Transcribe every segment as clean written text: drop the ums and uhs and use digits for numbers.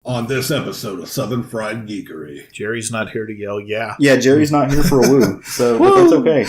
On this episode of Southern Fried Geekery. Jerry's not here to yell, yeah. Yeah, Jerry's not here for a woo, so that's okay.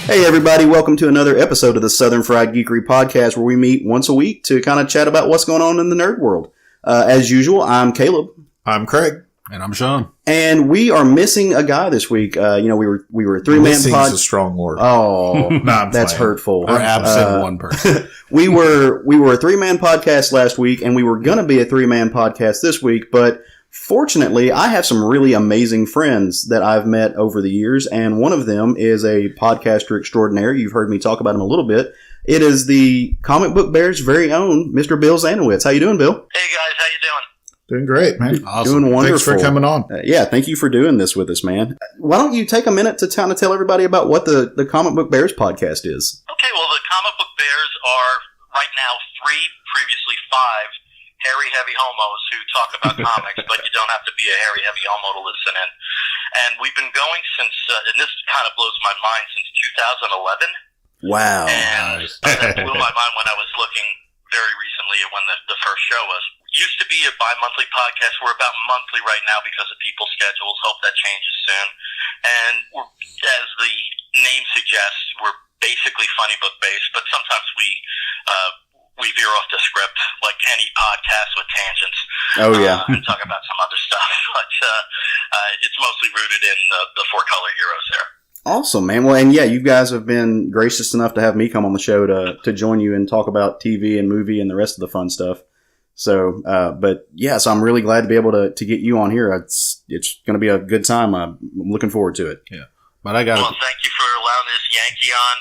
Hey everybody, welcome to another episode of the Southern Fried Geekery podcast where we meet once a week to kind of chat about what's going on in the nerd world. As usual, I'm Caleb. I'm Craig. And I'm Sean. And we are missing a guy this week. We were a three-man Missing is a strong word. Oh, No, that's hurtful. We're absent one person. we were a three-man podcast last week, and we were going to be a three-man podcast this week, but fortunately, I have some really amazing friends that I've met over the years, and one of them is a podcaster extraordinaire. You've heard me talk about him a little bit. It is the Comic Book Bear's very own Mr. Bill Zanowitz. How you doing, Bill? Hey guys, how you doing? Doing great, man. Awesome. Doing wonderful. Thanks for coming on. Yeah, thank you for doing this with us, man. Why don't you take a minute to kind of tell everybody about what the Comic Book Bears podcast is? Okay, well, the Comic Book Bears are right now 3, previously 5 hairy, heavy homos who talk about comics, but you don't have to be a hairy, heavy homo to listen in. And we've been going since, and this kind of blows my mind, since 2011. Wow. And that blew my mind when I was looking very recently at when the first show was. Used to be a bi-monthly podcast. We're about monthly right now because of people's schedules. Hope that changes soon. And as the name suggests, we're basically funny book based, but sometimes we veer off the script like any podcast with tangents. Oh yeah. And talk about some other stuff, but it's mostly rooted in the 4-color heroes there. Awesome, man. Well, and yeah, you guys have been gracious enough to have me come on the show to join you and talk about TV and movie and the rest of the fun stuff. So, but yeah, so I'm really glad to be able to get you on here. It's going to be a good time. I'm looking forward to it. Yeah. But I got Well, thank you for allowing this Yankee on.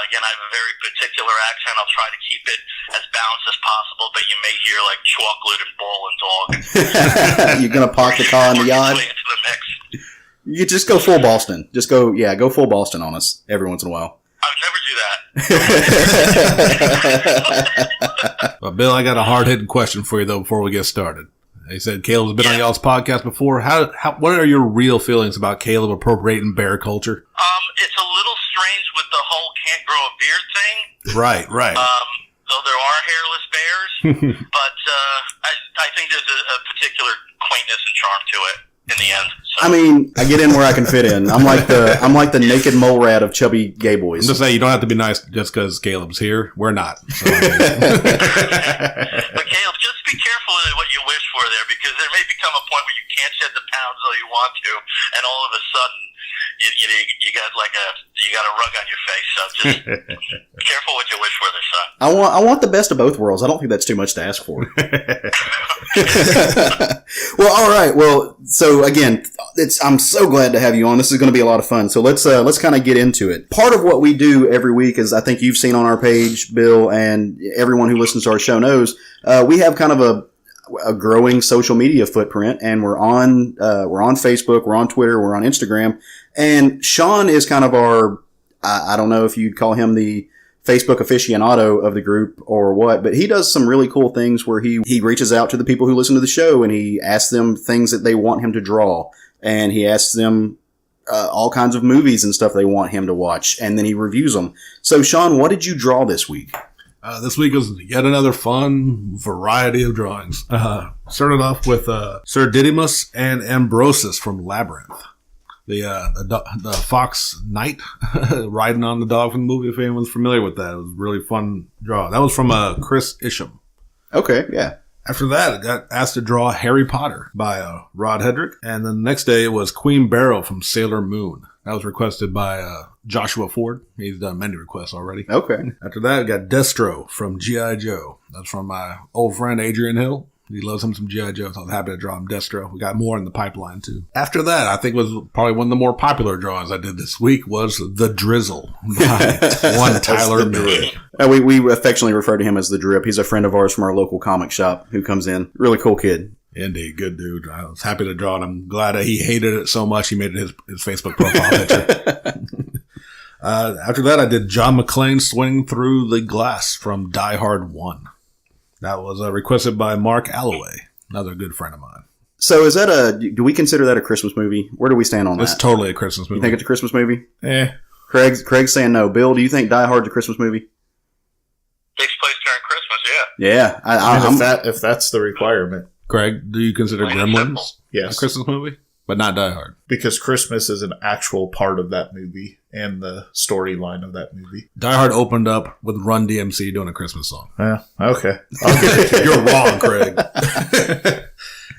Again, I have a very particular accent. I'll try to keep it as balanced as possible, but you may hear like chocolate and ball and dog. You're going to park the car in the yard? Into the mix. You just go full Boston. Go full Boston on us every once in a while. I would never do that. Well, Bill, I got a hard-hitting question for you, though, before we get started. They said Caleb's been on y'all's podcast before. What are your real feelings about Caleb appropriating bear culture? It's a little strange with the whole can't grow a beard thing. Right. Though there are hairless bears, but I think there's a particular quaintness and charm to it in the end. So. I mean, I get in where I can fit in. I'm like the naked mole rat of chubby gay boys. I'm just saying, you don't have to be nice just because Caleb's here. We're not. So. But Caleb, just be careful with what you wish for there, because there may become a point where you can't shed the pounds though you want to, and all of a sudden you got a rug on your face. So just careful what you wish for there, son. I want the best of both worlds. I don't think that's too much to ask for. Well, all right. Well, so again, I'm so glad to have you on. This is going to be a lot of fun. So let's kind of get into it. Part of what we do every week is, I think you've seen on our page, Bill, and everyone who listens to our show knows, we have kind of a growing social media footprint, and we're on Facebook, we're on Twitter, we're on Instagram, and Sean is kind of our, I don't know if you'd call him the Facebook aficionado of the group or what, but he does some really cool things where he reaches out to the people who listen to the show and he asks them things that they want him to draw, and he asks them all kinds of movies and stuff they want him to watch, and then he reviews them. So Sean, what did you draw this week? This week was yet another fun variety of drawings. Started off with Sir Didymus and Ambrosis from Labyrinth. The fox knight riding on the dog from the movie, if anyone's familiar with that. It was a really fun draw. That was from Chris Isham. Okay, yeah. After that, I got asked to draw Harry Potter by Rod Hedrick. And then the next day, it was Queen Beryl from Sailor Moon. That was requested by Joshua Ford. He's done many requests already. Okay. After that, I got Destro from G.I. Joe. That's from my old friend Adrian Hill. He loves him some G.I. Joe, so I was happy to draw him Destro. We got more in the pipeline, too. After that, I think was probably one of the more popular drawings I did this week was The Drizzle by one Tyler Miller. We affectionately refer to him as The Drip. He's a friend of ours from our local comic shop who comes in. Really cool kid. Indeed, good dude. I was happy to draw it. I'm glad that he hated it so much he made it his Facebook profile picture. After that, I did John McClane swing through the glass from Die Hard 1. That was requested by Mark Alloway, another good friend of mine. So is that do we consider that a Christmas movie? Where do we stand on that? It's totally a Christmas movie. You think it's a Christmas movie? Craig's saying no. Bill, do you think Die Hard's a Christmas movie? Takes place during Christmas, yeah. Yeah. If that's the requirement. Craig, do you consider Gremlins a Christmas movie? But not Die Hard. Because Christmas is an actual part of that movie and the storyline of that movie. Die Hard opened up with Run DMC doing a Christmas song. Yeah, okay. You're wrong, Craig.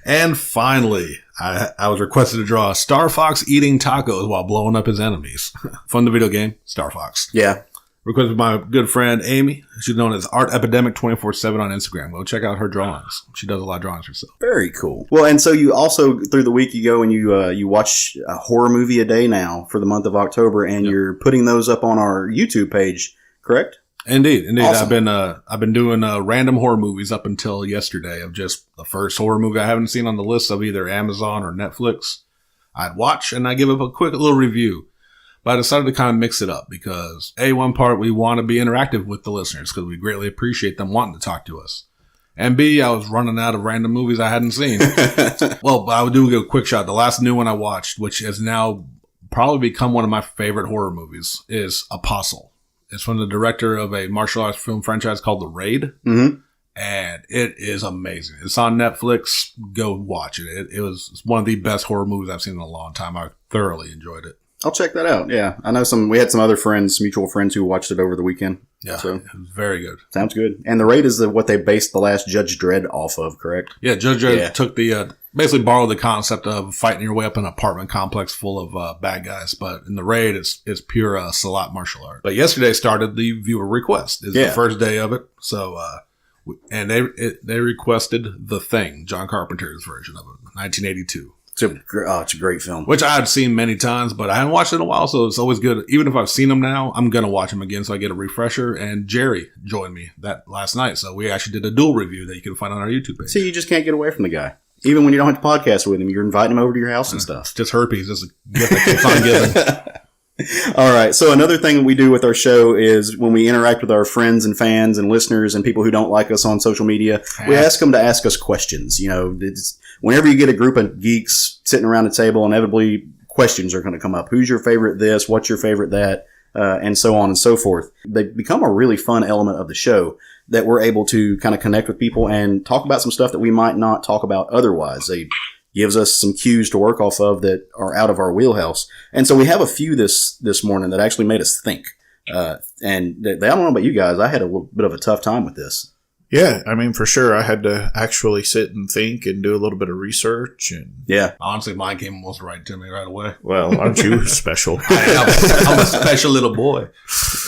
And finally, I was requested to draw Star Fox eating tacos while blowing up his enemies. From the video game, Star Fox. Yeah. Requested by my good friend Amy. She's known as Art Epidemic 24/7 on Instagram. Go check out her drawings. She does a lot of drawings herself. Very cool. Well, and so you also, through the week, you go and you watch a horror movie a day now for the month of October, and you're putting those up on our YouTube page, correct? Indeed. Awesome. I've been doing random horror movies up until yesterday of just the first horror movie I haven't seen on the list of either Amazon or Netflix. I'd watch and I give up a quick little review. But I decided to kind of mix it up because one part we want to be interactive with the listeners because we greatly appreciate them wanting to talk to us. And B, I was running out of random movies I hadn't seen. Well, I would do a quick shot. The last new one I watched, which has now probably become one of my favorite horror movies, is Apostle. It's from the director of a martial arts film franchise called The Raid. Mm-hmm. And it is amazing. It's on Netflix. Go watch it. It was one of the best horror movies I've seen in a long time. I thoroughly enjoyed it. I'll check that out. Yeah. I know we had some other friends, mutual friends who watched it over the weekend. Yeah. So it was very good. Sounds good. And The Raid is what they based the last Judge Dredd off of, correct? Yeah. Judge Dredd took basically borrowed the concept of fighting your way up an apartment complex full of bad guys. But in The Raid, it's pure Salat martial art. But yesterday started the viewer request. It's the first day of it. So, and they requested The Thing, John Carpenter's version of it, 1982. It's a great film. Which I had seen many times, but I hadn't watched it in a while, so it's always good. Even if I've seen them now, I'm going to watch them again so I get a refresher. And Jerry joined me that last night, so we actually did a dual review that you can find on our YouTube page. See, you just can't get away from the guy. Even when you don't have to podcast with him, you're inviting him over to your house and stuff. It's just herpes. It's a gift that keeps on giving. All right. So another thing we do with our show is when we interact with our friends and fans and listeners and people who don't like us on social media, we ask them to ask us questions. You know, whenever you get a group of geeks sitting around a table, inevitably questions are going to come up. Who's your favorite this? What's your favorite that? And so on and so forth. They become a really fun element of the show that we're able to kind of connect with people and talk about some stuff that we might not talk about otherwise. They gives us some cues to work off of that are out of our wheelhouse. And so we have a few this morning that actually made us think. And I don't know about you guys. I had a little bit of a tough time with this. Yeah, I mean, for sure. I had to actually sit and think and do a little bit of research. And yeah. Honestly, mine came almost right to me right away. Well, aren't you special? I'm a special little boy.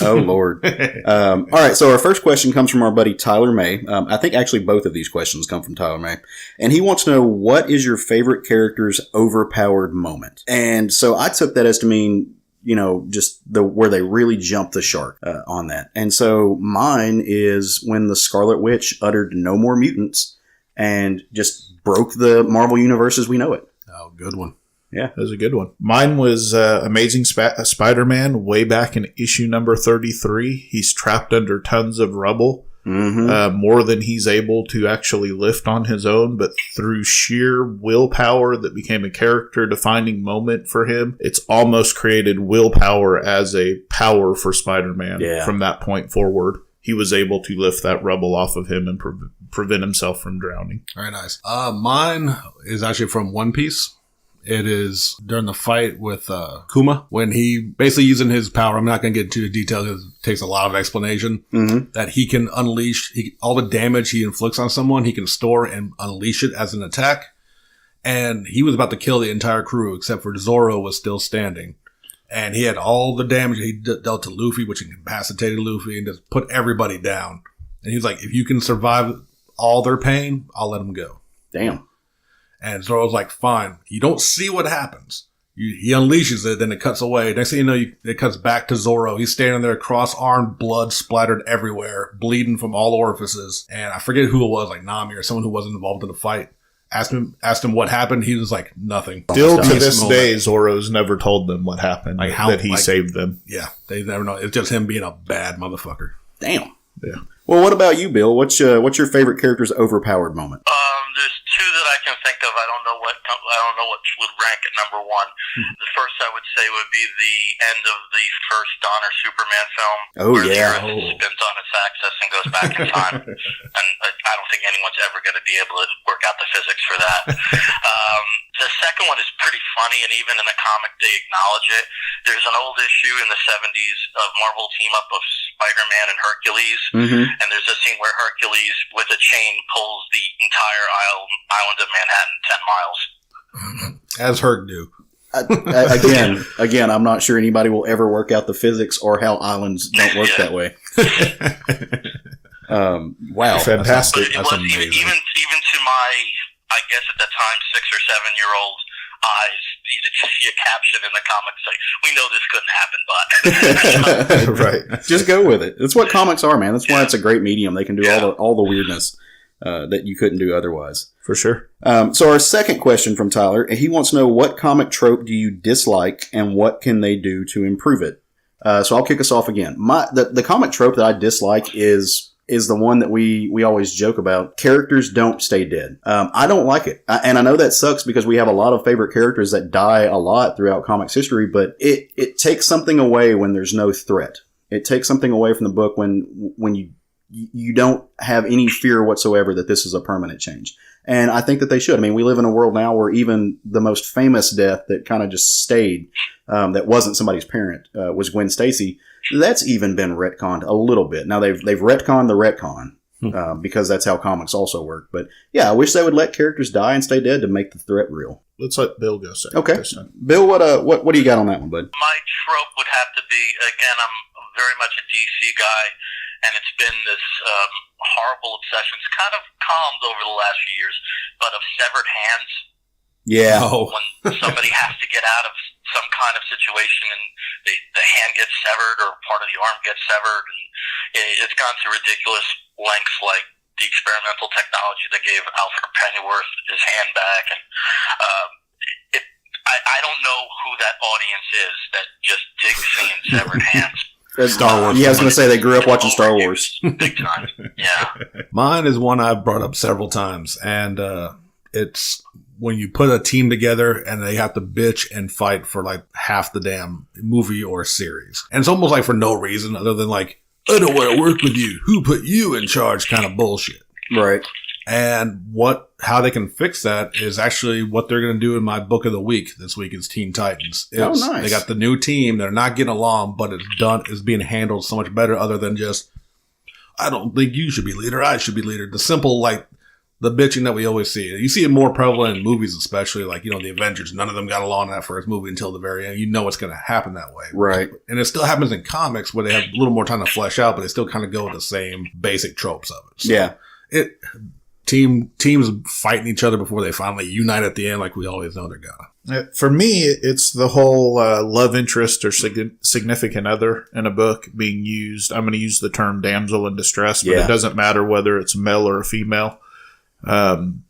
Oh, Lord. All right, so our first question comes from our buddy Tyler May. I think actually both of these questions come from Tyler May. And he wants to know, what is your favorite character's overpowered moment? And so I took that as to mean, you know, just where they really jumped the shark on that. And so mine is when the Scarlet Witch uttered "no more mutants" and just broke the Marvel universe as we know it. Oh, good one. Yeah. That was a good one. Mine was Amazing Spider-Man way back in issue number 33. He's trapped under tons of rubble. Mm-hmm. More than he's able to actually lift on his own, but through sheer willpower that became a character-defining moment for him, it's almost created willpower as a power for Spider-Man. Yeah. From that point forward. He was able to lift that rubble off of him and prevent himself from drowning. Very nice. Mine is actually from One Piece. It is during the fight with Kuma, when he basically using his power. I'm not going to get into the details because it takes a lot of explanation. Mm-hmm. That he can unleash all the damage he inflicts on someone. He can store and unleash it as an attack. And he was about to kill the entire crew except for Zoro was still standing. And he had all the damage he dealt to Luffy, which incapacitated Luffy and just put everybody down. And he was like, if you can survive all their pain, I'll let them go. Damn. And Zoro's like, fine. You don't see what happens. He unleashes it, then it cuts away. Next thing you know, it cuts back to Zoro. He's standing there, cross-armed, blood splattered everywhere, bleeding from all orifices. And I forget who it was, like Nami or someone who wasn't involved in the fight. Asked him what happened. He was like, nothing. Still to this day, Zoro's never told them what happened, that he saved them. Yeah, they never know. It's just him being a bad motherfucker. Damn. Yeah. Well, what about you, Bill? What's your favorite character's overpowered moment? There's two that I can think of. I don't know what would rank at number one. The first I would say would be the end of the first Donner Superman film. Oh, where yeah. the Earth spins on its axis and goes back in time. And I don't think anyone's ever going to be able to work out the physics for that. The second one is pretty funny, and even in the comic they acknowledge it. There's an old issue in the 70s of Marvel team-up of Spider-Man and Hercules, and there's a scene where Hercules, with a chain, pulls the entire island of Manhattan 10 miles. As Herc do. Again, I'm not sure anybody will ever work out the physics or how islands don't work that way. Wow. Fantastic. But it was even to my, I guess at the time, 6 or 7 year old eyes, you just see a caption in the comics like, "We know this couldn't happen, but." Right. Just go with it. That's what comics are, man. That's why it's a great medium. They can do all the weirdness that you couldn't do otherwise. For sure. So our second question from Tyler, he wants to know, what comic trope do you dislike and what can they do to improve it? So I'll kick us off again. The comic trope that I dislike is the one that we always joke about. Characters don't stay dead. I don't like it. And I know that sucks because we have a lot of favorite characters that die a lot throughout comics history, but it takes something away when there's no threat. It takes something away from the book when you don't have any fear whatsoever that this is a permanent change. And I think that they should. I mean, we live in a world now where even the most famous death that kind of just stayed, that wasn't somebody's parent, was Gwen Stacy. That's even been retconned a little bit. Now they've retconned the retcon, because that's how comics also work. But yeah, I wish they would let characters die and stay dead to make the threat real. Let's let Bill go second. Okay. Bill, what do you got on that one, bud? My trope would have to be, again, I'm very much a DC guy, and it's been this horrible obsession. It's kind of calmed over the last few years, but of severed hands. Yeah. When somebody has to get out of some kind of situation and the hand gets severed or part of the arm gets severed, and it's gone to ridiculous lengths, like the experimental technology that gave Alfred Pennyworth his hand back. And I don't know who that audience is that just digs seeing severed hands. Star Wars. Yeah, I was going to say they grew up watching Star Wars. Big time. Yeah. Mine is one I've brought up several times, and it's when you put a team together and they have to bitch and fight for like half the damn movie or series. And it's almost like for no reason other than like, I don't want to work with you. Who put you in charge kind of bullshit. Right. And how they can fix that is actually what they're going to do in my book of the week. This week is Teen Titans. Nice. They got the new team. They're not getting along, but it's being handled so much better other than just, I don't think you should be leader. I should be leader. The simple, like, the bitching that we always see. You see it more prevalent in movies, especially like, the Avengers. None of them got along in that first movie until the very end. You know it's going to happen that way. Right. And it still happens in comics where they have a little more time to flesh out, but they still kind of go with the same basic tropes of it. So yeah. Teams fighting each other before they finally unite at the end like we always know they're gonna. For me, it's the whole love interest or significant other in a book being used. I'm going to use the term damsel in distress, but it doesn't matter whether it's male or a female. An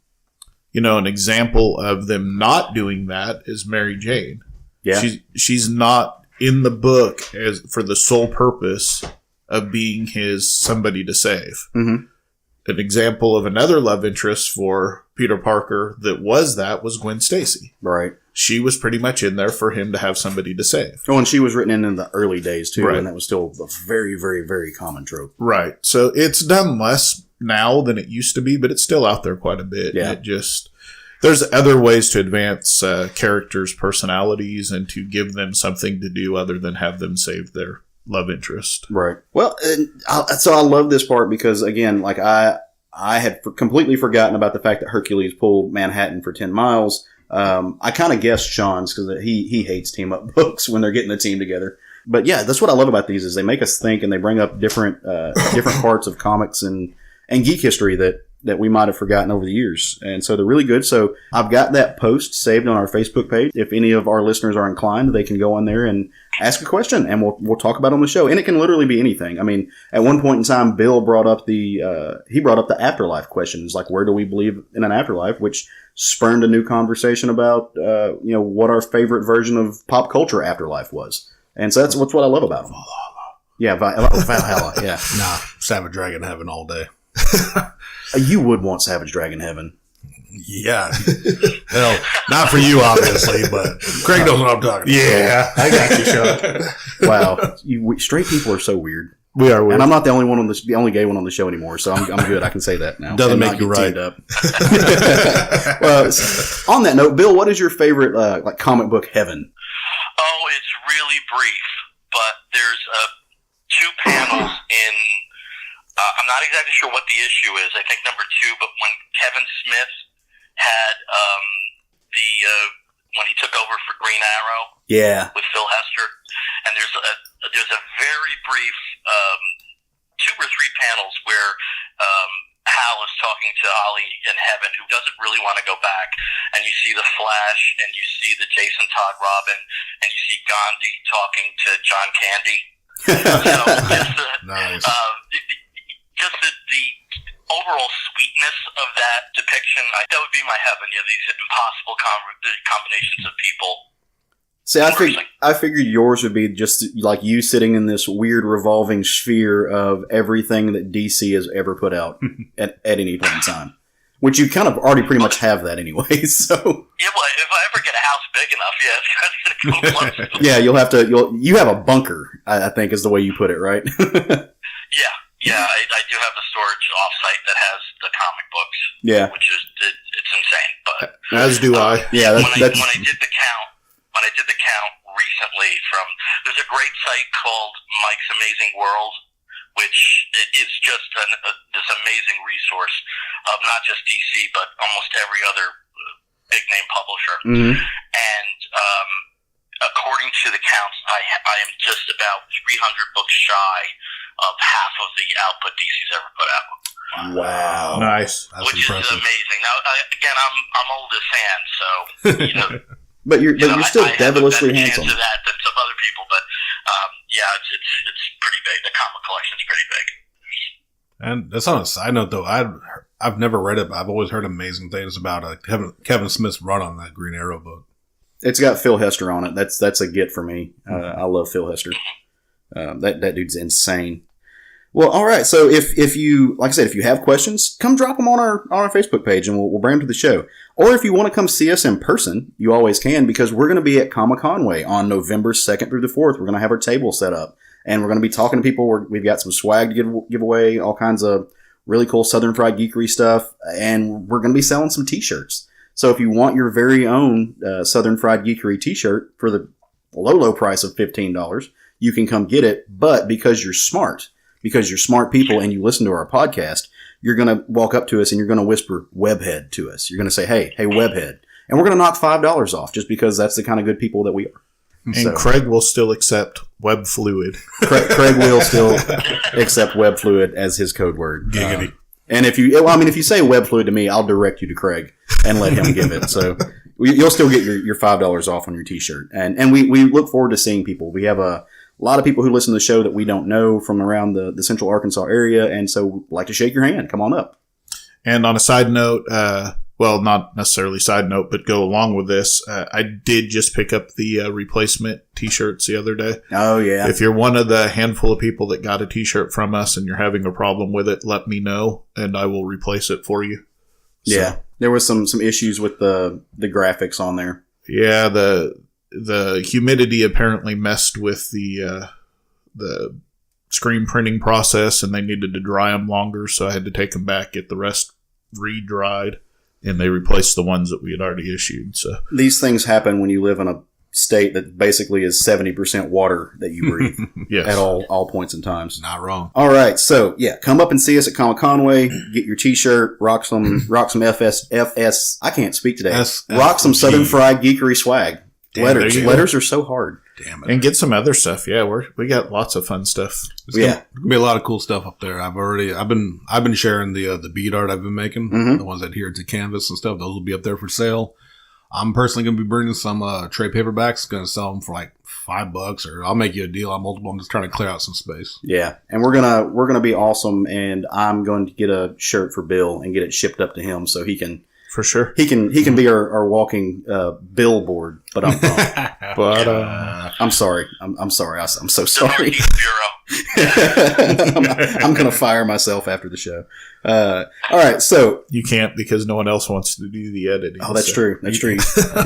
example of them not doing that is Mary Jane. Yeah. She's not in the book as for the sole purpose of being his somebody to save. Mm-hmm. An example of another love interest for Peter Parker that was Gwen Stacy. Right. She was pretty much in there for him to have somebody to save. Oh, and she was written in the early days, too, right. And that was still a very, very, very common trope. Right. So it's done less now than it used to be, but it's still out there quite a bit. Yeah. There's other ways to advance characters' personalities and to give them something to do other than have them save their love interest. Right. Well, so I love this part because, again, like I had completely forgotten about the fact that Hercules pulled Manhattan for 10 miles. I kind of guessed Sean's because he hates team-up books when they're getting a team together. But yeah, that's what I love about these is they make us think and they bring up different parts of comics and geek history that we might have forgotten over the years. And so they're really good. So I've got that post saved on our Facebook page. If any of our listeners are inclined, they can go on there and ask a question and we'll talk about it on the show. And it can literally be anything. I mean, at one point in time, Bill brought up the afterlife questions, like where do we believe in an afterlife, which spurned a new conversation about, what our favorite version of pop culture afterlife was. And so that's what I love about them. Yeah, Valhalla. Yeah. Nah, Savage Dragon Heaven all day. You would want Savage Dragon Heaven. Yeah. Hell, not for you, obviously, but Craig knows what I'm talking about. Yeah, I got you, Sean. Wow. Straight people are so weird. We are weird. And I'm not the only gay one on the show anymore, so I'm good. I can say that now. Doesn't And make you not get right. teamed up. Well, on that note, Bill, what is your favorite like comic book heaven? Oh, it's really brief, but there's 2 panels in. I'm not exactly sure what the issue is. I think number 2, but when Kevin Smith had when he took over for Green Arrow, Yeah. with Phil Hester, and there's a very brief 2 or 3 panels where Hal is talking to Ollie in heaven, who doesn't really want to go back, and you see the Flash, and you see the Jason Todd Robin, and you see Gandhi talking to John Candy. Nice. Just the overall sweetness of that depiction, that would be my heaven. These impossible combinations of people. See, I figured yours would be just like you sitting in this weird revolving sphere of everything that DC has ever put out at any point in time. Which you kind of already pretty much have that anyway, so. Yeah, well, if I ever get a house big enough, yeah, it's going to go close. Yeah, you have a bunker, I think is the way you put it, right? Yeah, I do have the storage offsite that has the comic books. Yeah. Which is, it's insane, but. As do I. Yeah, when I did the count recently there's a great site called Mike's Amazing World, which is just this amazing resource of not just DC, but almost every other big name publisher. Mm-hmm. And according to the counts, I am just about 300 books shy of half of the output DC's ever put out. Wow. Nice. That's which impressive. is amazing. Now, again, I'm old as sand, so But you're still I devilishly have a better handsome. chance of that than some other people, but yeah, it's pretty big. The comic collection's pretty big. And that's on a side note, though. I've never read it, but I've always heard amazing things about Kevin Smith's run on that Green Arrow book. It's got Phil Hester on it. That's a get for me. I love Phil Hester. That dude's insane. Well, all right. So if you, like I said, if you have questions, come drop them on our Facebook page, and we'll bring them to the show. Or if you want to come see us in person, you always can, because we're going to be at Comic Conway on November 2nd through the 4th. We're going to have our table set up, and we're going to be talking to people. We've got some swag to give away, all kinds of really cool Southern Fried Geekery stuff, and we're going to be selling some T-shirts. So if you want your very own Southern Fried Geekery T-shirt for the low price of $15, you can come get it. But because you're smart people and you listen to our podcast, you're going to walk up to us and you're going to whisper Webhead to us. You're going to say, hey, Webhead. And we're going to knock $5 off just because that's the kind of good people that we are. And Craig will still accept Web Fluid. Craig will still accept Web Fluid as his code word. Giggity. And if you say Web Fluid to me, I'll direct you to Craig and let him give it. So you'll still get your $5 off on your T-shirt. And we look forward to seeing people. We have a lot of people who listen to the show that we don't know from around the central Arkansas area. And so we'd like to shake your hand. Come on up. And on a side note, well, not necessarily side note, but go along with this, I did just pick up the replacement T-shirts the other day. Oh, yeah. If you're one of the handful of people that got a T-shirt from us and you're having a problem with it, let me know, and I will replace it for you. Yeah. There was some issues with the graphics on there. Yeah, the humidity apparently messed with the screen printing process, and they needed to dry them longer, so I had to take them back, get the rest re-dried, and they replaced the ones that we had already issued. So these things happen when you live in a state that basically is 70% water that you breathe yes. at all points in times. Not wrong. All right, so yeah, come up and see us at Comic Conway. Get your T-shirt, rock some FS. I can't speak today. Rock some Southern Fried Geekery swag. Letters are so hard. Damn it. And get some other stuff. Yeah, we got lots of fun stuff. There's gonna be a lot of cool stuff up there. I've been sharing the bead art I've been making, the ones that adhere to canvas and stuff. Those will be up there for sale. I'm personally gonna be bringing some trade paperbacks. Gonna sell them for like $5, or I'll make you a deal on multiple. I'm just trying to clear out some space. Yeah, and we're gonna be awesome. And I'm going to get a shirt for Bill and get it shipped up to him so he can For sure. He can be our walking billboard, but I'm wrong. But I'm sorry. I'm sorry. I'm so sorry. Bureau. I'm going to fire myself after the show. All right. So you can't because no one else wants to do the editing. oh, that's true. That's true.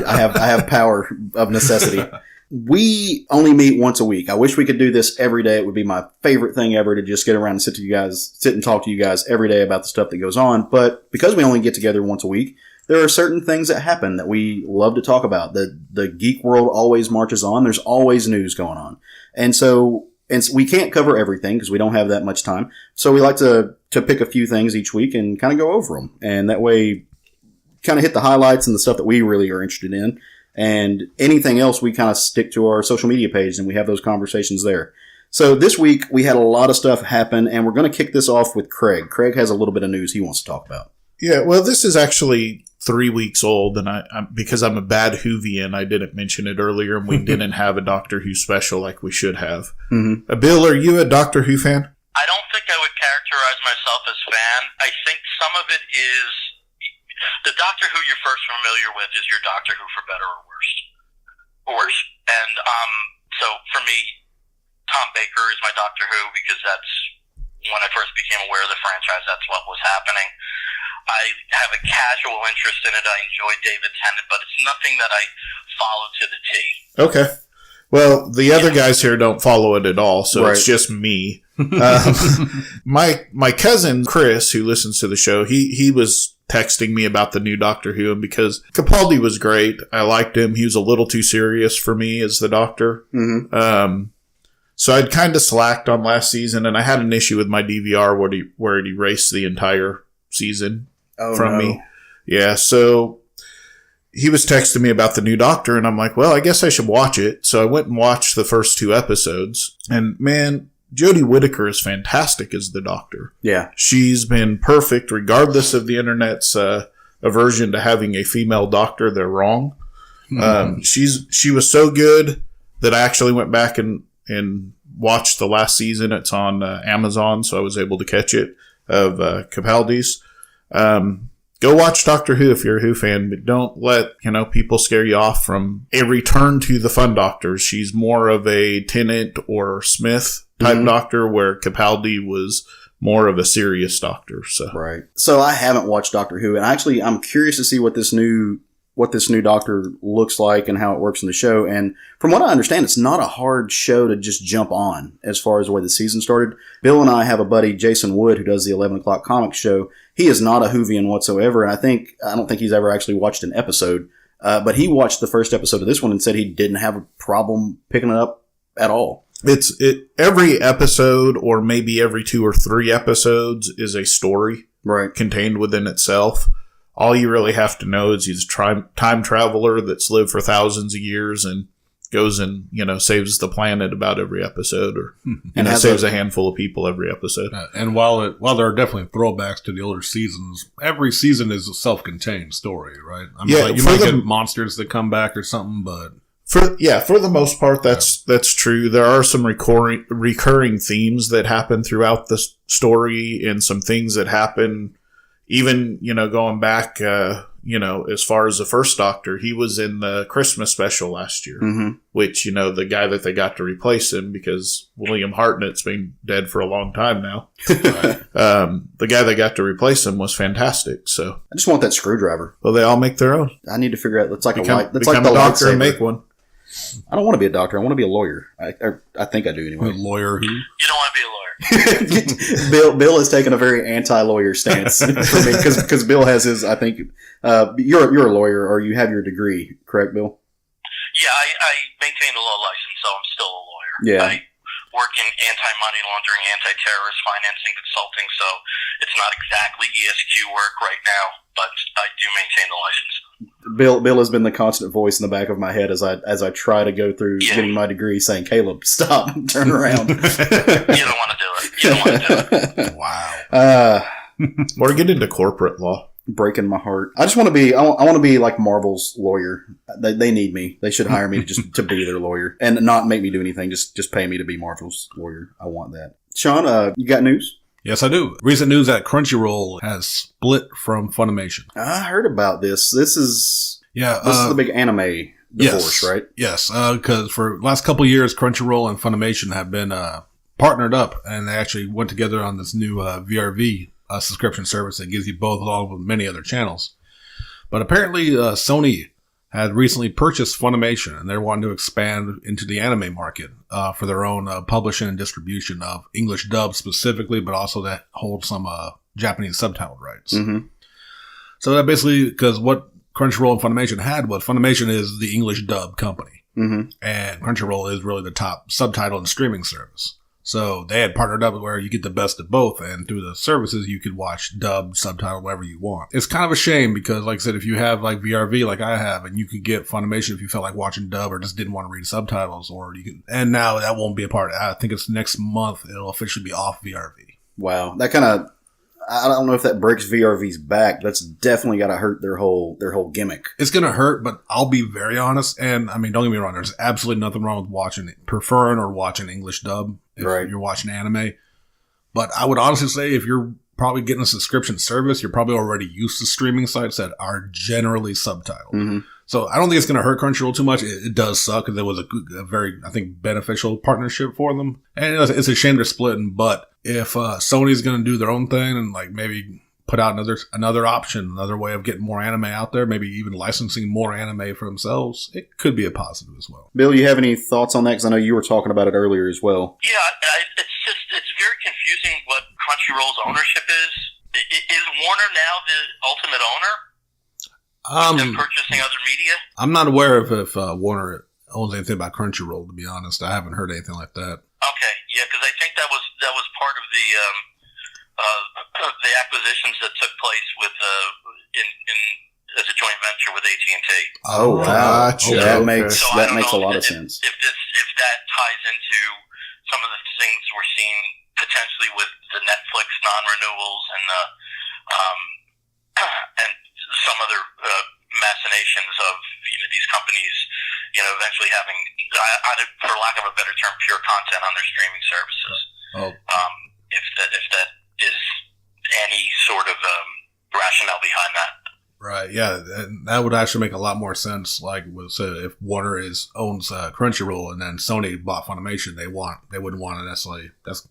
I have power of necessity. We only meet once a week. I wish we could do this every day. It would be my favorite thing ever to just get around and sit and talk to you guys every day about the stuff that goes on. But because we only get together once a week, there are certain things that happen that we love to talk about. The geek world always marches on. There's always news going on. And so we can't cover everything because we don't have that much time. So we like to pick a few things each week and kind of go over them. And that way kind of hit the highlights and the stuff that we really are interested in. And anything else, we kind of stick to our social media page and we have those conversations there. So this week, we had a lot of stuff happen, and we're going to kick this off with Craig. Craig has a little bit of news he wants to talk about. Yeah, well, this is actually 3 weeks old, and because I'm a bad Whovian, I didn't mention it earlier, and we didn't have a Doctor Who special like we should have. Mm-hmm. Bill, are you a Doctor Who fan? I don't think I would characterize myself as fan. I think some of it is the Doctor Who you're first familiar with is your Doctor Who for better or worse. And so for me, Tom Baker is my Doctor Who because that's when I first became aware of the franchise. That's what was happening. I have a casual interest in it. I enjoy David Tennant, but it's nothing that I follow to the T. Okay. Well, the other guys here don't follow it at all, so It's just me. My cousin Chris, who listens to the show, he was texting me about the new Doctor Who, and because Capaldi was great, I liked him. He was a little too serious for me as the Doctor. Mm-hmm. So I'd kind of slacked on last season, and I had an issue with my DVR where it erased the entire season from me. Yeah, so he was texting me about the new Doctor, and I'm like, well, I guess I should watch it. So I went and watched the first 2 episodes, and man, Jodie Whittaker is fantastic as the Doctor. Yeah. She's been perfect, regardless of the internet's aversion to having a female Doctor. They're wrong. Mm-hmm. She was so good that I actually went back and watched the last season. It's on Amazon, so I was able to catch it, of Capaldi's. Go watch Doctor Who if you're a Who fan, but don't let, people scare you off from a return to the fun Doctors. She's more of a Tennant or Smith type Doctor, where Capaldi was more of a serious Doctor. So. Right. So I haven't watched Doctor Who, and actually I'm curious to see what this new Doctor looks like and how it works in the show. And from what I understand, it's not a hard show to just jump on as far as the way the season started. Bill and I have a buddy, Jason Wood, who does the 11 o'clock comics show. He is not a Whovian whatsoever, and I don't think he's ever actually watched an episode. But he watched the first episode of this one and said he didn't have a problem picking it up at all. Every episode, or maybe every 2 or 3 episodes, is a story contained within itself. All you really have to know is he's a time traveler that's lived for thousands of years and goes and, saves the planet about every episode, or saves a handful of people every episode. And while there are definitely throwbacks to the older seasons, every season is a self-contained story, right? I mean, you might get monsters that come back or something, but for the most part, that's true. There are some recurring themes that happen throughout the story, and some things that happen. Even, going back, as far as the first Doctor, he was in the Christmas special last year, which, the guy that they got to replace him, because William Hartnett's been dead for a long time now. The guy that got to replace him was fantastic. So I just want that screwdriver. Well, they all make their own. I need to figure out. It's like become the Doctor lightsaber. And make one. I don't want to be a doctor. I want to be a lawyer. I think I do anyway. A lawyer who? You don't want to be a lawyer. Bill has taken a very anti-lawyer stance for me because Bill has his. I think you're a lawyer, or you have your degree, correct, Bill? Yeah, I maintain a law license, so I'm still a lawyer. Yeah. I work in anti-money laundering, anti-terrorist financing, consulting, so it's not exactly ESQ work right now, but I do maintain the license. Bill has been the constant voice in the back of my head as I try to go through getting my degree, saying, "Caleb, stop, turn around." You don't want to do it. You don't want to do it. Wow. Or get into corporate law. Breaking my heart. I just want to be. I want to be like Marvel's lawyer. They need me. They should hire me just to be their lawyer and not make me do anything. Just pay me to be Marvel's lawyer. I want that. Sean, you got news? Yes, I do. Recent news that Crunchyroll has split from Funimation. I heard about this. This is the big anime divorce, right? Yes, because for the last couple of years, Crunchyroll and Funimation have been partnered up, and they actually went together on this new VRV subscription service that gives you both along with many other channels. But apparently, Sony had recently purchased Funimation, and they're wanting to expand into the anime market for their own publishing and distribution of English dub specifically, but also that hold some Japanese subtitled rights. Mm-hmm. So that basically, because what Crunchyroll and Funimation had was Funimation is the English dub company, and Crunchyroll is really the top subtitle and streaming service. So they had partnered up where you get the best of both, and through the services you could watch dub, subtitle, whatever you want. It's kind of a shame because, like I said, if you have like VRV like I have, and you could get Funimation if you felt like watching dub or just didn't want to read subtitles, or you could, and now that won't be a part. I think it's next month it'll officially be off VRV. Wow, that kind of, I don't know if that breaks VRV's back. That's definitely got to hurt their whole gimmick. It's going to hurt, but I'll be very honest. And I mean, don't get me wrong. There's absolutely nothing wrong with preferring or watching English dub if you're watching anime. But I would honestly say if you're probably getting a subscription service, you're probably already used to streaming sites that are generally subtitled. Mm-hmm. So I don't think it's going to hurt Crunchyroll too much. It does suck because it was a very, I think, beneficial partnership for them. And it's a shame they're splitting, but if Sony's going to do their own thing and like maybe put out another option, another way of getting more anime out there, maybe even licensing more anime for themselves, it could be a positive as well. Bill, you have any thoughts on that? Because I know you were talking about it earlier as well. Yeah, it's very confusing what Crunchyroll's ownership is. Is Warner now the ultimate owner? And purchasing other media? I'm not aware of if Warner owns anything about Crunchyroll, to be honest. I haven't heard anything like that. Okay, yeah, because I think that was part of the acquisitions that took place with as a joint venture with AT&T. Oh, wow. Gotcha. That makes a lot of sense. If that ties into some of the things we're seeing potentially with the Netflix non-renewals and and some other machinations of these companies, eventually having, for lack of a better term, pure content on their streaming services. If that is any sort of rationale behind that. Right. Yeah, that would actually make a lot more sense. Like, if Warner owns Crunchyroll and then Sony bought Funimation, they wouldn't want to necessarily. That's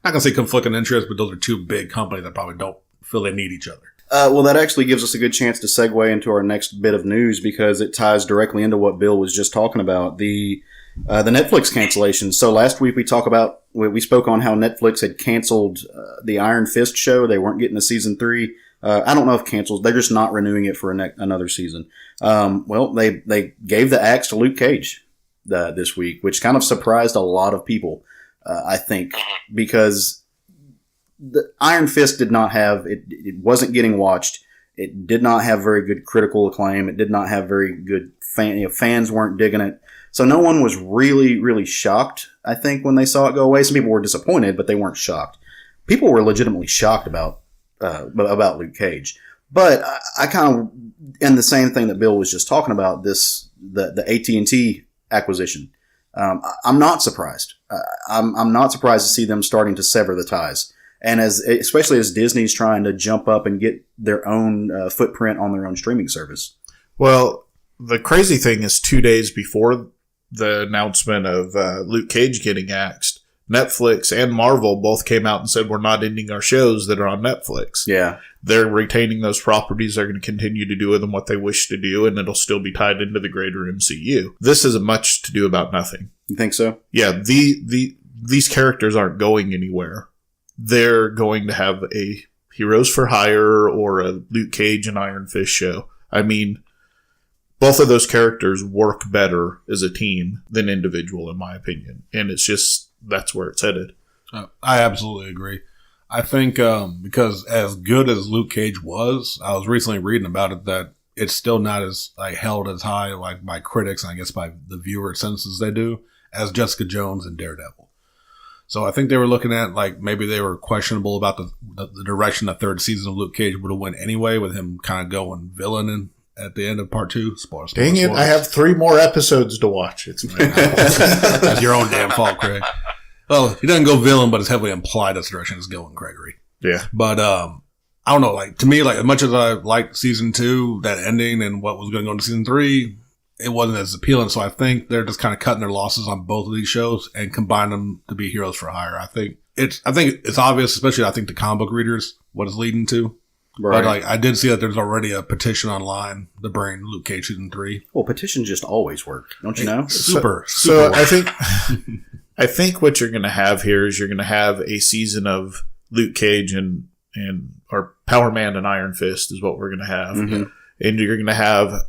not gonna say conflicting interest, but those are two big companies that probably don't feel they need each other. Well, that actually gives us a good chance to segue into our next bit of news because it ties directly into what Bill was just talking about, the Netflix cancellation. So last week we spoke on how Netflix had canceled the Iron Fist show. They weren't getting a season 3. I don't know if canceled. They're just not renewing it for another season. Well, they gave the axe to Luke Cage this week, which kind of surprised a lot of people, I think, because the Iron Fist did not have it wasn't getting watched. It did not have very good critical acclaim. It did not have very good fans weren't digging it. So no one was really, really shocked, I think, when they saw it go away. Some people were disappointed, but they weren't shocked. People were legitimately shocked about Luke Cage. But I kind of, and the same thing that Bill was just talking about, the AT&T acquisition. I'm not surprised. I'm not surprised to see them starting to sever the ties. And especially as Disney's trying to jump up and get their own footprint on their own streaming service. Well, the crazy thing is 2 days before the announcement of Luke Cage getting axed, Netflix and Marvel both came out and said, we're not ending our shows that are on Netflix. Yeah. They're retaining those properties. They're going to continue to do with them what they wish to do, and it'll still be tied into the greater MCU. This is much to do about nothing. You think so? Yeah. These characters aren't going anywhere. They're going to have a Heroes for Hire or a Luke Cage and Iron Fist show. I mean, both of those characters work better as a team than individual, in my opinion. And it's just, that's where it's headed. I absolutely agree. I think because as good as Luke Cage was, I was recently reading about it that it's still not as held as high by critics and I guess by the viewer census they do as Jessica Jones and Daredevil. So I think they were looking at maybe they were questionable about the direction the third season of Luke Cage would have went anyway, with him kind of going villain at the end of part 2. Spoilers. Dang it! I have 3 more episodes to watch. It's that's your own damn fault, Craig. Well, he doesn't go villain, but it's heavily implied that's the direction it's going, Gregory. Yeah. But, I don't know, like, to me, like, as much as I liked season 2, that ending and what was going to go into season 3, it wasn't as appealing. So I think they're just kind of cutting their losses on both of these shows and combine them to be heroes for hire. I think it's obvious, especially I think the comic book readers, what it's leading to. Right. But like, I did see that there's already a petition online to bring Luke Cage season 3. Well, petitions just always work, don't you know? Super. So I think what you're going to have here is you're going to have a season of Luke Cage and or Power Man and Iron Fist is what we're going to have. Mm-hmm. And you're going to have,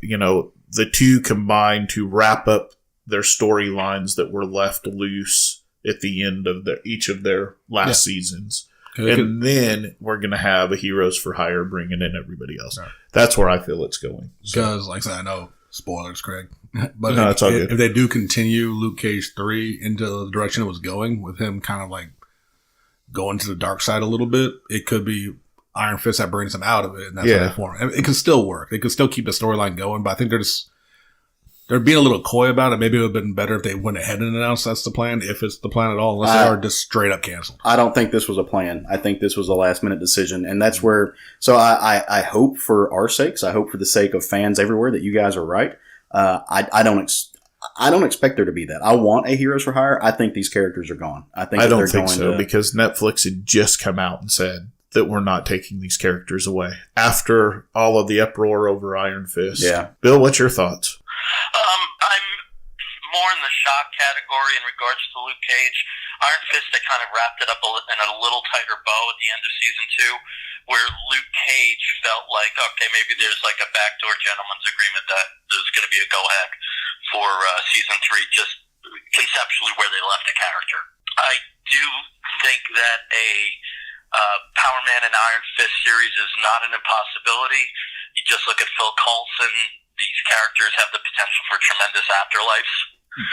the two combined to wrap up their storylines that were left loose at the end of each of their last seasons. And then we're going to have a Heroes for Hire bringing in everybody else. Right. That's where I feel it's going. Because, like I said, I know, spoilers, Craig. But no, it's all good. If they do continue Luke Cage 3 into the direction it was going, with him kind of like going to the dark side a little bit, it could be Iron Fist that brings him out of it. And that's how they form. It could still work. They could still keep the storyline going, but I think they're being a little coy about it. Maybe it would have been better if they went ahead and announced that's the plan, if it's the plan at all, unless they are just straight up canceled. I don't think this was a plan. I think this was a last minute decision. And that's where, so I hope for our sakes, I hope for the sake of fans everywhere that you guys are right. I don't expect there to be that. I want a Heroes for Hire. I think these characters are gone. I don't think so, because Netflix had just come out and said that we're not taking these characters away after all of the uproar over Iron Fist. Yeah. Bill, what's your thoughts? I'm more in the shock category in regards to Luke Cage. Iron Fist, they kind of wrapped it up in a little tighter bow at the end of season 2, where Luke Cage felt like, okay, maybe there's like a backdoor gentleman's agreement that there's going to be a go-ahead for season 3, just conceptually where they left a character. I do think that a Power Man and Iron Fist series is not an impossibility. You just look at Phil Coulson. These characters have the potential for tremendous afterlives.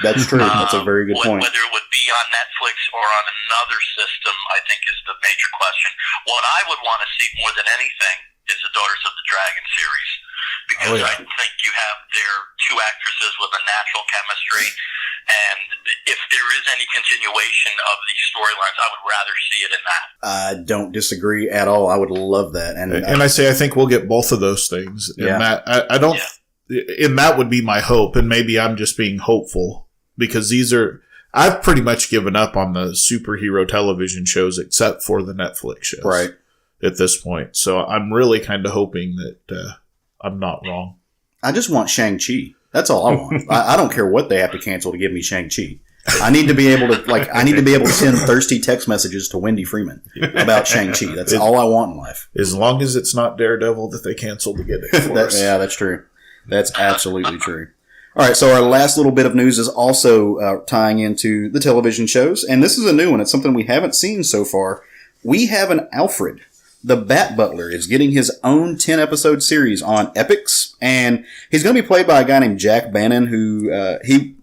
That's true. That's a very good point. Whether it would be on Netflix or on another system, I think is the major question. What I would want to see more than anything is the Daughters of the Dragon series, because I think you have their two actresses with a natural chemistry, and if there is any continuation of these storylines, I would rather see it in that. I don't disagree at all. I would love that. And I think we'll get both of those things. And that, I don't... Yeah. And that would be my hope, and maybe I'm just being hopeful, because I've pretty much given up on the superhero television shows except for the Netflix shows. Right. At this point. So I'm really kind of hoping that I'm not wrong. I just want Shang-Chi. That's all I want. I don't care what they have to cancel to give me Shang-Chi. I need to be able to send thirsty text messages to Wendy Freeman about Shang-Chi. That's all I want in life. As long as it's not Daredevil that they canceled to get it for us. Yeah, that's true. That's absolutely true. All right, so our last little bit of news is also tying into the television shows, and this is a new one. It's something we haven't seen so far. We have an Alfred. The Bat Butler is getting his own 10-episode series on Epix, and he's going to be played by a guy named Jack Bannon, who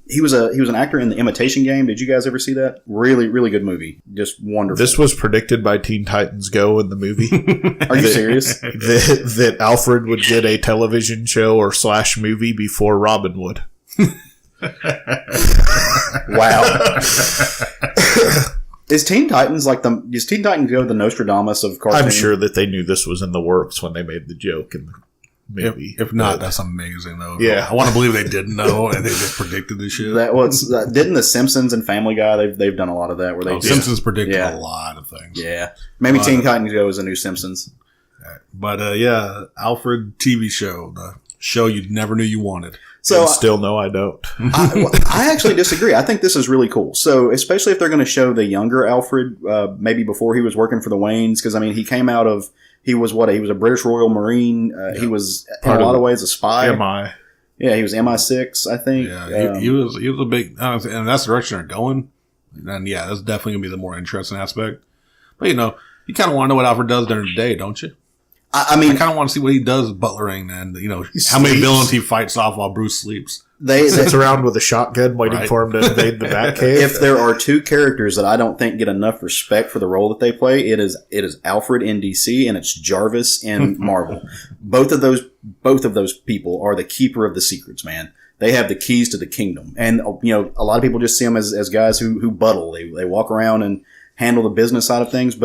he was an actor in The Imitation Game. Did you guys ever see that? Really, really good movie. Just wonderful. This was predicted by Teen Titans Go in the movie. Are you serious? That Alfred would get a television show or / movie before Robin would. Wow. Is Teen Titans does Teen Titans Go the Nostradamus of cartoons? I'm sure that they knew this was in the works when they made the joke in the movie. If not, that's amazing, though. Yeah. I want to believe they didn't know and they just predicted this shit. Didn't the Simpsons and Family Guy, they've done a lot of that. Where Simpsons predicted a lot of things. Yeah. Maybe Teen Titans Go is a new Simpsons. But Alfred TV show, the show you never knew you wanted. So and still no, I don't. I actually disagree. I think this is really cool. So especially if they're going to show the younger Alfred, maybe before he was working for the Waynes, because I mean he came out of he was a British Royal Marine. He was in a lot of ways a spy. MI. Yeah, he was MI6, I think. Yeah, he was a big, and that's the direction they're going. And yeah, that's definitely gonna be the more interesting aspect. But you kind of want to know what Alfred does during the day, don't you? I mean, I kind of want to see what he does butlering, and how many villains he fights off while Bruce sleeps. They sits around with a shotgun waiting for him to invade the Batcave. If there are two characters that I don't think get enough respect for the role that they play, it is Alfred in DC and it's Jarvis in Marvel. Both of those people are the keeper of the secrets, man. they have the keys to the kingdom. And, a lot of people just see them as guys who buddle. They walk around and handle the business side of things,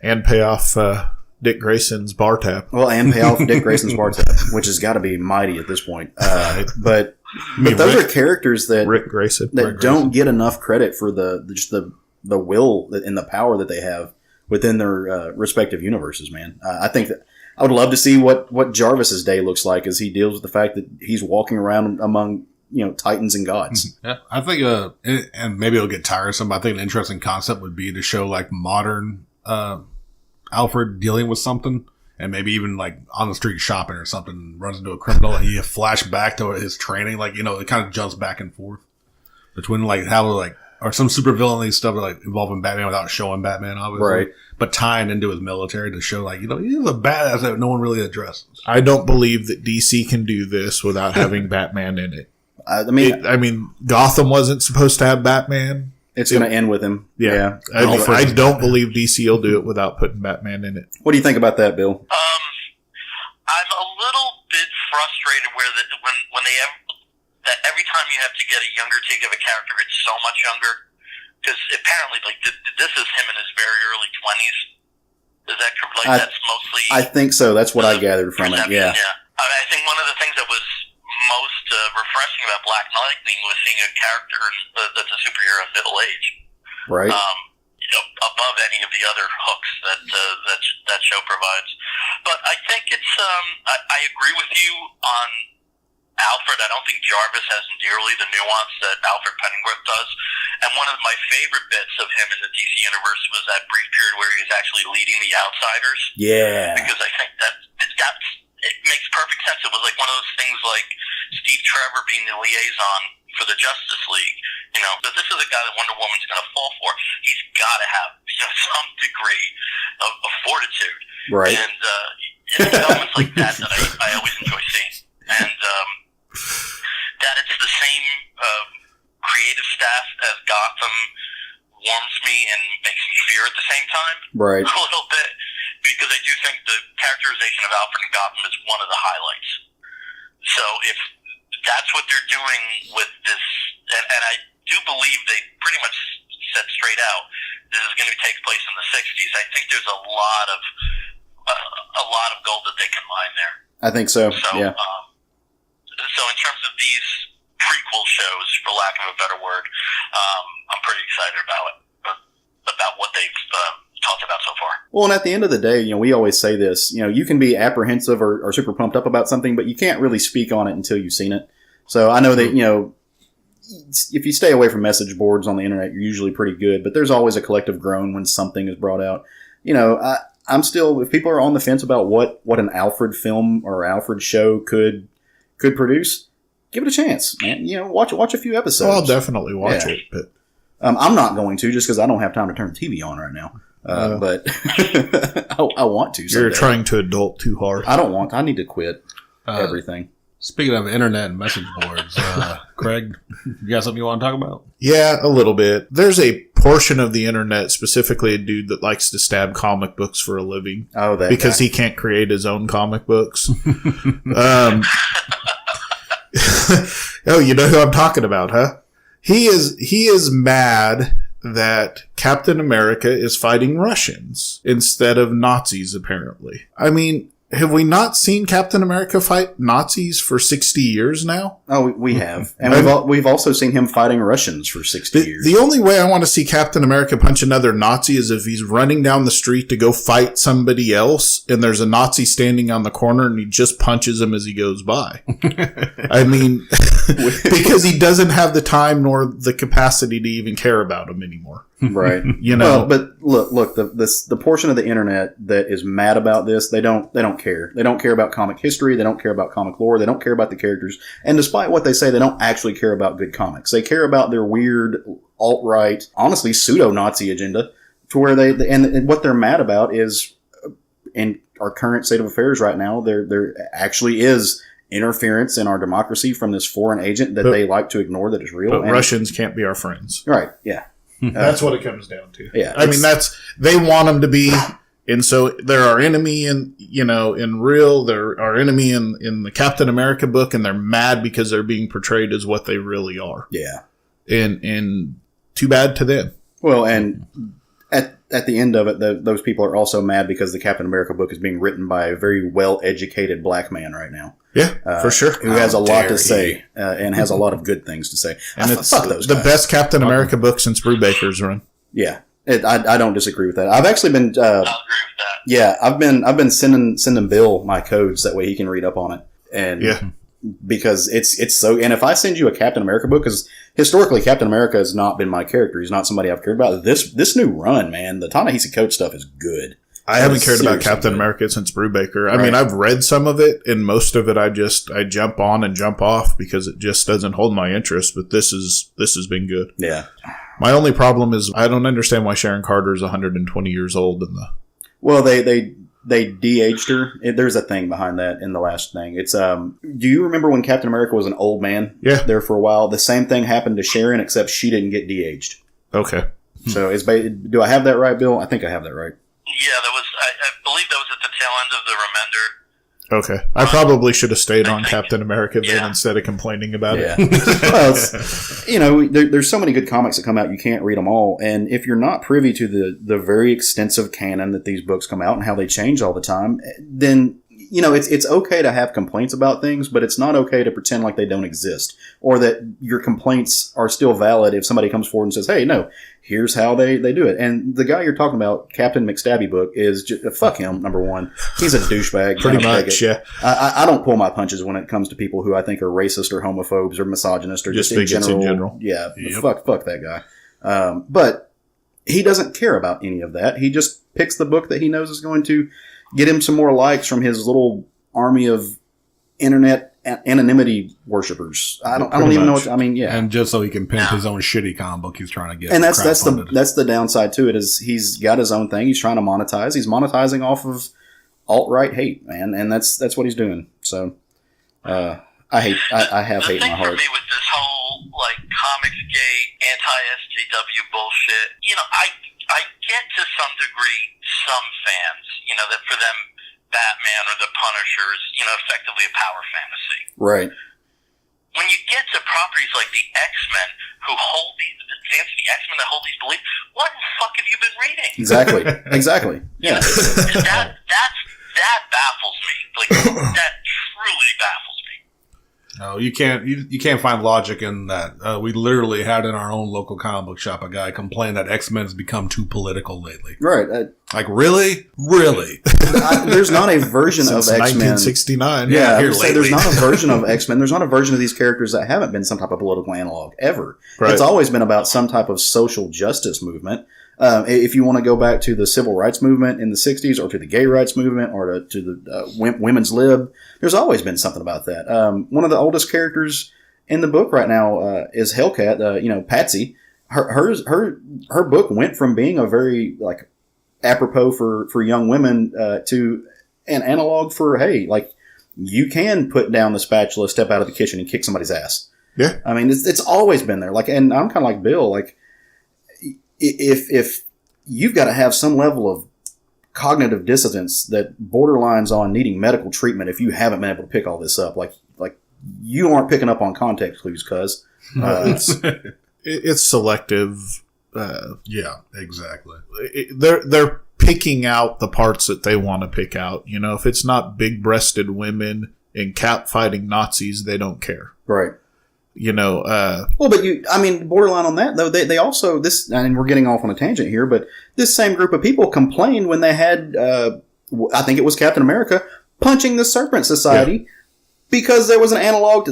and pay off Dick Grayson's bar tab. Well, and pay off Dick Grayson's bar tab, which has got to be mighty at this point. But those are characters that Rick Grayson don't get enough credit for the will and the power that they have within their respective universes. Man, I think that I would love to see what Jarvis's day looks like as he deals with the fact that he's walking around among titans and gods. Yeah, I think and maybe it'll get tiresome, but I think an interesting concept would be to show like modern Alfred dealing with something, and maybe even like on the street shopping or something, runs into a criminal, and you flash back to his training. Like, it kind of jumps back and forth between like how like, or some super villainy stuff like involving Batman without showing Batman, obviously, right? But tying into his military to show like, he's a badass that no one really addresses. I don't believe that DC can do this without having Batman in it. I mean, Gotham wasn't supposed to have Batman. It's going to end with him. Yeah. I don't believe DC will do it without putting Batman in it. What do you think about that, Bill? I'm a little bit frustrated when they that every time you have to get a younger take of a character, it's so much younger. Because apparently, like, this is him in his very early 20s. Is that true? Like, that's mostly... I think so. That's what I gathered from it, yeah. I think one of the things that was most refreshing about Black Lightning was seeing a character that's a superhero in middle age, right? Above any of the other hooks that show provides. But I think it's I agree with you on Alfred. I don't think Jarvis has nearly the nuance that Alfred Pennyworth does. And one of my favorite bits of him in the DC universe was that brief period where he was actually leading the Outsiders. Yeah, because I think it makes perfect sense. It was like one of those things like Steve Trevor being the liaison for the Justice League. But this is a guy that Wonder Woman's going to fall for. He's got to have some degree of fortitude. Right. And it's moments like that I always enjoy seeing. And that it's the same creative staff as Gotham warms me and makes me fear at the same time. Right. A little bit. Because I do think the characterization of Alfred in Gotham is one of the highlights. So if that's what they're doing with this, and I do believe they pretty much said straight out, this is going to take place in the 60s. I think there's a lot of gold that they can mine there. I think so, yeah. So in terms of these prequel shows, for lack of a better word, I'm pretty excited about what they've talked about so far. Well, and at the end of the day, we always say this, you can be apprehensive or super pumped up about something, but you can't really speak on it until you've seen it. So I know that, if you stay away from message boards on the internet, you're usually pretty good, but there's always a collective groan when something is brought out. I'm still, if people are on the fence about what an Alfred film or Alfred show could produce, give it a chance, man. Watch a few episodes. Well, I'll definitely watch it, but I'm not going to, just because I don't have time to turn the TV on right now. But I want to. You're trying to adult too hard. I need to quit everything. Speaking of internet and message boards, Craig, you got something you want to talk about? Yeah, a little bit. There's a portion of the internet, specifically a dude that likes to stab comic books for a living. Oh, that because guy. He can't create his own comic books. Oh, you know who I'm talking about, huh? He is mad that Captain America is fighting Russians instead of Nazis, apparently. I mean, have we not seen Captain America fight Nazis for 60 years now? Oh, we have. And we've also seen him fighting Russians for 60 years. The only way I want to see Captain America punch another Nazi is if he's running down the street to go fight somebody else, and there's a Nazi standing on the corner, and he just punches him as he goes by. I mean, because he doesn't have the time nor the capacity to even care about him anymore. Right. Well, but look, the portion of the internet that is mad about this, they don't care. They don't care about comic history. They don't care about comic lore. They don't care about the characters. And despite what they say, they don't actually care about good comics. They care about their weird alt-right, honestly, pseudo-Nazi agenda, to where and what they're mad about is, in our current state of affairs right now, there actually is interference in our democracy from this foreign agent that they like to ignore that is real. But Russians can't be our friends. Right, yeah. That's what it comes down to. Yeah, I mean, they want them to be And so they're our enemy in real, they're our enemy in the Captain America book, and they're mad because they're being portrayed as what they really are. Yeah. And too bad to them. Well, and at the end of it, those people are also mad because the Captain America book is being written by a very well-educated black man right now. Yeah, for sure. Who has a lot to say and has a lot of good things to say. And it's fuck those the guys. best Captain America book since Brubaker's run. Yeah. I don't disagree with that. I've actually been I'll agree with that. yeah, I've been sending Bill my codes that way he can read up on it. And because it's so, and if I send you a Captain America book, because historically Captain America has not been my character, he's not somebody I've cared about. This new run, man, the Ta-Nehisi Coates stuff is good. I haven't cared about Captain America since Brubaker. I mean, I've read some of it, and most of it I jump on and jump off because it just doesn't hold my interest. But this has been good. Yeah. My only problem is I don't understand why Sharon Carter is 120 years old in the. Well, they de-aged her. There's a thing behind that in the last thing. It's do you remember when Captain America was an old man? Yeah. There for a while. The same thing happened to Sharon, except she didn't get de-aged. Okay. So do I have that right, Bill? I think I have that right. Yeah, I believe that was at the tail end of the Remender. Okay. I probably should have stayed on Captain America then instead of complaining about it. Well, there's so many good comics that come out, you can't read them all. And if you're not privy to the very extensive canon that these books come out and how they change all the time, then, it's okay to have complaints about things, but it's not okay to pretend like they don't exist or that your complaints are still valid if somebody comes forward and says, hey, no, here's how they do it. And the guy you're talking about, Captain McStabby book, is just, fuck him, number one. He's a douchebag. Pretty much, yeah. I don't pull my punches when it comes to people who I think are racist or homophobes or misogynist or just in general. Yeah, fuck that guy. But he doesn't care about any of that. He just picks the book that he knows is going to get him some more likes from his little army of internet anonymity worshippers. I don't even know what I mean. Yeah, and just so he can pimp his own shitty comic book, he's trying to get. And that's the downside to it is he's got his own thing. He's trying to monetize. He's monetizing off of alt-right hate, man, and that's what he's doing. So I have hate in my heart. The thing for me with this whole comics gate anti-SJW bullshit, I get to some degree some fans, that for them Batman or the Punisher is, effectively a power fantasy. Right. When you get to properties like the X-Men who hold the X-Men that hold these beliefs, what the fuck have you been reading? Exactly. Yeah. That baffles me. That truly baffles me. No, you can't find logic in that. We literally had in our own local comic book shop a guy complain that X-Men has become too political lately. Right. Really? There's not a version of X-Men. 1969. Yeah, there's not a version of X-Men. There's not a version of these characters that haven't been some type of political analog ever. Right. It's always been about some type of social justice movement. If you want to go back to the civil rights movement in the 60s or to the gay rights movement or to the women's lib, there's always been something about that. One of the oldest characters in the book right now is Hellcat, Patsy. Her book went from being a very apropos for young women to an analog for, hey, you can put down the spatula, step out of the kitchen and kick somebody's ass. Yeah. I mean, it's always been there. And I'm kind of like Bill, if you've got to have some level of cognitive dissonance that borderlines on needing medical treatment if you haven't been able to pick all this up, like you aren't picking up on context clues, cuz it's selective. Yeah, exactly. They're picking out the parts that they want to pick out. If it's not big-breasted women and cat fighting Nazis, they don't care. Right. Well, but borderline on that though, they also and we're getting off on a tangent here, but this same group of people complained when they had, I think it was Captain America punching the Serpent Society because there was an analog to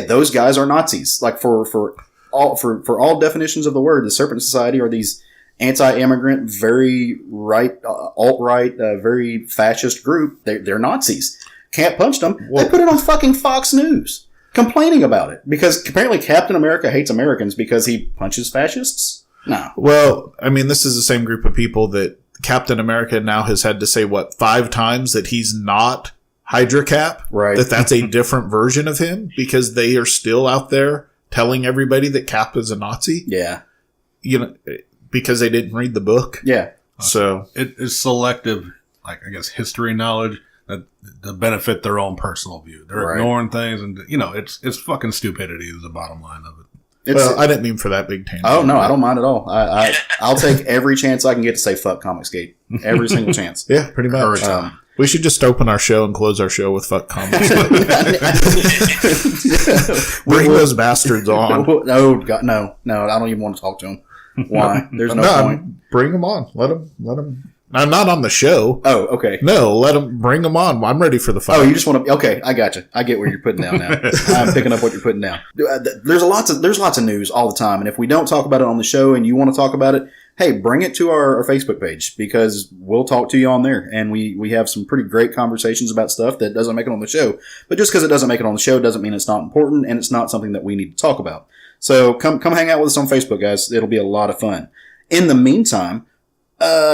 those guys are Nazis. For all definitions of the word, the Serpent Society are these anti-immigrant, very right, alt-right, very fascist group. They're Nazis. Can't punch them. They put it on fucking Fox News. Complaining about it because apparently Captain America hates Americans because he punches fascists. No. Well, this is the same group of people that Captain America now has had to say 5 times that he's not Hydra Cap. Right. That's a different version of him because they are still out there telling everybody that Cap is a Nazi. Yeah. Because they didn't read the book. Yeah. So it is selective, like I guess history knowledge that to benefit their own personal view. They're ignoring things, and it's fucking stupidity is the bottom line of it. I didn't mean for that big tangent. Oh no, I don't mind at all. I'll take every chance I can get to say fuck Comicsgate. Every single chance. Yeah, pretty much. We should just open our show and close our show with fuck Comicsgate. Bring those bastards on. No, God, no, I don't even want to talk to them. Why? There's no point. Bring them on. Let them. I'm not on the show. Oh, okay. No, bring them on. I'm ready for the fight. Oh, you just want to? Okay, I got you. I get where you're putting down now. I'm picking up what you're putting down. There's lots of news all the time, and if we don't talk about it on the show, and you want to talk about it, hey, bring it to our Facebook page because we'll talk to you on there, and we have some pretty great conversations about stuff that doesn't make it on the show. But just because it doesn't make it on the show doesn't mean it's not important, and it's not something that we need to talk about. So come hang out with us on Facebook, guys. It'll be a lot of fun. In the meantime,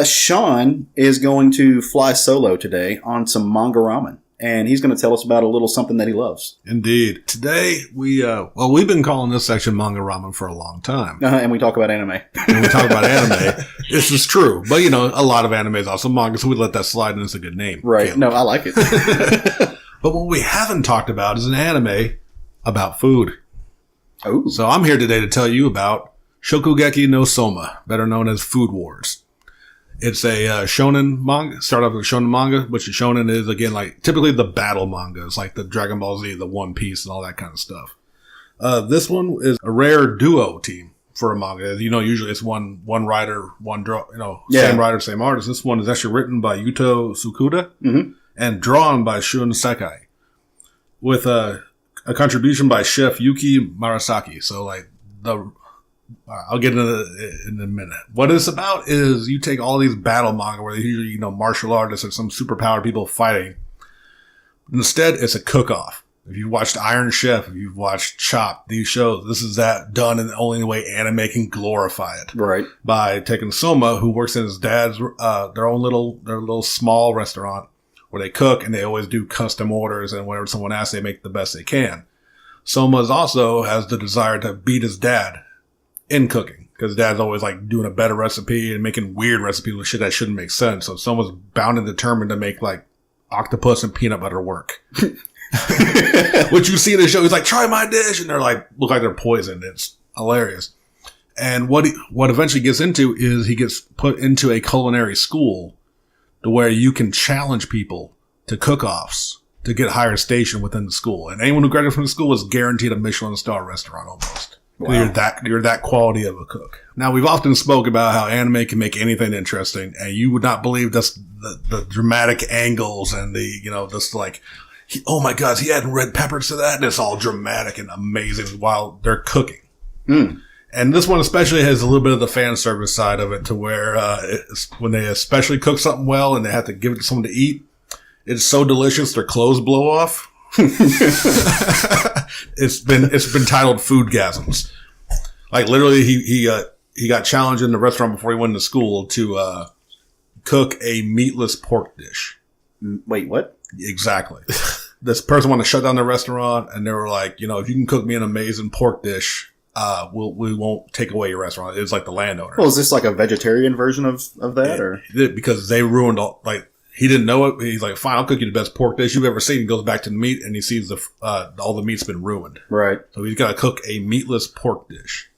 Sean is going to fly solo today on some manga ramen, and he's going to tell us about a little something that he loves. Indeed. Today, we've been calling this section manga ramen for a long time. And we talk about anime. When we talk about anime, this is true. But, a lot of anime is also manga, so we let that slide, and it's a good name. Right. Caleb. No, I like it. But what we haven't talked about is an anime about food. Oh. So I'm here today to tell you about Shokugeki no Soma, better known as Food Wars. It's a shonen manga. Start off with shonen manga, which a shonen is, again, like typically the battle mangas, like the Dragon Ball Z, the One Piece, and all that kind of stuff. This one is a rare duo team for a manga. Usually it's one writer, one draw, same writer, same artist. This one is actually written by Yuto Tsukuda and drawn by Shun Sekai, with a contribution by chef Yuki Murasaki. So, like, I'll get into it in a minute. What it's about is you take all these battle manga where they usually, martial artists or some superpowered people fighting. Instead, it's a cook-off. If you've watched Iron Chef, if you've watched Chopped, these shows, this is that done in the only way anime can glorify it. Right. By taking Soma, who works in his dad's, their little small restaurant where they cook and they always do custom orders, and whenever someone asks, they make the best they can. Soma also has the desire to beat his dad in cooking, because dad's always like doing a better recipe and making weird recipes with shit that shouldn't make sense. So someone's bound and determined to make like octopus and peanut butter work. Which you see in the show, he's like, try my dish, and they're like, look like they're poisoned. It's hilarious. And what eventually gets into is he gets put into a culinary school to where you can challenge people to cook-offs to get higher station within the school. And anyone who graduates from the school is guaranteed a Michelin star restaurant almost. Wow. You're that quality of a cook. Now, we've often spoke about how anime can make anything interesting, and you would not believe just the dramatic angles and just like, oh my God, he added red peppers to that, and it's all dramatic and amazing while they're cooking. And this one especially has a little bit of the fan service side of it, to where when they especially cook something well and they have to give it to someone to eat, it's so delicious their clothes blow off. It's been titled Foodgasms. Like literally, he got challenged in the restaurant before he went to school to cook a meatless pork dish. Wait, what? Exactly. This person wanted to shut down the restaurant, and they were like, if you can cook me an amazing pork dish, we won't take away your restaurant. It's like the landowner. Well, is this like a vegetarian version of that, or because they ruined all, like. He didn't know it. He's like, fine, I'll cook you the best pork dish you've ever seen. He goes back to the meat, and he sees all the meat's been ruined. Right. So he's got to cook a meatless pork dish.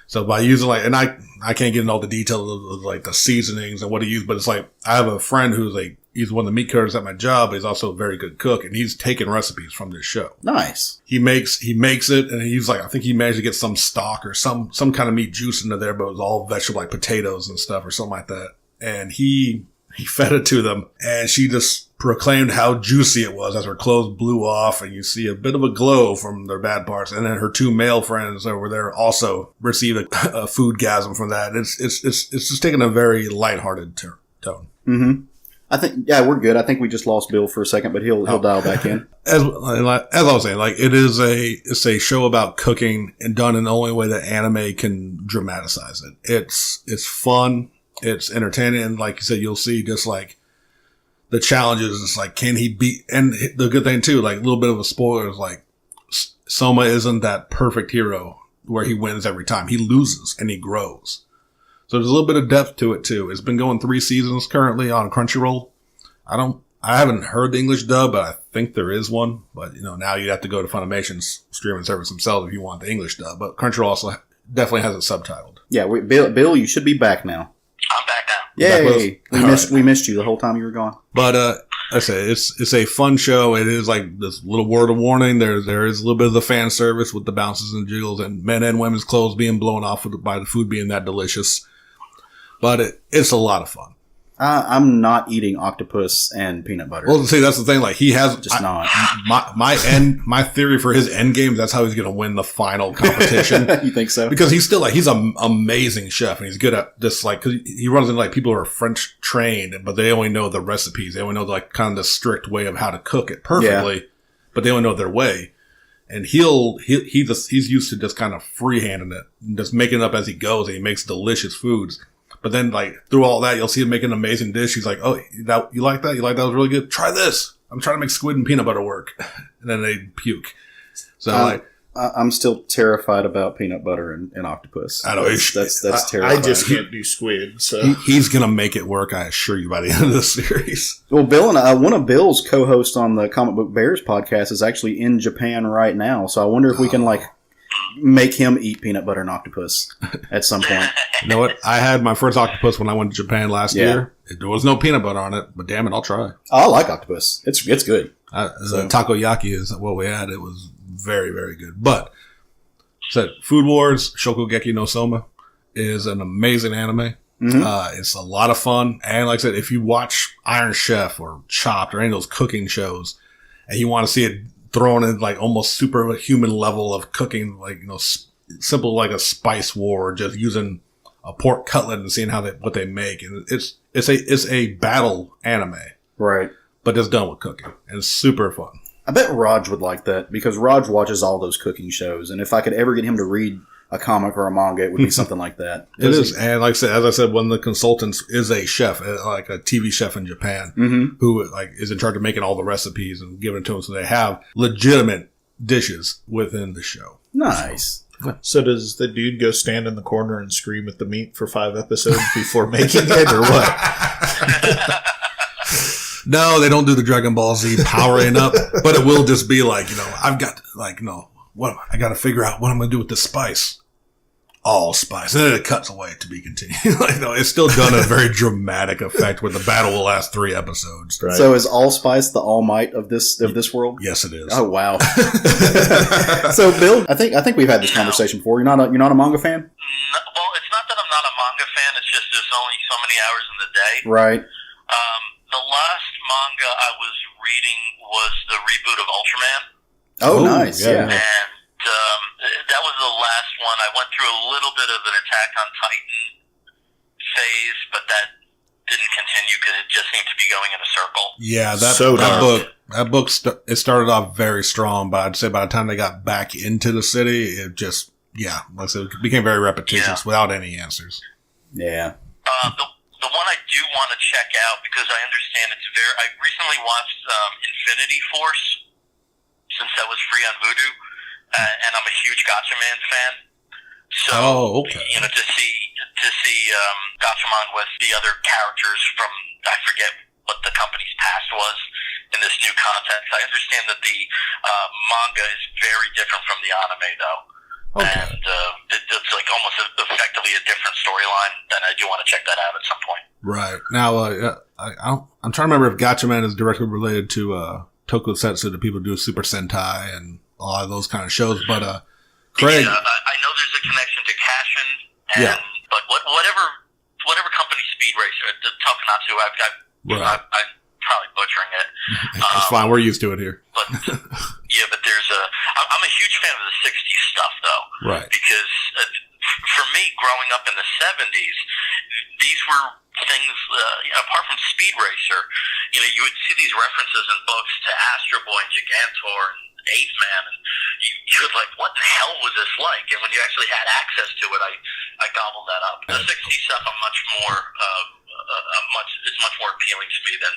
So by using and I can't get into all the details of like the seasonings and what he used, but it's like, I have a friend who's he's one of the meat cutters at my job. He's also a very good cook, and he's taken recipes from this show. Nice. He makes it, and he's like, I think he managed to get some stock or some kind of meat juice into there, but it was all vegetable, like potatoes and stuff or something like that. And he fed it to them, and she just proclaimed how juicy it was as her clothes blew off, and you see a bit of a glow from their bad parts. And then her two male friends over there also received a foodgasm from that. It's just taking a very lighthearted tone. Mm-hmm. I think, we're good. I think we just lost Bill for a second, but he'll dial back in. As I was saying, like it's a show about cooking and done in the only way that anime can dramatize it. It's fun. It's entertaining, and like you said, you'll see just like the challenges. It's like, can he beat? And the good thing too, like a little bit of a spoiler, is like Soma isn't that perfect hero where he wins every time. He loses and he grows. So there's a little bit of depth to it too. It's been going 3 seasons currently on Crunchyroll. I haven't heard the English dub, but I think there is one. But, now you'd have to go to Funimation's streaming service themselves if you want the English dub. But Crunchyroll also definitely has it subtitled. Yeah, Bill, you should be back now. I'm back now. Yay! We missed you the whole time you were gone. But I say it's a fun show. It is like this little word of warning. There is a little bit of the fan service with the bounces and jiggles and men and women's clothes being blown off by the food being that delicious. But it's a lot of fun. I'm not eating octopus and peanut butter. Well, see, that's the thing. Like, he has just not. My theory for his end game, that's how he's going to win the final competition. You think so? Because he's still he's an amazing chef, and he's good at this. Like, cause he runs into people who are French trained, but they only know the recipes. They only know kind of the strict way of how to cook it perfectly, but they only know their way. And he's used to just kind of freehanding it and just making it up as he goes, and he makes delicious foods. But then, through all that, you'll see him make an amazing dish. He's like, oh, you like that? You like that? It was really good? Try this. I'm trying to make squid and peanut butter work. And then they puke. So, I'm still terrified about peanut butter and octopus. I know. That's terrifying. I just can't do squid. So he's going to make it work, I assure you, by the end of the series. Well, Bill and one of Bill's co-hosts on the Comic Book Bears podcast is actually in Japan right now. So I wonder if we can, make him eat peanut butter and octopus at some point. You know what? I had my first octopus when I went to Japan last year. There was no peanut butter on it, but damn it, I'll try. I like octopus. It's good. Takoyaki is what we had. It was very, very good. But, Food Wars, Shokugeki no Soma is an amazing anime. Mm-hmm. It's a lot of fun. And like I said, if you watch Iron Chef or Chopped or any of those cooking shows and you want to see it thrown in almost superhuman level of cooking, simple like a spice war, just using a pork cutlet and seeing what they make, and it's a battle anime, right? But it's done with cooking, and it's super fun. I bet Raj would like that because Raj watches all those cooking shows, and if I could ever get him to read a comic or a manga, it would be something like that. It is, and as I said, one of the consultants is a chef, like a TV chef in Japan, who is in charge of making all the recipes and giving it to them, so they have legitimate dishes within the show. Nice. So does the dude go stand in the corner and scream at the meat for 5 episodes before making it, or what? No, they don't do the Dragon Ball Z powering up, but it will just be I've got I got to figure out what I'm going to do with this spice. Allspice. And then it cuts away to be continued. It's still done a very dramatic effect where the battle will last 3 episodes. Right? So is Allspice the all might of this world? Yes, it is. Oh wow. So Bill, I think we've had this conversation before. You're not a manga fan? No, well, it's not that I'm not a manga fan. It's just there's only so many hours in the day. Right. The last manga I was reading was the reboot of Ultraman. Oh, nice. Yeah. And that was the last one. I went through a little bit of an Attack on Titan phase, but that didn't continue because it just seemed to be going in a circle. Yeah, that book it started off very strong, but I'd say by the time they got back into the city, it just like I said, it became very repetitious without any answers. Yeah. The one I do want to check out because I understand I recently watched Infinity Force since that was free on Vudu. And I'm a huge Gatchaman fan. So, to see Gatchaman with the other characters from, I forget what the company's past was in this new context. I understand that the manga is very different from the anime, though. Okay. And it's almost effectively a different storyline, and I do want to check that out at some point. Right. Now, I'm trying to remember if Gatchaman is directly related to Tokusatsu, the people who do Super Sentai and a lot of those kind of shows, but Craig, I know there's a connection to Cashin, but whatever company Speed Racer, the Tokunatsu, I'm probably butchering it. It's fine, we're used to it here. But but there's I'm a huge fan of the '60s stuff, though, right? Because for me, growing up in the '70s, these were things. Apart from Speed Racer, you would see these references in books to Astro Boy and Gigantor and 8th Man, and you're like, what the hell was this like? And when you actually had access to it, I gobbled that up. The '60s stuff, I'm much more, it's much more appealing to me than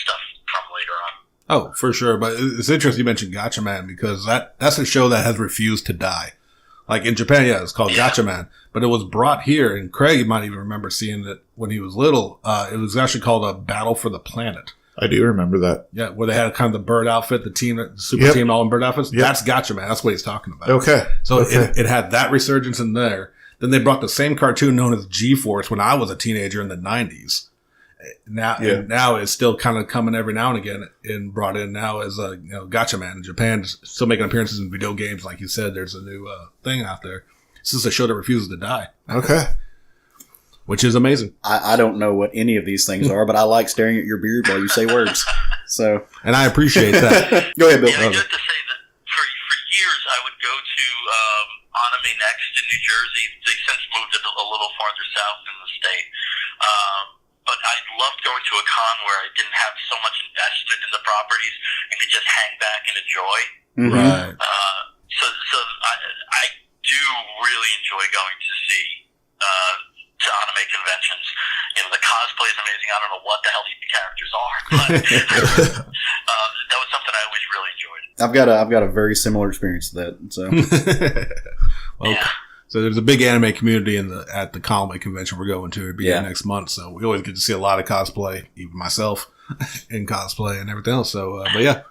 stuff from later on. Oh, for sure. But it's interesting you mentioned Gatchaman because that's a show that has refused to die. Like in Japan, yeah, it's called Gatchaman. But it was brought here, and Craig, you might even remember seeing it when he was little. It was actually called a Battle for the Planet. I do remember that. Yeah, where they had kind of the bird outfit, the team, the super team, all in bird outfits. Yep. That's Gatchaman. That's what he's talking about. Okay. So it had that resurgence in there. Then they brought the same cartoon known as G-Force when I was a teenager in the 90s. Now it's still kind of coming every now and again and brought in now as a Gatchaman in Japan, still making appearances in video games. Like you said, there's a new thing out there. This is a show that refuses to die. Okay. Which is amazing. I don't know what any of these things are, but I like staring at your beard while you say words. So, and I appreciate that. Go ahead, Bill. Yeah, I do have to say that for years I would go to Anime Next in New Jersey. They since moved it a little farther south in the state. But I loved going to a con where I didn't have so much investment in the properties and could just hang back and enjoy. Mm-hmm. Right. So I do really enjoy going to see to anime conventions. The cosplay is amazing. I don't know what the hell these characters are, but that was something I always really enjoyed. I've got a very similar experience to that. So, So there's a big anime community at the comic convention we're going to. It'll be next month. So we always get to see a lot of cosplay, even myself in cosplay and everything else. So, but yeah.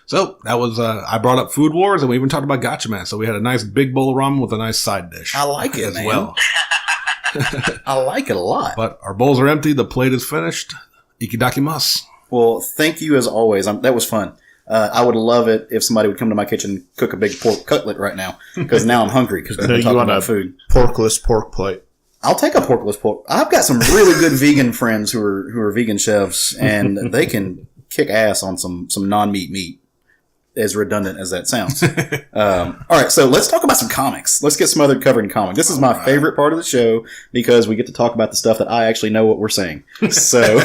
So that was, I brought up Food Wars and we even talked about Gatchaman. So we had a nice big bowl of ramen with a nice side dish. I like it, as man. well. I like it a lot. But our bowls are empty. The plate is finished. Ikidakimasu. Well, thank you as always. That was fun. I would love it if somebody would come to my kitchen and cook a big pork cutlet right now, because now I'm hungry because we've been talking about food. Porkless pork plate. I'll take a porkless pork. I've got some really good vegan friends who are vegan chefs, and they can kick ass on some non-meat meat, as redundant as that sounds. All right, so let's talk about some comics. Let's get Smothered covered in comics. This is my favorite part of the show because we get to talk about the stuff that I actually know what we're saying. So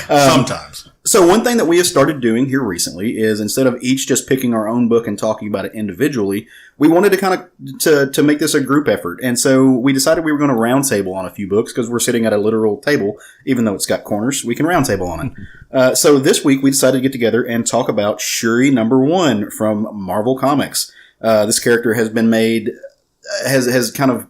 sometimes. So one thing that we have started doing here recently is instead of each just picking our own book and talking about it individually, we wanted to kind of to make this a group effort. And so we decided we were going to roundtable on a few books because we're sitting at a literal table. Even though it's got corners, we can roundtable on it. So this week we decided to get together and talk about Shuri #1 from Marvel Comics. This character has been made, has kind of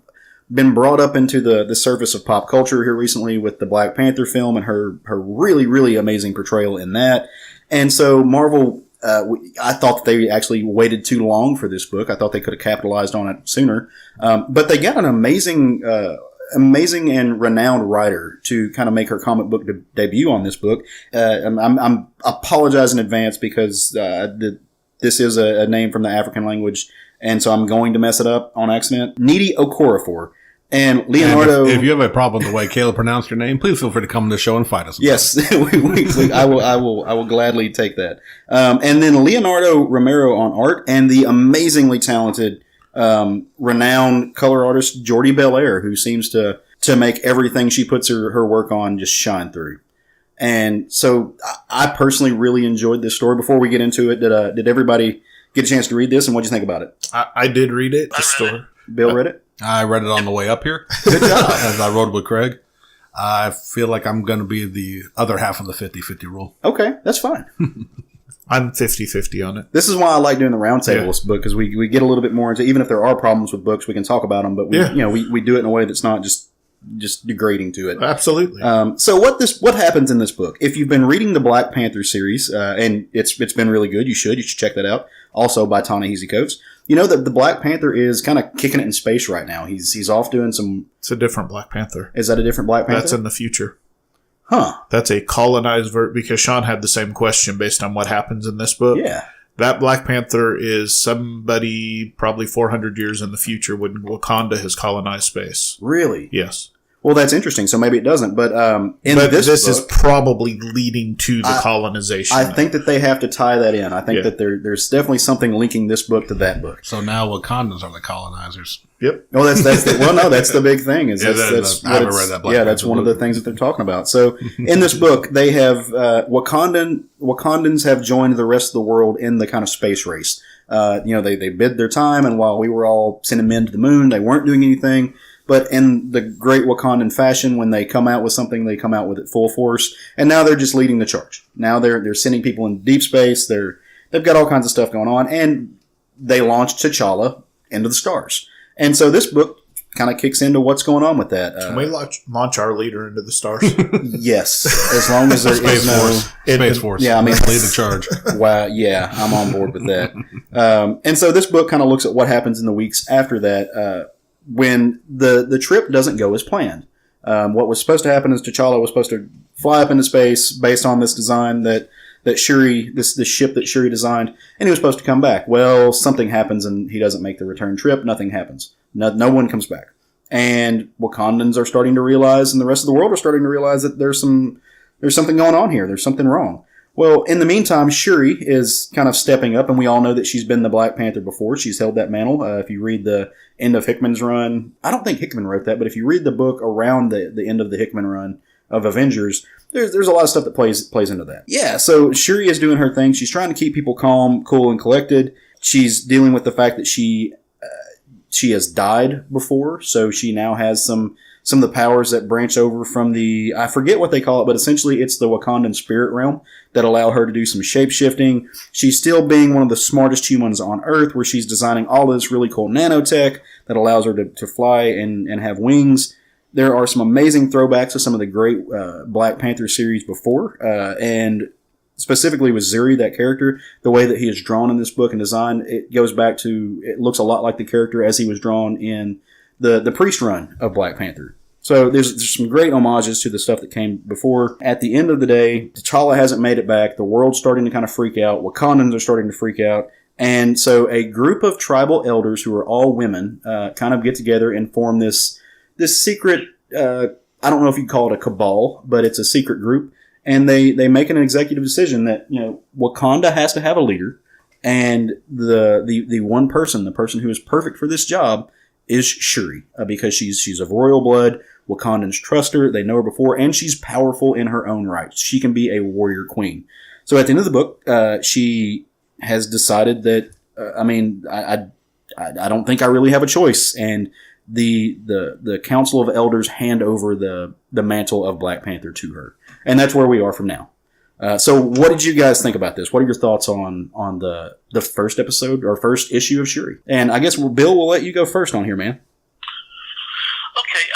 been brought up into the surface of pop culture here recently with the Black Panther film and her really, really amazing portrayal in that. And so Marvel, I thought that they actually waited too long for this book. I thought they could have capitalized on it sooner. But they got an amazing and renowned writer to kind of make her comic book debut on this book. I'm apologize in advance because this is a name from the African language, and so I'm going to mess it up on accident. Needy Okorafor. And Leonardo. And if you have a problem with the way Caleb pronounced your name, please feel free to come to the show and fight us. Yes, I will gladly take that. And then Leonardo Romero on art, and the amazingly talented, renowned color artist Jordi Belair, who seems to make everything she puts her work on just shine through. And so I personally really enjoyed this story. Before we get into it, did everybody get a chance to read this, and what did you think about it? I did read it. The story. Bill read it? I read it on the way up here. Good job. As I rode with Craig. I feel like I'm going to be the other half of the 50-50 rule. Okay, that's fine. I'm 50-50 on it. This is why I like doing the roundtables book, because we get a little bit more into, even if there are problems with books, we can talk about them, but we do it in a way that's not just degrading to it. Absolutely. So what happens in this book? If you've been reading the Black Panther series, and it's been really good, you should check that out. Also by Ta-Nehisi Coates. You know that the Black Panther is kind of kicking it in space right now. He's off doing some. It's a different Black Panther. Is that a different Black Panther? That's in the future. Huh. That's a colonized because Sean had the same question based on what happens in this book. Yeah. That Black Panther is somebody probably 400 years in the future when Wakanda has colonized space. Really? Yes. Well, that's interesting. So maybe it doesn't. But this book, is probably leading to the colonization. I think that they have to tie that in. I think that there's definitely something linking this book to that book. So now Wakandans are the colonizers. Yep. Oh, that's the big thing. Is I haven't read that Black Panther that's one book. of the things that they're talking about. So in this book, they have Wakandans have joined the rest of the world in the kind of space race. They bid their time, and while we were all sending men to the moon, they weren't doing anything. But in the great Wakandan fashion, when they come out with something, they come out with it full force. And now they're just leading the charge. Now they're sending people in deep space. They've got all kinds of stuff going on. And they launched T'Challa into the stars. And so this book kind of kicks into what's going on with that. Can we launch our leader into the stars? Yes, as long as there is no Space Force. Yeah, I mean, lead the charge. Wow, yeah, I'm on board with that. And so this book kind of looks at what happens in the weeks after that when the trip doesn't go as planned. What was supposed to happen is T'Challa was supposed to fly up into space based on this design that Shuri, this ship that Shuri designed, and he was supposed to come back. Well, something happens and he doesn't make the return trip. Nothing happens. No one comes back. And Wakandans are starting to realize, and the rest of the world are starting to realize that there's something going on here. There's something wrong. Well, in the meantime, Shuri is kind of stepping up, and we all know that she's been the Black Panther before. She's held that mantle. If you read the end of Hickman's run, I don't think Hickman wrote that, but if you read the book around the end of the Hickman run of Avengers, there's a lot of stuff that plays into that. Yeah, so Shuri is doing her thing. She's trying to keep people calm, cool, and collected. She's dealing with the fact that she has died before, so she now has some of the powers that branch over from the, I forget what they call it, but essentially it's the Wakandan spirit realm that allow her to do some shape-shifting. She's still being one of the smartest humans on Earth, where she's designing all this really cool nanotech that allows her to fly and have wings. There are some amazing throwbacks to some of the great Black Panther series before, and specifically with Zuri, that character, the way that he is drawn in this book and designed, it goes back to, it looks a lot like the character as he was drawn in the Priest run of Black Panther. So there's some great homages to the stuff that came before. At the end of the day, T'Challa hasn't made it back. The world's starting to kind of freak out. Wakandans are starting to freak out. And so a group of tribal elders who are all women kind of get together and form this secret, I don't know if you'd call it a cabal, but it's a secret group. And they make an executive decision that, Wakanda has to have a leader. And the one person, the person who is perfect for this job, is Shuri, because she's of royal blood. Wakandans trust her. They know her before, and she's powerful in her own right. She can be a warrior queen. So at the end of the book, she has decided that, I don't think I really have a choice. And the Council of Elders hand over the mantle of Black Panther to her. And that's where we are from now. So what did you guys think about this? What are your thoughts on the first episode or first issue of Shuri? And I guess, Bill, we'll let you go first on here, man. Okay,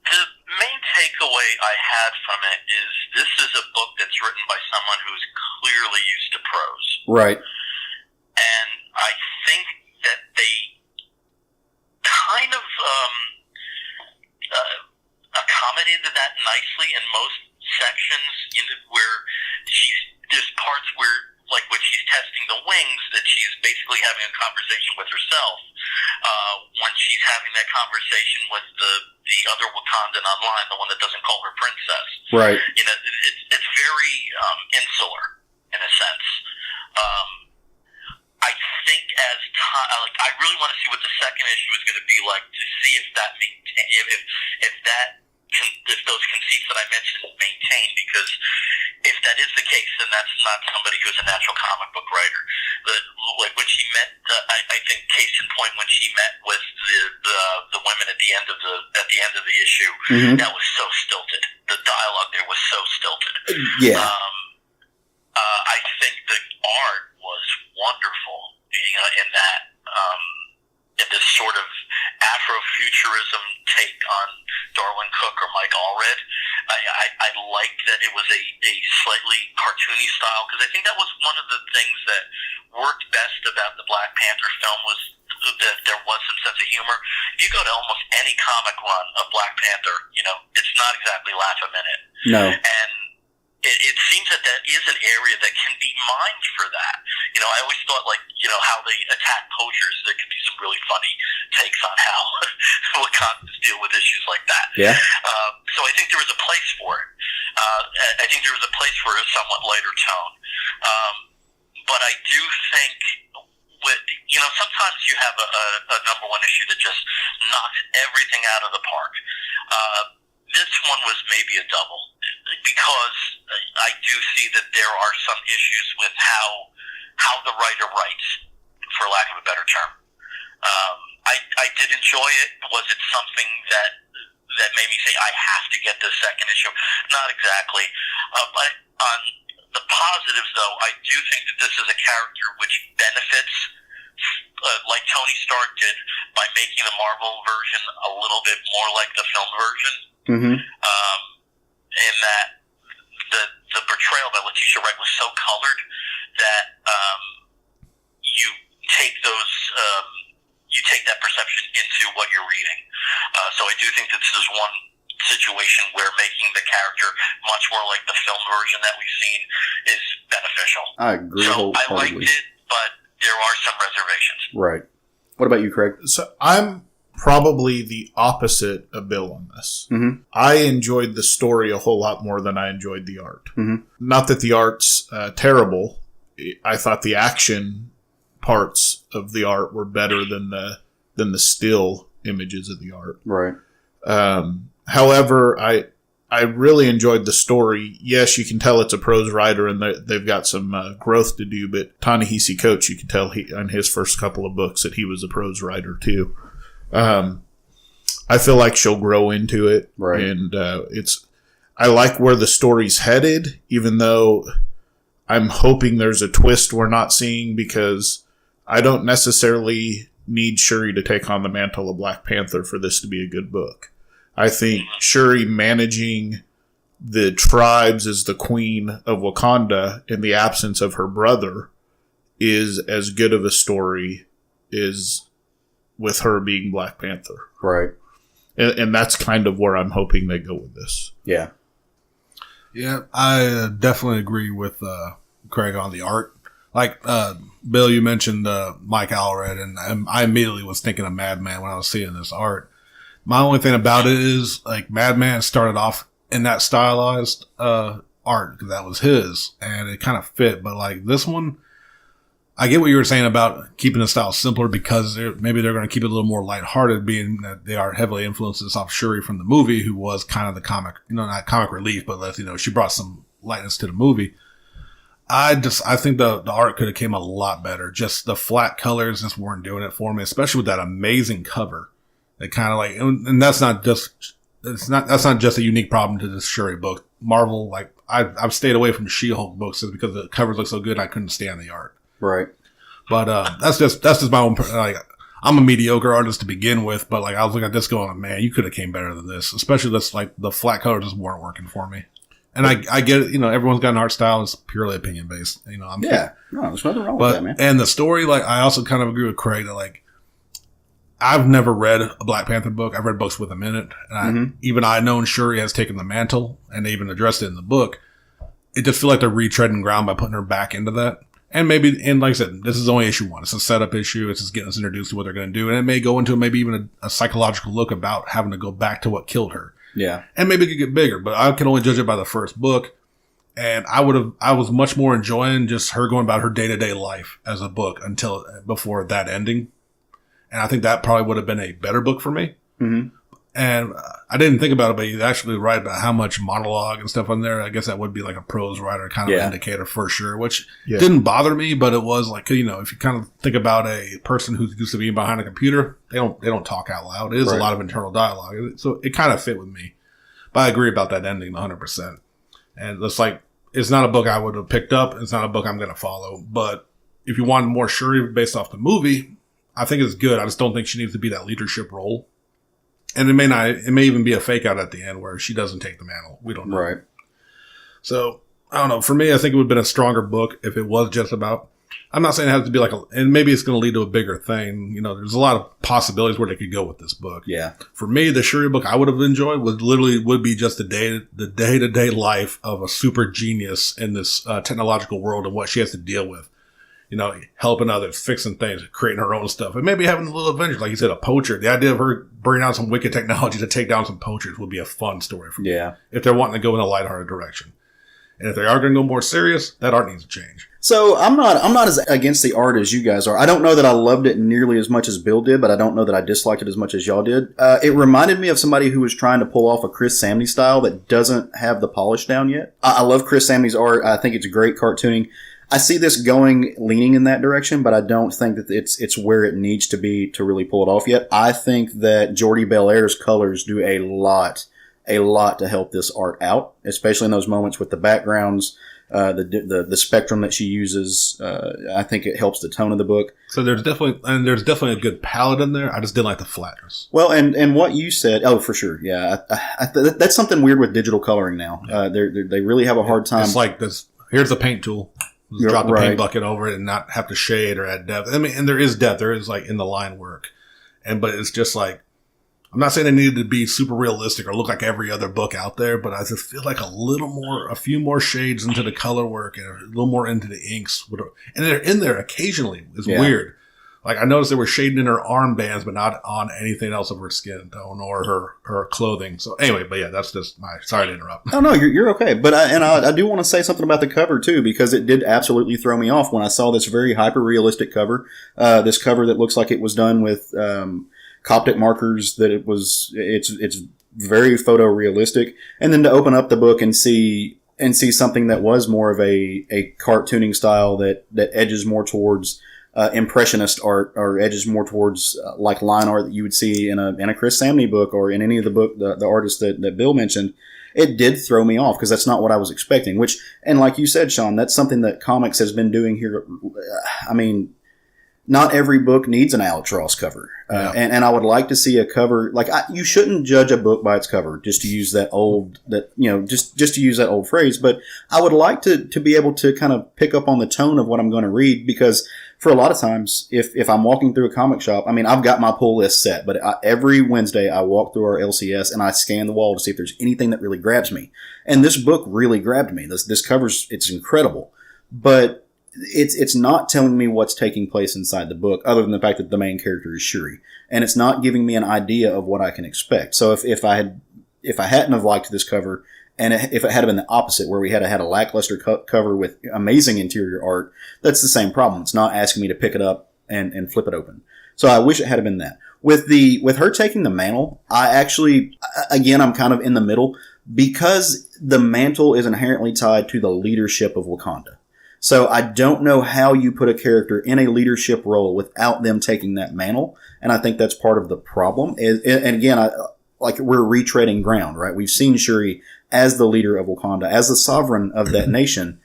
the main takeaway I had from it is this is a book that's written by someone who's clearly used to prose. Right. And I think that they kind of accommodated that nicely in most sections, where there's parts where, like when she's testing the wings, that she's basically having a conversation with herself. When she's having that conversation with the other Wakandan online, the one that doesn't call her princess. Right. It's very insular in a sense. I think as time, I really want to see what the second issue is going to be like, to see if that if those conceits that I mentioned maintain, because if that is the case, then that's not somebody who's a natural comic book writer. Like when she met, I think case in point, when she met with the women at the end of the issue, mm-hmm. that was so stilted. The dialogue there was so stilted. Yeah. I think the art was wonderful, in that. In this sort of Afrofuturism take on Darwin Cook or Mike Allred. I liked that it was a slightly cartoony style, because I think that was one of the things that worked best about the Black Panther film, was that there was some sense of humor. If you go to almost any comic run of Black Panther, it's not exactly laugh a minute. No. And it seems that is an area that can be mined for that. I always thought, how they attack poachers, there could be some really funny takes on how Wakandans deal with issues like that. Yeah. So I think there was a place for it. I think there was a place for a somewhat lighter tone. But I do think, sometimes you have a number one issue that just knocks everything out of the park. This one was maybe a double, because I do see that there are some issues with how the writer writes, for lack of a better term. I did enjoy it. Was it something that made me say, I have to get this second issue? Not exactly. But on the positives, though, I do think that this is a character which benefits like Tony Stark did by making the Marvel version a little bit more like the film version. Mm-hmm. In that the portrayal by Letitia Wright was so colored that you take those you take that perception into what you're reading. So I do think that this is one situation where making the character much more like the film version that we've seen is beneficial. I agree So I wholeheartedly. liked it, but there are some reservations. Right. What about you, Craig? So I'm probably the opposite of Bill on this. Mm-hmm. I enjoyed the story a whole lot more than I enjoyed the art. Mm-hmm. Not that the art's terrible. I thought the action parts of the art were better than the still images of the art. Right. However, I really enjoyed the story. Yes, you can tell it's a prose writer and they've got some growth to do, but Ta-Nehisi Coates, you can tell on his first couple of books that he was a prose writer too. I feel like she'll grow into it. Right. And I like where the story's headed, even though I'm hoping there's a twist we're not seeing, because I don't necessarily need Shuri to take on the mantle of Black Panther for this to be a good book. I think Shuri managing the tribes as the queen of Wakanda in the absence of her brother is as good of a story as with her being Black Panther. Right. And that's kind of where I'm hoping they go with this. Yeah. Yeah, I definitely agree with Craig on the art. Like, Bill, you mentioned Mike Allred, and I immediately was thinking of Madman when I was seeing this art. My only thing about it is, like, Madman started off in that stylized art, because that was his, and it kind of fit. But, like, this one, I get what you were saying about keeping the style simpler, because maybe they're going to keep it a little more lighthearted, being that they are heavily influenced off Shuri from the movie, who was kind of the comic, not comic relief, but, she brought some lightness to the movie. I think the art could have came a lot better. Just the flat colors just weren't doing it for me, especially with that amazing cover. They kind of and that's not just a unique problem to this Shuri book. Marvel, like, I've stayed away from She-Hulk books just because the covers look so good. I couldn't stand the art. Right. But that's just my own. Like, I'm a mediocre artist to begin with, but like I was looking at this going, man, you could have came better than this. Especially this, like, the flat colors just weren't working for me. And I get it, everyone's got an art style. It's purely opinion based. No, there's nothing wrong with that, man. And the story, like, I also kind of agree with Craig that, like, I've never read a Black Panther book. I've read books with them in it. And I know Shuri has taken the mantle, and they even addressed it in the book. It just feels like they're retreading ground by putting her back into that. And like I said, this is only issue 1. It's a setup issue. It's just getting us introduced to what they're going to do. And it may go into maybe even a psychological look about having to go back to what killed her. Yeah. And maybe it could get bigger, but I can only judge it by the first book. And I was much more enjoying just her going about her day-to-day life as a book before that ending. And I think that probably would have been a better book for me. Mm-hmm. And I didn't think about it, but you actually write about how much monologue and stuff on there. I guess that would be like a prose writer kind of indicator for sure, which didn't bother me, but it was like, if you kind of think about a person who's used to being behind a computer, they don't talk out loud. It is a lot of internal dialogue. So it kind of fit with me. But I agree about that ending 100%. And it's not a book I would have picked up. It's not a book I'm going to follow. But if you want more Shuri based off the movie, I think it's good. I just don't think she needs to be that leadership role. And it may even be a fake out at the end where she doesn't take the mantle. We don't know. Right. So, I don't know. For me, I think it would have been a stronger book if it was just about, I'm not saying it has to be and maybe it's going to lead to a bigger thing. There's a lot of possibilities where they could go with this book. Yeah. For me, the Shuri book I would have enjoyed would be just the day-to-day life of a super genius in this technological world and what she has to deal with. Helping others, fixing things, creating her own stuff, and maybe having a little adventure. Like you said, a poacher. The idea of her bringing out some wicked technology to take down some poachers would be a fun story for me. Yeah. If they're wanting to go in a lighthearted direction. And if they are going to go more serious, that art needs to change. So I'm not as against the art as you guys are. I don't know that I loved it nearly as much as Bill did, but I don't know that I disliked it as much as y'all did. It reminded me of somebody who was trying to pull off a Chris Samney style that doesn't have the polish down yet. I love Chris Samney's art. I think it's great cartooning. I see this leaning in that direction, but I don't think that it's where it needs to be to really pull it off yet. I think that Jordi Belair's colors do a lot to help this art out, especially in those moments with the backgrounds. the spectrum that she uses. I think it helps the tone of the book. So there's definitely a good palette in there. I just didn't like the flatness. Well, and what you said, oh, for sure, yeah, that's something weird with digital coloring now. They really have a hard time. It's like this. Here's the paint tool. Just drop the paint bucket over it and not have to shade or add depth. I mean, and there is depth. There is like in the line work, but it's just like, I'm not saying it needed to be super realistic or look like every other book out there, but I just feel like a few more shades into the color work and a little more into the inks. And they're in there occasionally. It's weird. Like, I noticed they were shading in her armbands, but not on anything else of her skin tone or her clothing. So anyway, but yeah, that's just sorry to interrupt. No, you're okay. But I do want to say something about the cover too, because it did absolutely throw me off when I saw this very hyper realistic cover. This cover that looks like it was done with, Coptic markers, that it's very photorealistic. And then to open up the book and see something that was more of a cartooning style that edges more towards, impressionist art, or edges more towards like line art that you would see in a Chris Samney book or in any of the artists that Bill mentioned, it did throw me off because that's not what I was expecting. And like you said, Sean, that's something that comics has been doing here. I mean, not every book needs an Albatross cover, and I would like to see a cover like you shouldn't judge a book by its cover, just to use that old just to use that old phrase. But I would like to be able to kind of pick up on the tone of what I'm going to read, because for a lot of times, if I'm walking through a comic shop, I mean, I've got my pull list set, but every Wednesday I walk through our LCS and I scan the wall to see if there's anything that really grabs me. And this book really grabbed me. This cover's, it's incredible, but it's not telling me what's taking place inside the book, other than the fact that the main character is Shuri, and it's not giving me an idea of what I can expect. So if I hadn't have liked this cover, and if it had been the opposite, where we had a lackluster cover with amazing interior art, that's the same problem. It's not asking me to pick it up and flip it open. So I wish it had been that. With her taking the mantle, I actually, again, I'm kind of in the middle, because the mantle is inherently tied to the leadership of Wakanda. So I don't know how you put a character in a leadership role without them taking that mantle. And I think that's part of the problem. And again, we're retreading ground, right? We've seen Shuri as the leader of Wakanda, as the sovereign of that nation.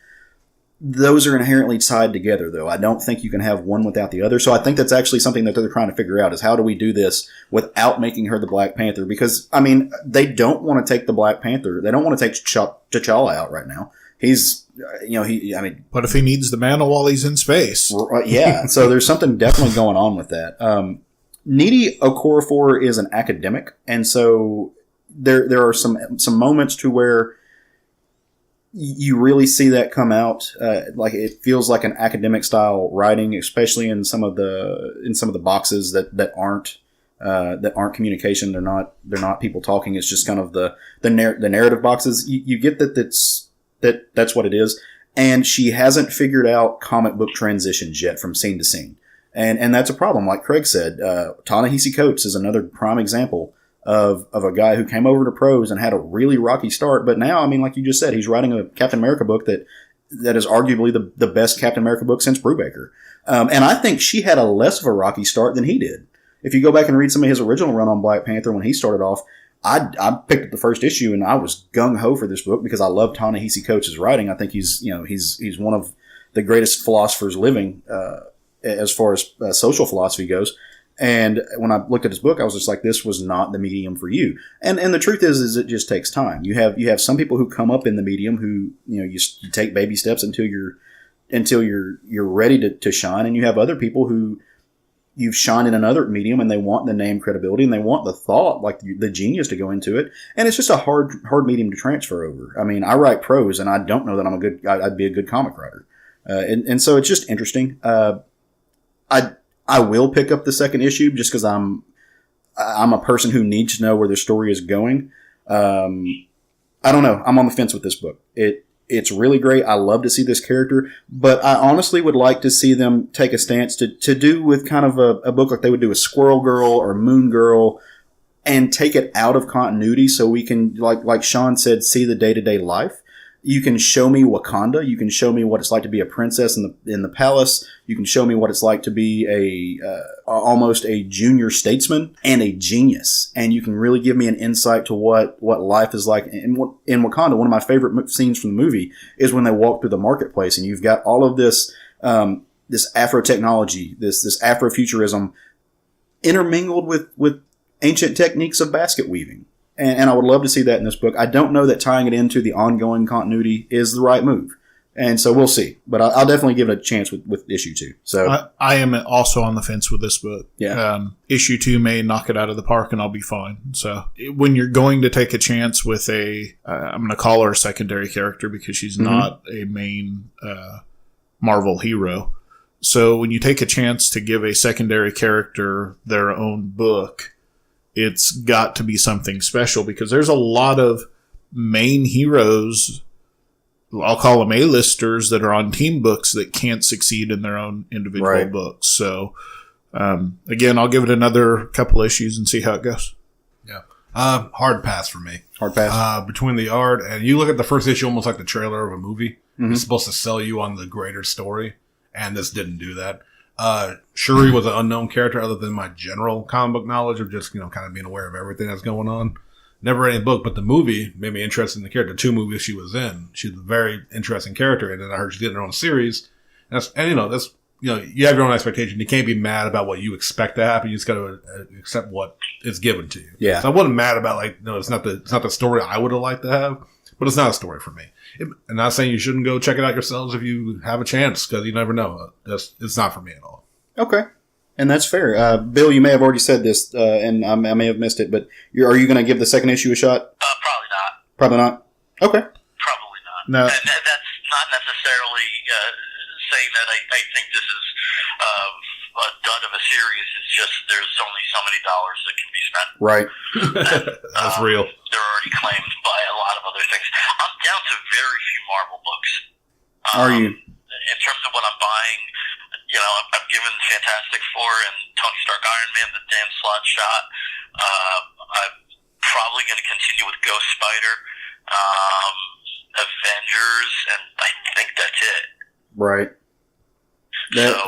Those are inherently tied together, though. I don't think you can have one without the other. So I think that's actually something that they're trying to figure out, is how do we do this without making her the Black Panther? Because, I mean, they don't want to take the Black Panther. They don't want to take T'Challa out right now. He's, But if he needs the mantle while he's in space. Yeah. So there's something definitely going on with that. Nnedi Okorafor is an academic. And so there are some moments to where you really see that come out. Like it feels like an academic style writing, especially in some of the boxes that aren't communication. They're not people talking. It's just kind of the narrative boxes. You get that's what it is. And she hasn't figured out comic book transitions yet from scene to scene. And that's a problem. Like Craig said, Ta-Nehisi Coates is another prime example of a guy who came over to prose and had a really rocky start. But now, I mean, like you just said, he's writing a Captain America book that is arguably the best Captain America book since Brubaker. And I think she had a less of a rocky start than he did. If you go back and read some of his original run on Black Panther when he started off, I picked up the first issue and I was gung-ho for this book because I love Ta-Nehisi Coates' writing. I think he's one of the greatest philosophers living, as far as social philosophy goes. And when I looked at his book, I was just like, this was not the medium for you. And the truth is it just takes time. You have some people who come up in the medium who, you take baby steps until you're ready to shine. And you have other people who you've shined in another medium and they want the name credibility and they want the thought, like the genius to go into it. And it's just a hard medium to transfer over. I mean, I write prose and I don't know that I'd be a good comic writer. And so it's just interesting. I will pick up the second issue just because I'm a person who needs to know where the story is going. I don't know. I'm on the fence with this book. It's really great. I love to see this character, but I honestly would like to see them take a stance to do with kind of a book like they would do with Squirrel Girl or Moon Girl and take it out of continuity so we can, like Sean said, see the day-to-day life. You can show me Wakanda. You can show me what it's like to be a princess in the palace. You can show me what it's like to be almost a junior statesman and a genius. And you can really give me an insight to what life is like. In Wakanda, one of my favorite scenes from the movie is when they walk through the marketplace and you've got all of this this Afro technology, this Afrofuturism intermingled with ancient techniques of basket weaving. And I would love to see that in this book. I don't know that tying it into the ongoing continuity is the right move. And so we'll see. But I'll definitely give it a chance with issue 2. So I am also on the fence with this book. Yeah. Issue 2 may knock it out of the park and I'll be fine. So when you're going to take a chance with I'm going to call her a secondary character because she's not a main Marvel hero. So when you take a chance to give a secondary character their own book, it's got to be something special because there's a lot of main heroes, I'll call them A-listers, that are on team books that can't succeed in their own individual books. So, again, I'll give it another couple issues and see how it goes. Yeah. Hard pass for me. Hard pass. Between the art and you look at the first issue almost like the trailer of a movie. It's supposed to sell you on the greater story, and this didn't do that. Shuri was an unknown character other than my general comic book knowledge of just, kind of being aware of everything that's going on. Never read any book, but the movie made me interested in the character. 2 movies she was in. She's a very interesting character, and then I heard she's getting her own series. That's you have your own expectation. You can't be mad about what you expect to happen. You just got to accept what is given to you. Yeah. So I wasn't mad about it's not the story I would have liked to have, but it's not a story for me. I'm not saying you shouldn't go check it out yourselves if you have a chance, because you never know. It's not for me at all. Okay. And that's fair. Bill, you may have already said this, and I may have missed it, but are you going to give the second issue a shot? Probably not. Probably not? Okay. Probably not. No. And that's not necessarily saying that I think this is a dud of a series. It's just there's only so many dollars that can be spent. Right. That's real. They're already claimed by a lot of other things. I'm down to very few Marvel books. Are you? In terms of what I'm buying, I'm given Fantastic Four and Tony Stark Iron Man the damn slot shot. I'm probably going to continue with Ghost Spider, Avengers, and I think that's it. Right.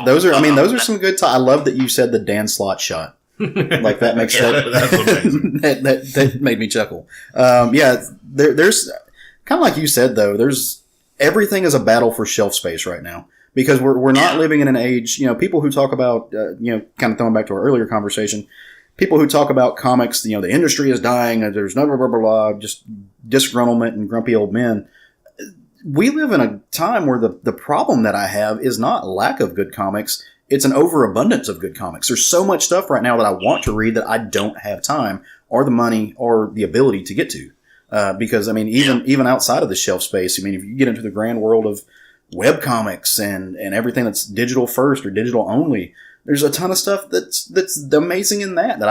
Those are some good I love that you said the Dan Slott shot. Like that makes That's amazing. that made me chuckle. There's kind of like you said though. There's everything is a battle for shelf space right now because we're not living in an age. People who talk about kind of throwing back to our earlier conversation. People who talk about comics, the industry is dying. There's no blah blah blah, just disgruntlement and grumpy old men. We live in a time where the problem that I have is not lack of good comics. It's an overabundance of good comics. There's so much stuff right now that I want to read that I don't have time or the money or the ability to get to. Because, even outside of the shelf space, if you get into the grand world of web comics and everything that's digital first or digital only, there's a ton of stuff that's amazing in that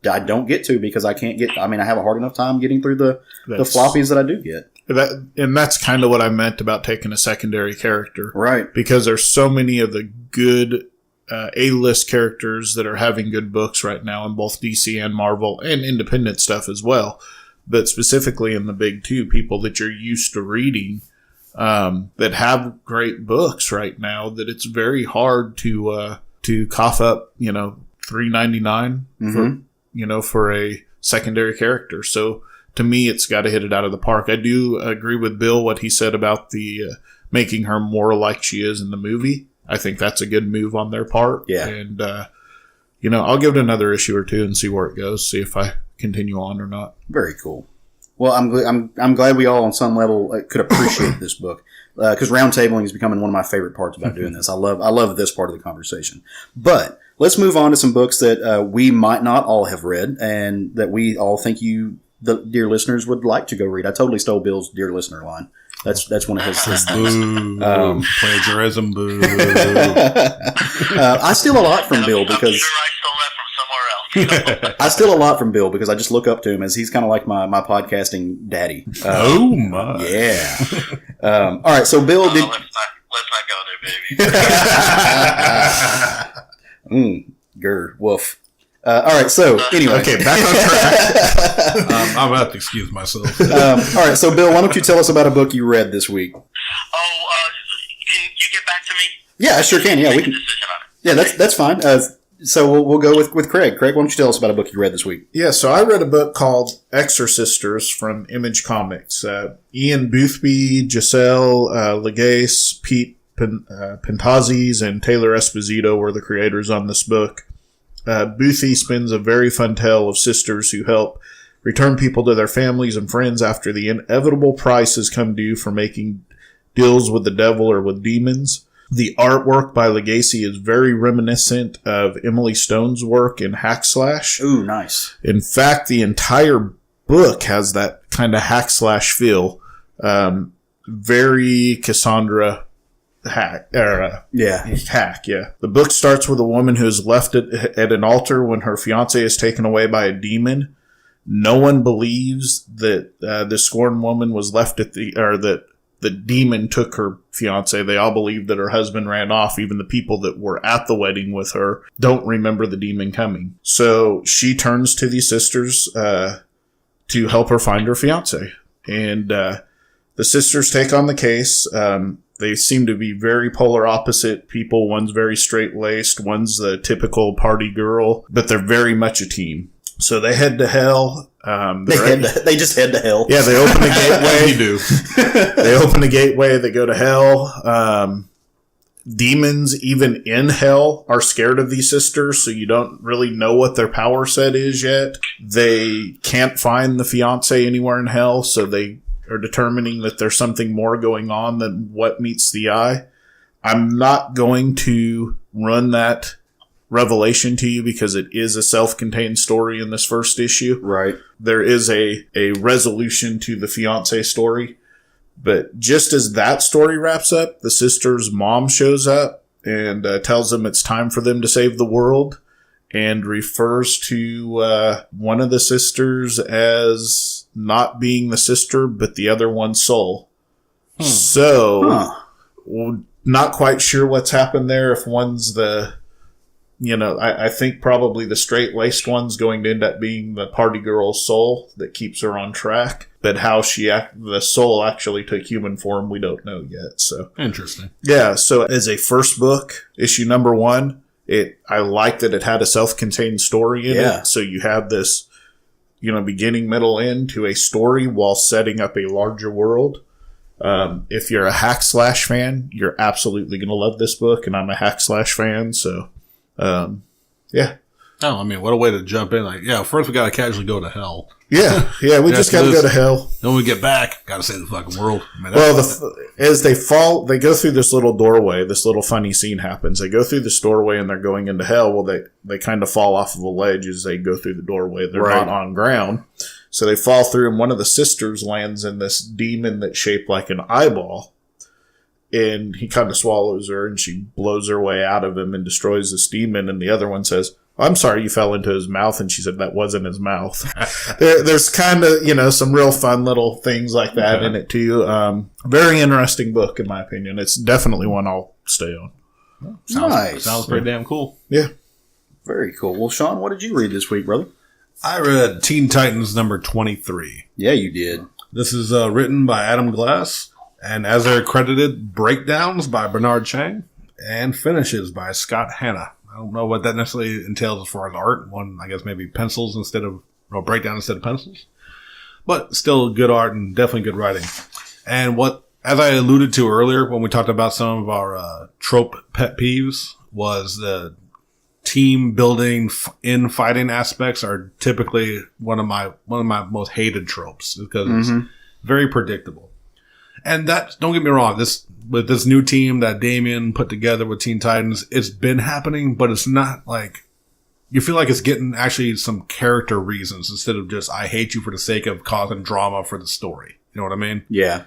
I don't get to because I can't get, I have a hard enough time getting through the floppies that I do get. And that's kind of what I meant about taking a secondary character. Right. Because there's so many of the good A-list characters that are having good books right now in both DC and Marvel and independent stuff as well. But specifically in the big two, people that you're used to reading that have great books right now, that it's very hard to cough up, $3.99 for a secondary character. So to me, it's got to hit it out of the park. I do agree with Bill what he said about the making her more like she is in the movie. I think that's a good move on their part. Yeah. And, I'll give it another issue or two and see where it goes, see if I continue on or not. Very cool. Well, I'm glad we all on some level could appreciate this book because roundtabling is becoming one of my favorite parts about doing this. I love this part of the conversation. But let's move on to some books that we might not all have read and that we all think the dear listeners would like to go read. I totally stole Bill's dear listener line. That's one of his things. Boo. Plagiarism. Boo. I steal a lot from Bill because I'm sure I stole that from somewhere else. I steal a lot from Bill because I just look up to him as he's kind of like my podcasting daddy. Oh my! Yeah. All right. So Bill, let's not go there, baby. Grr, woof. All right, so anyway. Okay, back on track. I'm about to excuse myself. All right, so Bill, why don't you tell us about a book you read this week? Can you get back to me? Yeah, I sure can. Yeah, we can. Decision on it. Yeah, that's fine. So we'll go with Craig. Craig, why don't you tell us about a book you read this week? Yeah, so I read a book called Exorsisters from Image Comics. Ian Boothby, Giselle Legace, Pete Pentazes, and Taylor Esposito were the creators on this book. Boothby spins a very fun tale of sisters who help return people to their families and friends after the inevitable price has come due for making deals with the devil or with demons. The artwork by Legacy is very reminiscent of Emily Stone's work in Hack Slash. Ooh, nice. In fact, the entire book has that kind of Hack Slash feel. Very Cassandra Hack. Hack, yeah. The book starts with a woman who is left at an altar when her fiancé is taken away by a demon. No one believes that the scorned woman was left at that the demon took her fiancé. They all believe that her husband ran off. Even the people that were at the wedding with her don't remember the demon coming. So she turns to these sisters to help her find her fiancé. And the sisters take on the case. They seem to be very polar opposite people. One's very straight-laced. One's the typical party girl. But they're very much a team. So they head to hell. They just head to hell. Yeah, they open the gateway. You do. They open the gateway. They go to hell. Demons, even in hell, are scared of these sisters, so you don't really know what their power set is yet. They can't find the fiancé anywhere in hell, so they are determining that there's something more going on than what meets the eye. I'm not going to run that revelation to you because it is a self-contained story in this first issue. Right. There is a resolution to the fiancé story. But just as that story wraps up, the sister's mom shows up and tells them it's time for them to save the world and refers to one of the sisters as not being the sister, but the other one's soul. So, not quite sure what's happened there. If one's the... I think probably the straight-laced one's going to end up being the party girl's soul that keeps her on track. But how the soul actually took human form, we don't know yet. So Interesting. Yeah, so as a first book, issue number 1, I like that it had a self-contained story in it. So you have this, beginning, middle, end to a story while setting up a larger world. If you're a Hack Slash fan, you're absolutely going to love this book, and I'm a Hack Slash fan, so... yeah. Oh, I mean, what a way to jump in. First we got to casually go to hell. Yeah, we just got to go to hell. Then when we get back, got to save the fucking world. As they fall, they go through this little doorway. This little funny scene happens. They go through this doorway and they're going into hell. Well, they kind of fall off of a ledge as they go through the doorway. They're not on ground. So they fall through, and one of the sisters lands in this demon that's shaped like an eyeball. And he kind of swallows her, and she blows her way out of him and destroys this demon. And the other one says, "I'm sorry you fell into his mouth." And she said, "That wasn't his mouth." There's kind of, some real fun little things like that in it, too. Very interesting book, in my opinion. It's definitely one I'll stay on. Sounds pretty damn cool. Yeah. Very cool. Well, Sean, what did you read this week, brother? I read Teen Titans number 23. Yeah, you did. This is written by Adam Glass. And as they're credited, breakdowns by Bernard Chang and finishes by Scott Hanna. I don't know what that necessarily entails as far as art. One, I guess maybe pencils instead of, breakdown instead of pencils. But still good art and definitely good writing. And as I alluded to earlier when we talked about some of our trope pet peeves, was the team building infighting aspects are typically one of my most hated tropes because it's very predictable. And don't get me wrong, with this new team that Damian put together with Teen Titans, it's been happening, but it's not like, you feel like it's getting actually some character reasons instead of just, I hate you for the sake of causing drama for the story. You know what I mean? Yeah.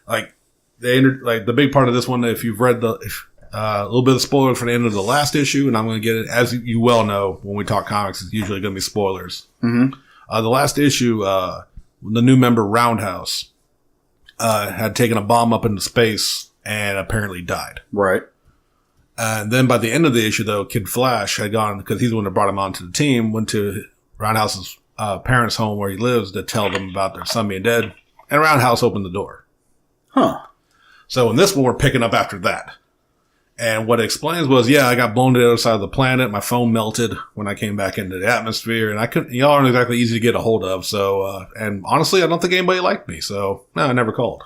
The big part of this one, if you've read a little bit of spoilers for the end of the last issue, and I'm going to get it, as you well know, when we talk comics, it's usually going to be spoilers. The last issue, the new member Roundhouse, had taken a bomb up into space and apparently died. Right. And then by the end of the issue, though, Kid Flash had gone, because he's the one that brought him onto the team, went to Roundhouse's parents' home where he lives to tell them about their son being dead. And Roundhouse opened the door. Huh. So in this one, we're picking up after that. And what it explains was, I got blown to the other side of the planet. My phone melted when I came back into the atmosphere. And I couldn't, y'all aren't exactly easy to get a hold of. So, and honestly, I don't think anybody liked me. So, no, I never called.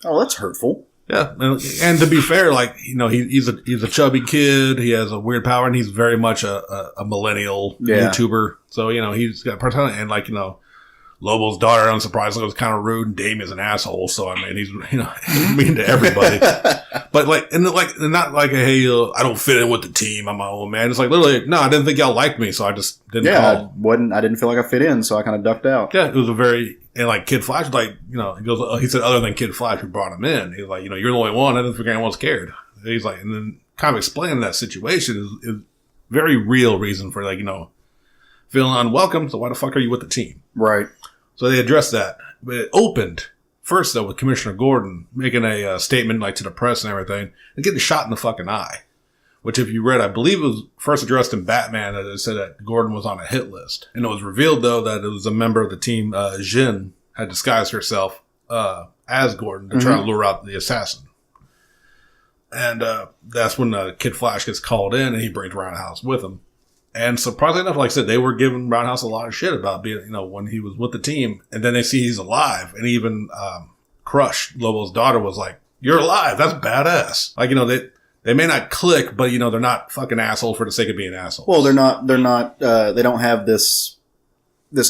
Oh, that's hurtful. Yeah, and to be fair, like, he's a chubby kid. He has a weird power, and he's very much a millennial YouTuber. So he's got personality, and Lobo's daughter, unsurprisingly, was kind of rude, and Damien's an asshole. So I mean, he's mean to everybody. But not like hey, I don't fit in with the team. I'm my own man. It's like literally, no, I didn't think y'all liked me, so I just didn't call. I didn't feel like I fit in, so I kind of ducked out. Yeah, it was a very. And like Kid Flash, he said, other than Kid Flash who brought him in, he's like, you're the only one. I didn't think anyone was scared. He's like, and then kind of explaining that situation is very real reason for feeling unwelcome. So why the fuck are you with the team? Right. So they addressed that, but it opened first though with Commissioner Gordon making a statement to the press and everything, and getting shot in the fucking eye. Which, if you read, I believe it was first addressed in Batman that it said that Gordon was on a hit list. And it was revealed, though, that it was a member of the team, Jin, had disguised herself as Gordon to try to lure out the assassin. And that's when Kid Flash gets called in, and he brings Roundhouse with him. And surprisingly enough, like I said, they were giving Roundhouse a lot of shit about being, when he was with the team. And then they see he's alive. And even Crush, Lobo's daughter, was like, "You're alive. That's badass." Like, they may not click, but they're not fucking assholes for the sake of being assholes. Well, they're not, they don't have this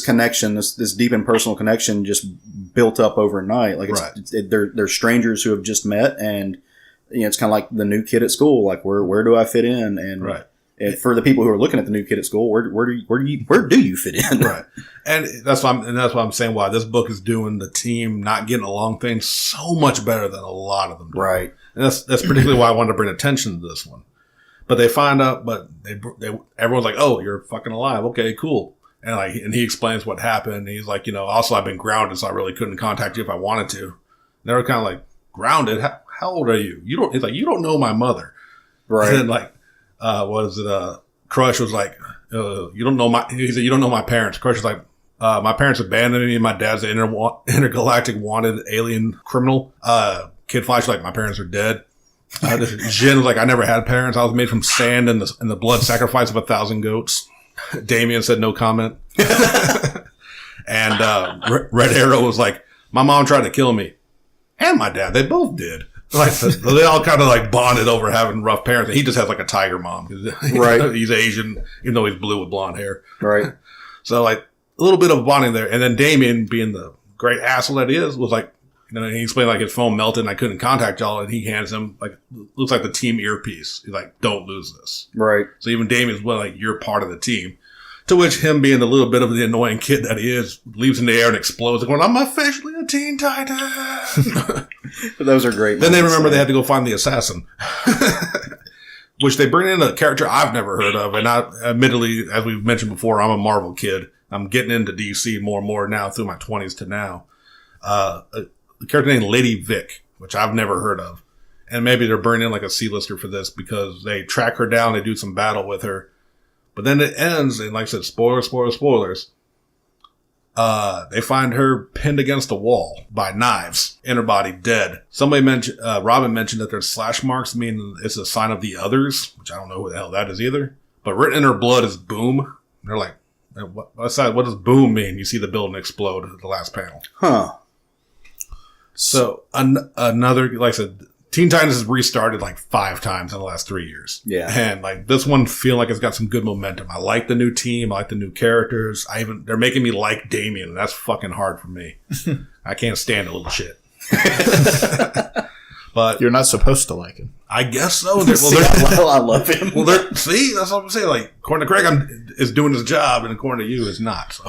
connection, this deep and personal connection just built up overnight. Like they're strangers who have just met, and it's kind of like the new kid at school. Like where do I fit in? And and for the people who are looking at the new kid at school, where do you fit in? Right. And that's why I'm saying why this book is doing the team not getting along thing so much better than a lot of them do. Right. And that's particularly why I wanted to bring attention to this one. But they find out, but everyone's like, "Oh, you're fucking alive. Okay, cool." And he explains what happened. And he's like, also I've been grounded, so I really couldn't contact you if I wanted to. And they were kind of like, "Grounded? How old are you?" He's like, "You don't know my mother." Right. And then Crush was like, "You don't know he said, you don't know my parents." Crush was like, "My parents abandoned me. My dad's an intergalactic wanted alien criminal." Kid Flash was like, "My parents are dead." Jin was like, "I never had parents. I was made from sand and the blood sacrifice of 1,000 goats." Damien said no comment. And Red Arrow was like, "My mom tried to kill me. And my dad. They both did." Like, they all kind of bonded over having rough parents. And he just has a tiger mom. Right. He's Asian, even though he's blue with blonde hair. Right. So a little bit of bonding there. And then Damien, being the great asshole that he is, was like, he explained his phone melted and I couldn't contact y'all. And he hands him looks like the team earpiece. He's like, "Don't lose this." Right. So even Damien's you're part of the team. To which him, being a little bit of the annoying kid that he is, leaps in the air and explodes, going, "I'm officially a Teen Titan." Those are great. Then they remember they had to go find the assassin, which they bring in a character I've never heard of. And admittedly, as we've mentioned before, I'm a Marvel kid. I'm getting into DC more and more now through my 20s to now. A character named Lady Vic, which I've never heard of. And maybe they're bringing in a C-lister for this because they track her down, they do some battle with her. But then it ends, and like I said, spoilers. They find her pinned against a wall by knives in her body, dead. Somebody mentioned, Robin mentioned that there's slash marks, meaning it's a sign of the others, which I don't know who the hell that is either. But written in her blood is boom. And they're like, what does boom mean? You see the building explode at the last panel. Huh. So another, like I said, Teen Titans has restarted 5 times in the last 3 years. Yeah. And this one feel like it's got some good momentum. I like the new team. I like the new characters. They're making me like Damien, and that's fucking hard for me. I can't stand a little shit. But you're not supposed to like him. I guess so. I love him. See, that's what I'm saying. According to Craig, is doing his job, and according to you, is not. So.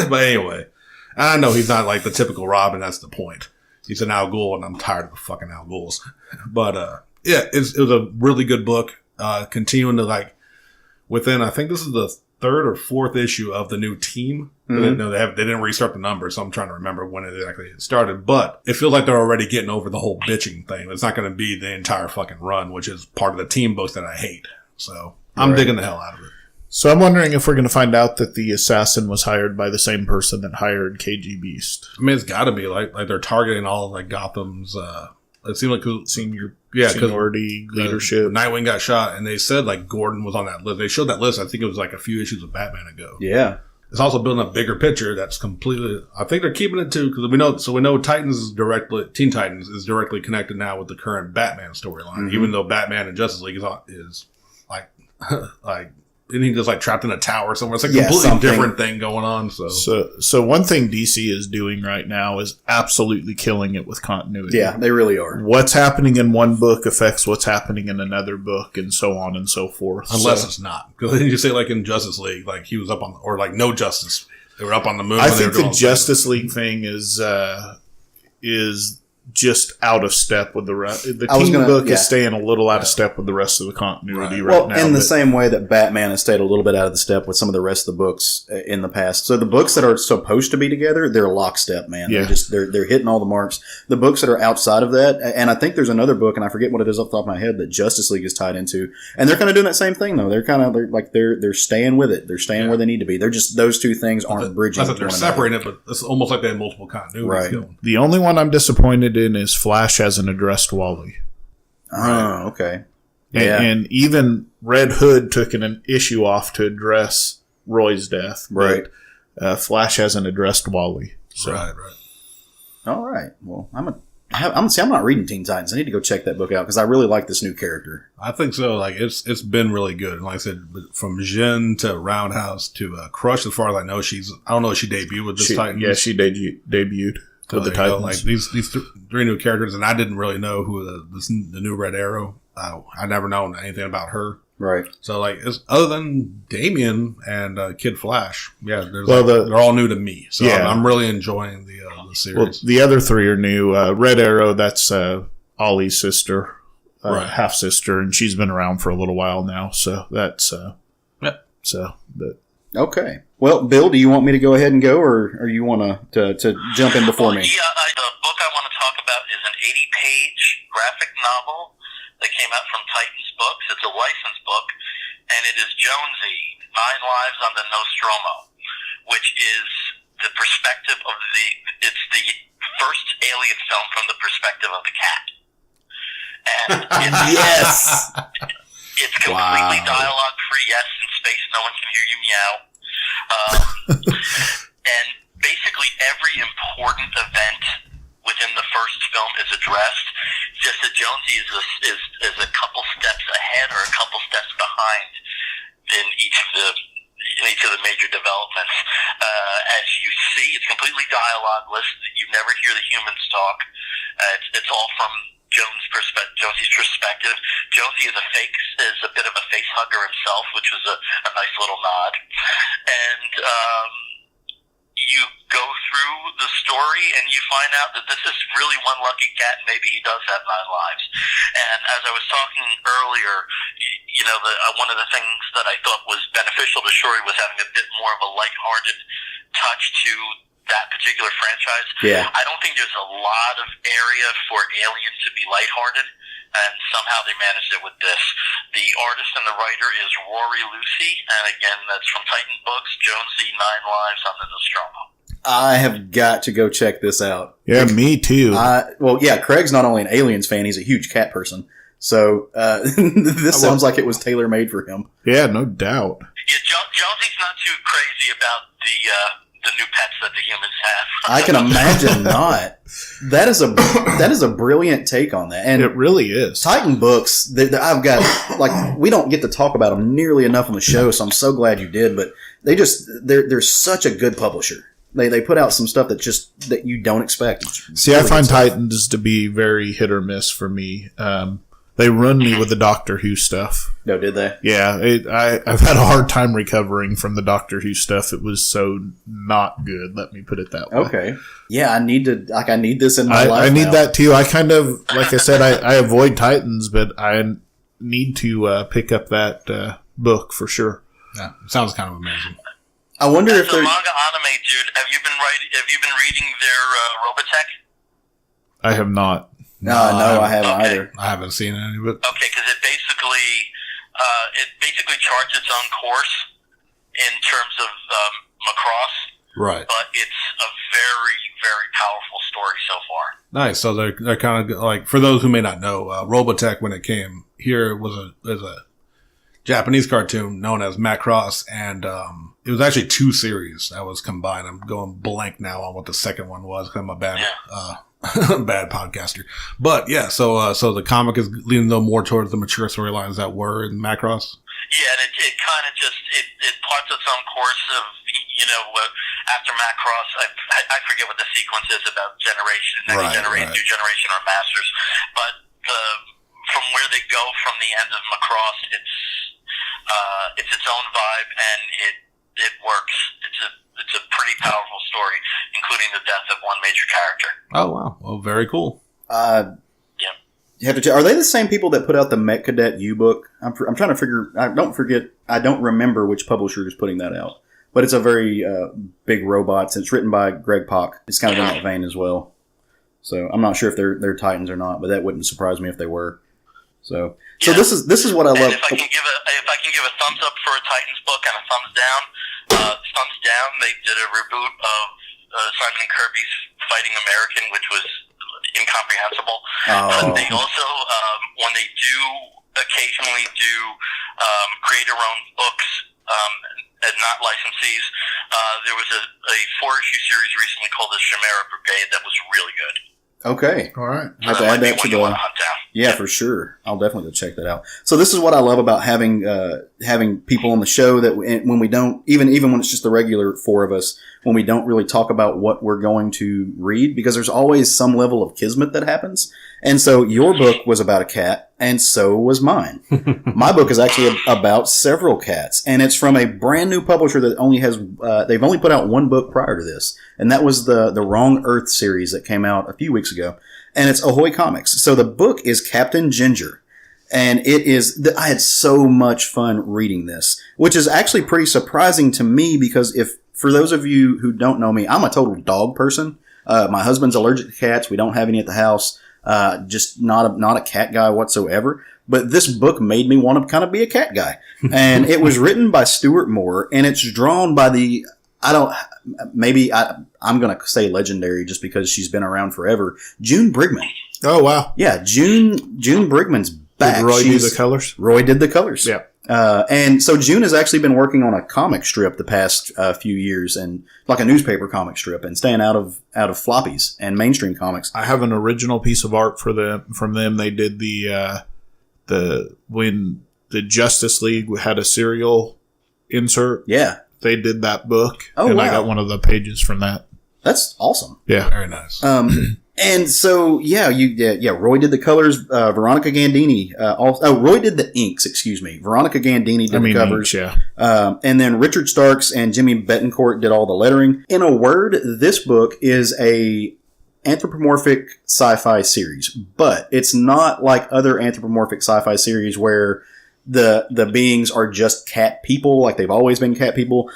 But anyway, I know he's not the typical Robin. That's the point. He's an Al Ghul, and I'm tired of the fucking Al Ghuls. But, it was a really good book. Continuing to, within, I think this is the 3rd or 4th issue of the new team. No, they didn't restart the number, so I'm trying to remember when it exactly started. But it feels like they're already getting over the whole bitching thing. It's not going to be the entire fucking run, which is part of the team books that I hate. So I'm digging the hell out of it. So I'm wondering if we're going to find out that the assassin was hired by the same person that hired KG Beast. I mean, it's got to be like they're targeting all of like Gotham's. It seemed like seniority, leadership. Nightwing got shot, and they said like Gordon was on that list. They showed that list. I think it was like a few issues of Batman ago. Yeah. It's also building a bigger picture that's completely. I think they're keeping it too because we know. So we know Teen Titans is directly connected now with the current Batman storyline. Even though Batman and Justice League is like like. And he just like trapped in a tower somewhere. It's like a completely different thing going on. So one thing DC is doing right now is absolutely killing it with continuity. Yeah, they really are. What's happening in one book affects what's happening in another book, and so on and so forth. Unless it's not, because then you say like in Justice League, like he was up on, or like No Justice, they were up on the moon. I think the Justice League thing is just out of step with the rest. The team book is staying a little out of step with the rest of the continuity right now. In the same way that Batman has stayed a little bit out of the step with some of the rest of the books in the past. So the books that are supposed to be together, they're lockstep, man. Yeah. They're hitting all the marks. The books that are outside of that, and I think there's another book, and I forget what it is off the top of my head, that Justice League is tied into, and they're kind of doing that same thing though. They're staying with it. They're staying where they need to be. They're just those two things aren't bridging. That's they're separating it, but it's almost like they have multiple continuities. Right. The only one I'm disappointed in is Flash hasn't addressed Wally. Oh, okay. Yeah. And even Red Hood took an issue off to address Roy's death. Right. Flash hasn't addressed Wally. So. Right. All right. Well, I'm not reading Teen Titans. I need to go check that book out because I really like this new character. I think so. Like it's been really good. Like I said, from Jin to Roundhouse to Crush. As far as I know, I don't know if she debuted with this Titans. Yeah, she debuted. With the Titans. Like these three new characters, and I didn't really know who the new Red Arrow. I never known anything about her. Right. So like, other than Damian and Kid Flash, they're all new to me. So I'm really enjoying the series. Well, the other three are new. Red Arrow, that's Ollie's sister, half sister, and she's been around for a little while now. So that's Okay. Well, Bill, do you want me to go ahead and go, or you want to jump in before me? Yeah, the book I want to talk about is an 80-page graphic novel that came out from Titans Books. It's a licensed book, and it is Jonesy, 9 Lives on the Nostromo, which is the perspective of it's the first alien film from the perspective of the cat. And yes! It's completely dialogue-free. Yes, in space, no one can hear you meow. And basically every important event within the first film is addressed. Just that Jonesy is a couple steps ahead or a couple steps behind in each of the major developments. As you see, it's completely dialogueless. You never hear the humans talk. It's all from Jonesy's perspective. Jonesy is a bit of a face hugger himself, which was a nice little nod. And you go through the story and you find out that this is really one lucky cat, and maybe he does have 9 lives. And as I was talking earlier, one of the things that I thought was beneficial to Shuri was having a bit more of a lighthearted touch to that particular franchise. Yeah. I don't think there's a lot of area for Alien to be lighthearted, and somehow they managed it with this. The artist and the writer is Rory Lucy, and again, that's from Titan Books, Jonesy, 9 Lives on the Nostromo. I have got to go check this out. Yeah, me too. Craig's not only an Aliens fan, he's a huge cat person. So this sounds like it was tailor-made for him. Yeah, no doubt. Yeah, Jonesy's not too crazy about the new pets that the humans have. I can imagine not. That is a brilliant take on that, and it really is. Titan Books. I've got we don't get to talk about them nearly enough on the show, so I'm so glad you did. But they're such a good publisher. They put out some stuff that you don't expect. See, really I find Titans to be very hit or miss for me. They ruined me with the Doctor Who stuff. No, did they? Yeah, I've had a hard time recovering from the Doctor Who stuff. It was so not good. Let me put it that way. Okay. Yeah, I need this in my life. I need that too. I kind of, like I said, I avoid Titans, but I need to pick up that book for sure. Yeah, it sounds kind of amazing. I wonder As if a they're... manga anime dude, have you been reading their Robotech? I have not. No, I haven't either. I haven't seen any of it. Okay, because it basically charts its own course in terms of Macross, Right. but it's a very, very powerful story so far. Nice. So they're kind of like, for those who may not know, Robotech, when it came here, was a Japanese cartoon known as Macross, and it was actually 2 series that was combined. I'm going blank now on what the second one was because I'm a bad bad podcaster. But yeah, so the comic is leaning a little more towards the mature storylines that were in Macross. Yeah, and it kind of just it plots its own course of after Macross. I forget what the sequence is about next generation, new generation, or masters, but from where they go from the end of Macross, it's its own vibe, and it works. It's a pretty powerful story, including the death of one major character. Oh wow! Well, very cool. You have to are they the same people that put out the Mech Cadet U book? I'm trying to figure. I don't remember which publisher is putting that out, but it's a very big robots. It's written by Greg Pak. It's kind of in that vein as well. So I'm not sure if they're Titans or not, but that wouldn't surprise me if they were. So this is what I love. If I can give a thumbs up for a Titans book and a thumbs down, they did a reboot of Simon and Kirby's Fighting American, which was incomprehensible. They also, when they do occasionally create their own books and not licensees, there was a 4-issue series recently called the Chimera Brigade that was really good. Okay. All right. I have to add that to the... Yeah, for sure. I'll definitely go check that out. So this is what I love about having people on the show that when we don't, even when it's just the regular 4 of us, when we don't really talk about what we're going to read, because there's always some level of kismet that happens. And so your book was about a cat, and so was mine. My book is actually about several cats, and it's from a brand new publisher that only has, they've only put out 1 book prior to this, and that was the Wrong Earth series that came out a few weeks ago. And it's Ahoy Comics. So the book is Captain Ginger. And I had so much fun reading this, which is actually pretty surprising to me because for those of you who don't know me, I'm a total dog person. My husband's allergic to cats. We don't have any at the house. Just not a cat guy whatsoever. But this book made me want to kind of be a cat guy. And it was written by Stuart Moore, and it's drawn by I'm going to say legendary just because she's been around forever, June Brigman. Oh, wow. Yeah, June Brigman's back. Did Roy do the colors? Roy did the colors. Yeah. And so June has actually been working on a comic strip the past few years, and like a newspaper comic strip, and staying out of floppies and mainstream comics. I have an original piece of art from them. They did when the Justice League had a serial insert. Yeah. They did that book. Oh, and wow. I got one of the pages from that. That's awesome. Yeah. Very nice. And so, Roy did the colors. Veronica Gandini. Roy did the inks. Excuse me. Veronica Gandini did the covers. Inks, yeah. And then Richard Starks and Jimmy Betancourt did all the lettering. In a word, this book is a anthropomorphic sci-fi series, but it's not like other anthropomorphic sci-fi series where the beings are just cat people, like they've always been cat people.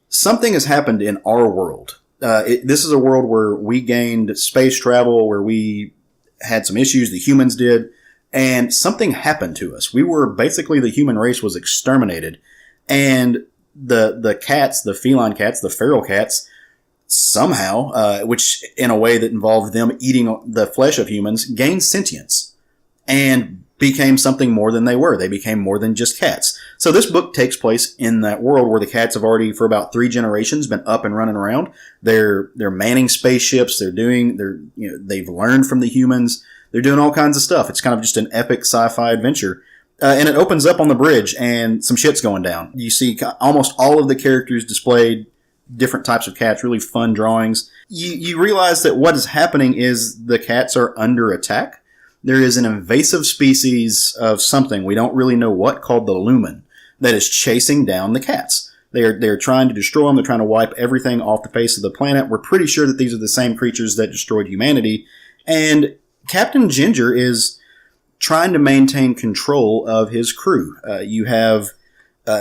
Something has happened in our world. This is a world where we gained space travel, where we had some issues, the humans did, and something happened to us. The human race was exterminated, and the cats, the feline cats, the feral cats, somehow, which in a way that involved them eating the flesh of humans, gained sentience, and became something more than they were. They became more than just cats. So this book takes place in that world where the cats have already, for about 3 generations, been up and running around. They're manning spaceships. They've learned from the humans. They're doing all kinds of stuff. It's kind of just an epic sci-fi adventure. And it opens up on the bridge, and some shit's going down. You see almost all of the characters displayed, different types of cats, really fun drawings. You realize that what is happening is the cats are under attack. There is an invasive species of something, we don't really know what, called the Lumen, that is chasing down the cats. They're trying to destroy them. They're trying to wipe everything off the face of the planet. We're pretty sure that these are the same creatures that destroyed humanity. And Captain Ginger is trying to maintain control of his crew. You have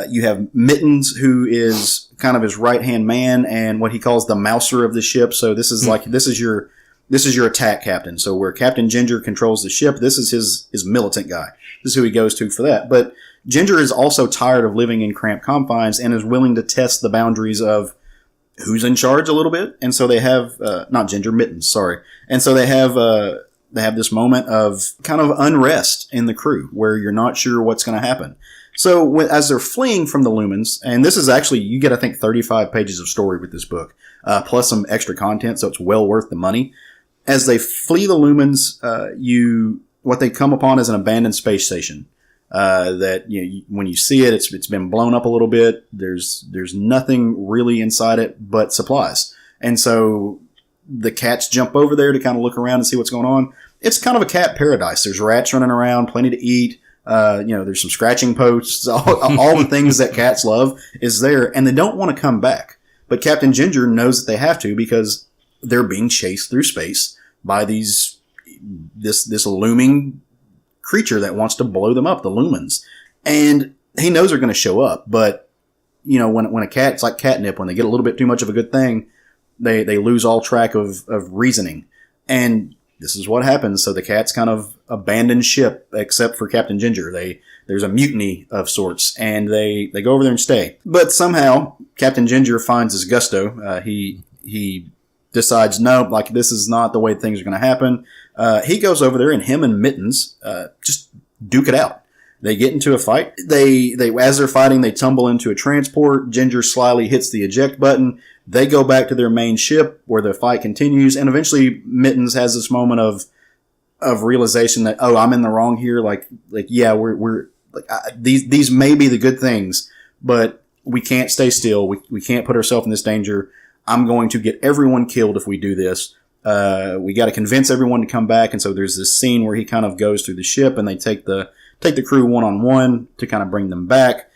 You have Mittens, who is kind of his right-hand man and what he calls the mouser of the ship. So this is this is your attack captain. So where Captain Ginger controls the ship, this is his militant guy. This is who he goes to for that. But Ginger is also tired of living in cramped confines and is willing to test the boundaries of who's in charge a little bit. And so they have, not Ginger, Mittens, sorry. And so they have this moment of kind of unrest in the crew where you're not sure what's going to happen. So as they're fleeing from the Lumens, and this is actually, you get, I think, 35 pages of story with this book, plus some extra content, so it's well worth the money. As they flee the Lumens, what they come upon is an abandoned space station. That when you see it, it's been blown up a little bit. There's nothing really inside it but supplies, and so the cats jump over there to kind of look around and see what's going on. It's kind of a cat paradise. There's rats running around, plenty to eat. There's some scratching posts. All the things that cats love is there, and they don't want to come back. But Captain Ginger knows that they have to because they're being chased through space by this looming creature that wants to blow them up, the lumens. And he knows they're going to show up, but when a cat, it's like catnip, when they get a little bit too much of a good thing, they lose all track of reasoning. And this is what happens. So the cats kind of abandon ship except for Captain Ginger. There's a mutiny of sorts, and they go over there and stay. But somehow Captain Ginger finds his gusto. He decides, no, this is not the way things are going to happen. He goes over there, and him and Mittens just duke it out. They get into a fight. They as they're fighting, they tumble into a transport. Ginger slyly hits the eject button. They go back to their main ship where the fight continues, and eventually Mittens has this moment of realization that, oh, I'm in the wrong here. We're these may be the good things, but we can't stay still. We can't put ourselves in this danger. I'm going to get everyone killed if we do this. We got to convince everyone to come back. And so there's this scene where he kind of goes through the ship and they take the crew one-on-one to kind of bring them back.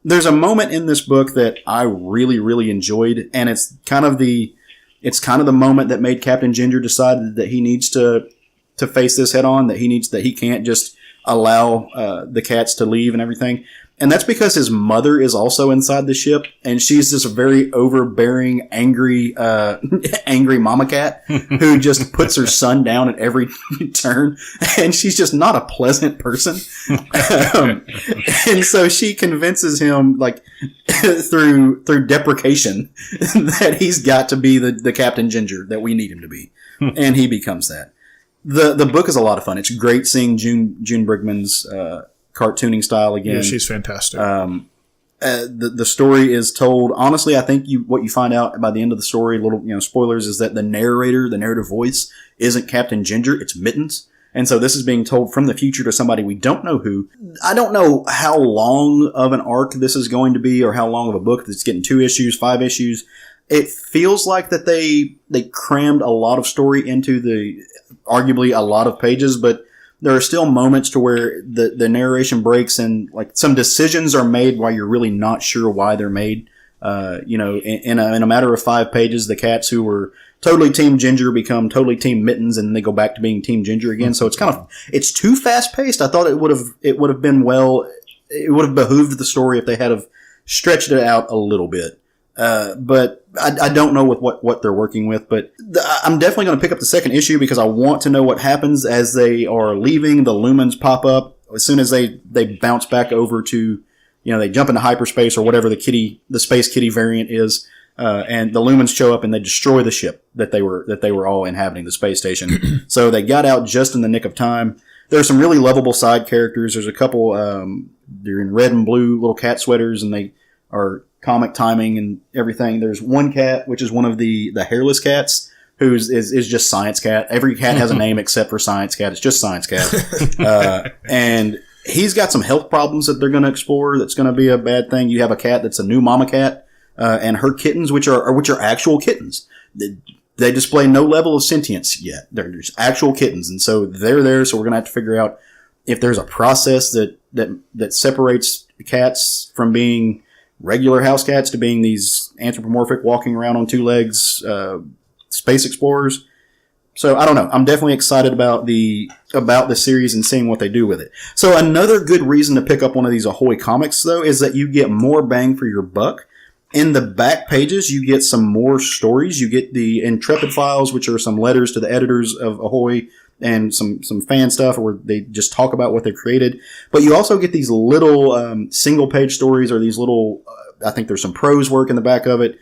There's a moment in this book that I really, really enjoyed. And it's kind of the moment that made Captain Ginger decide that he needs to face this head on, that he can't just allow, the cats to leave and everything. And that's because his mother is also inside the ship, and she's this very overbearing, angry mama cat who just puts her son down at every turn, and she's just not a pleasant person. And so she convinces him, through deprecation, that he's got to be the Captain Ginger that we need him to be, and he becomes that. The book is a lot of fun. It's great seeing June Brigman's cartooning style again. Yeah, she's fantastic. The story is told, honestly, I think what you find out by the end of the story, little, spoilers, is that the narrative voice isn't Captain Ginger, it's Mittens. And so this is being told from the future to somebody we don't know who. I don't know how long of an arc this is going to be, or how long of a book that's getting 2 issues, 5 issues. It feels like that they crammed a lot of story into arguably a lot of pages, but there are still moments to where the narration breaks and some decisions are made while you're really not sure why they're made. In a matter of 5 pages, the cats who were totally Team Ginger become totally Team Mittens, and they go back to being Team Ginger again. So it's too fast paced. I thought it would have been it would have behooved the story if they had have stretched it out a little bit. But I don't know with what they're working with, but I'm definitely going to pick up the second issue because I want to know what happens as they are leaving. The lumens pop up as soon as they bounce back over to, they jump into hyperspace or whatever the Space Kitty variant is. And the lumens show up and they destroy the ship that they were all inhabiting, the space station. So they got out just in the nick of time. There are some really lovable side characters. There's a couple, they're in red and blue little cat sweaters, and they are comic timing and everything. There's one cat, which is one of the hairless cats, who is just Science Cat. Every cat has a name except for Science Cat. It's just Science Cat. And he's got some health problems that they're going to explore. That's going to be a bad thing. You have a cat that's a new mama cat, and her kittens, which are actual kittens. They display no level of sentience yet. They're just actual kittens. And so they're there. So we're going to have to figure out if there's a process that separates cats from being regular house cats to being these anthropomorphic, walking around on 2 legs, space explorers. So I don't know. I'm definitely excited about the series and seeing what they do with it. So another good reason to pick up one of these Ahoy comics, though, is that you get more bang for your buck. In the back pages, you get some more stories. You get the Intrepid Files, which are some letters to the editors of Ahoy and some fan stuff where they just talk about what they created. But you also get these little single-page stories or these little, I think there's some prose work in the back of it.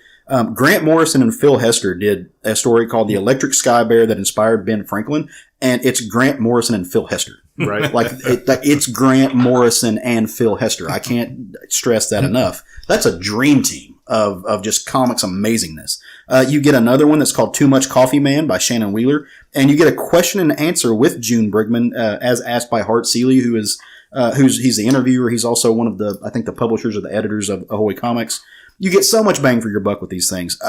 Grant Morrison and Phil Hester did a story called The Electric Sky Bear that inspired Ben Franklin, and it's Grant Morrison and Phil Hester. Right. It's Grant Morrison and Phil Hester. I can't stress that enough. That's a dream team of just comics amazingness. You get another one that's called Too Much Coffee Man by Shannon Wheeler, and you get a question and answer with June Brigman, as asked by Hart Seeley, he's the interviewer. He's also one of the publishers or the editors of Ahoy Comics. You get so much bang for your buck with these things.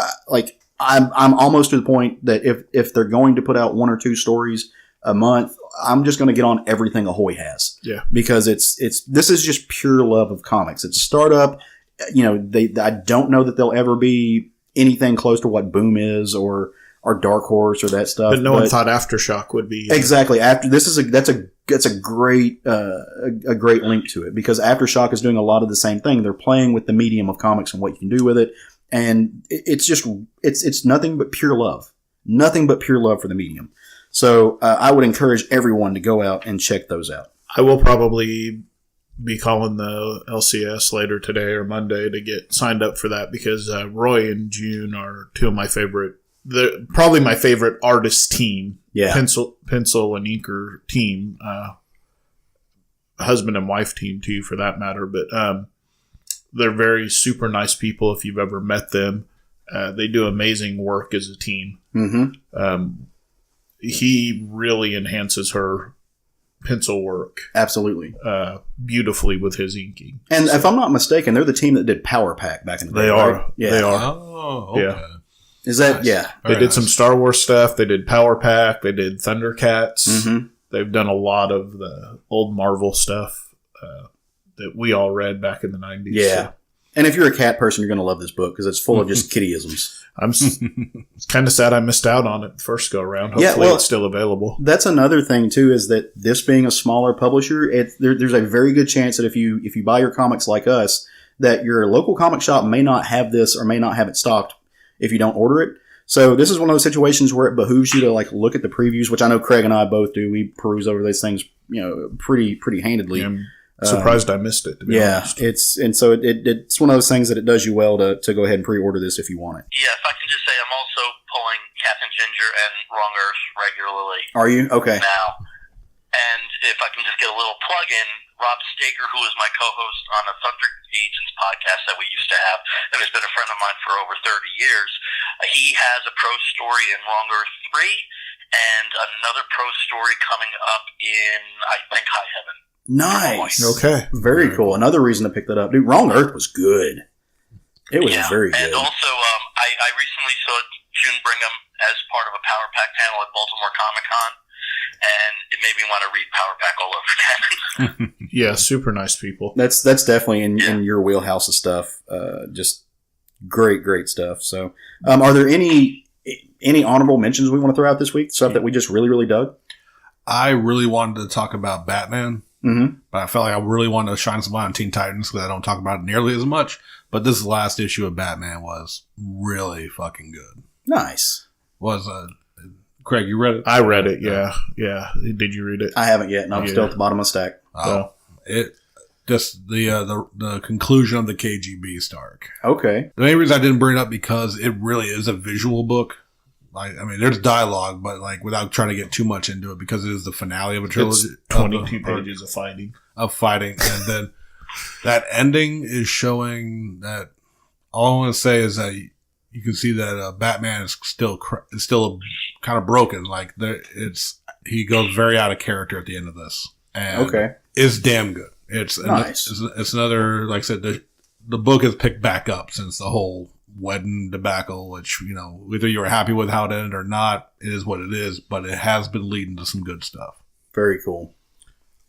I'm almost to the point that if they're going to put out 1 or 2 stories a month, I'm just going to get on everything Ahoy has. Yeah. Because this is just pure love of comics. It's startup. I don't know that they'll ever be anything close to what Boom is or Dark Horse or that stuff. But no one thought Aftershock would be. Exactly. That's a great link to it, because Aftershock is doing a lot of the same thing. They're playing with the medium of comics and what you can do with it. And it's nothing but pure love. Nothing but pure love for the medium. So I would encourage everyone to go out and check those out. I will probably be calling the LCS later today or Monday to get signed up for that, because Roy and June are two of my favorite. They're probably my favorite artist team. Yeah. Pencil and inker team. Husband and wife team too, for that matter. But they're very super nice people if you've ever met them. They do amazing work as a team. Mm-hmm. He really enhances her pencil work. Absolutely. Beautifully with his inking. And if I'm not mistaken, they're the team that did Power Pack back in the day. They are. Right? Yeah. They are. Oh, okay. Yeah. Is that, Nice. yeah. They did some Star Wars stuff. They did Power Pack. They did Thundercats. Mm-hmm. They've done a lot of the old Marvel stuff that we all read back in the 90s. Yeah. So And if you're a cat person, you're going to love this book because it's full of just kittyisms. I'm kind of sad I missed out on it the first go around. Hopefully it's still available. That's another thing too, is that this being a smaller publisher, there's a very good chance that if you buy your comics like us, that your local comic shop may not have this or may not have it stocked if you don't order it. So this is one of those situations where it behooves you to look at the previews, which I know Craig and I both do. We peruse over these things, pretty handedly. Yeah, I'm surprised I missed it. To be honest. It's one of those things that it does you well to go ahead and pre-order this if you want it. Yeah, if I can just say, I'm also pulling Captain Ginger and Wrong Earth regularly. Are you? Okay. Now. And if I can just get a little plug in, Rob Staker, who is my co-host on a Thunder Agents podcast that we used to have, and has been a friend of mine for over 30 years, he has a prose story in Wrong Earth 3 and another prose story coming up in, I think, High Heaven. Nice. Okay. Very cool. Another reason to pick that up. Dude, Wrong Earth was good. It was very good. And also, I recently saw June Brigham as part of a Power Pack panel at Baltimore Comic Con, and it made me want to read Power Pack all over again. Yeah, super nice people. That's definitely in your wheelhouse of stuff. Just great stuff. So, are there any honorable mentions we want to throw out this week? Stuff that we just really dug? I really wanted to talk about Batman. Mm-hmm. But I felt like I really wanted to shine some light on Teen Titans because I don't talk about it nearly as much. But this last issue of Batman was really fucking good. Nice. Craig, you read it? I read it, yeah. Yeah. Did you read it? I haven't yet, and I'm still at the bottom of the stack. It just the conclusion of the KGB arc. Okay. The main reason I didn't bring it up because it really is a visual book. There's dialogue, but without trying to get too much into it, because it is the finale of a trilogy. It's 22 pages of fighting. And then that ending is showing that all I want to say is that you can see that Batman is still kind of broken. He goes very out of character at the end of this, and it's damn good. It's nice. It's another, like I said, the book has picked back up since the whole wedding debacle, which, whether you were happy with how it ended or not, it is what it is, but it has been leading to some good stuff. Very cool.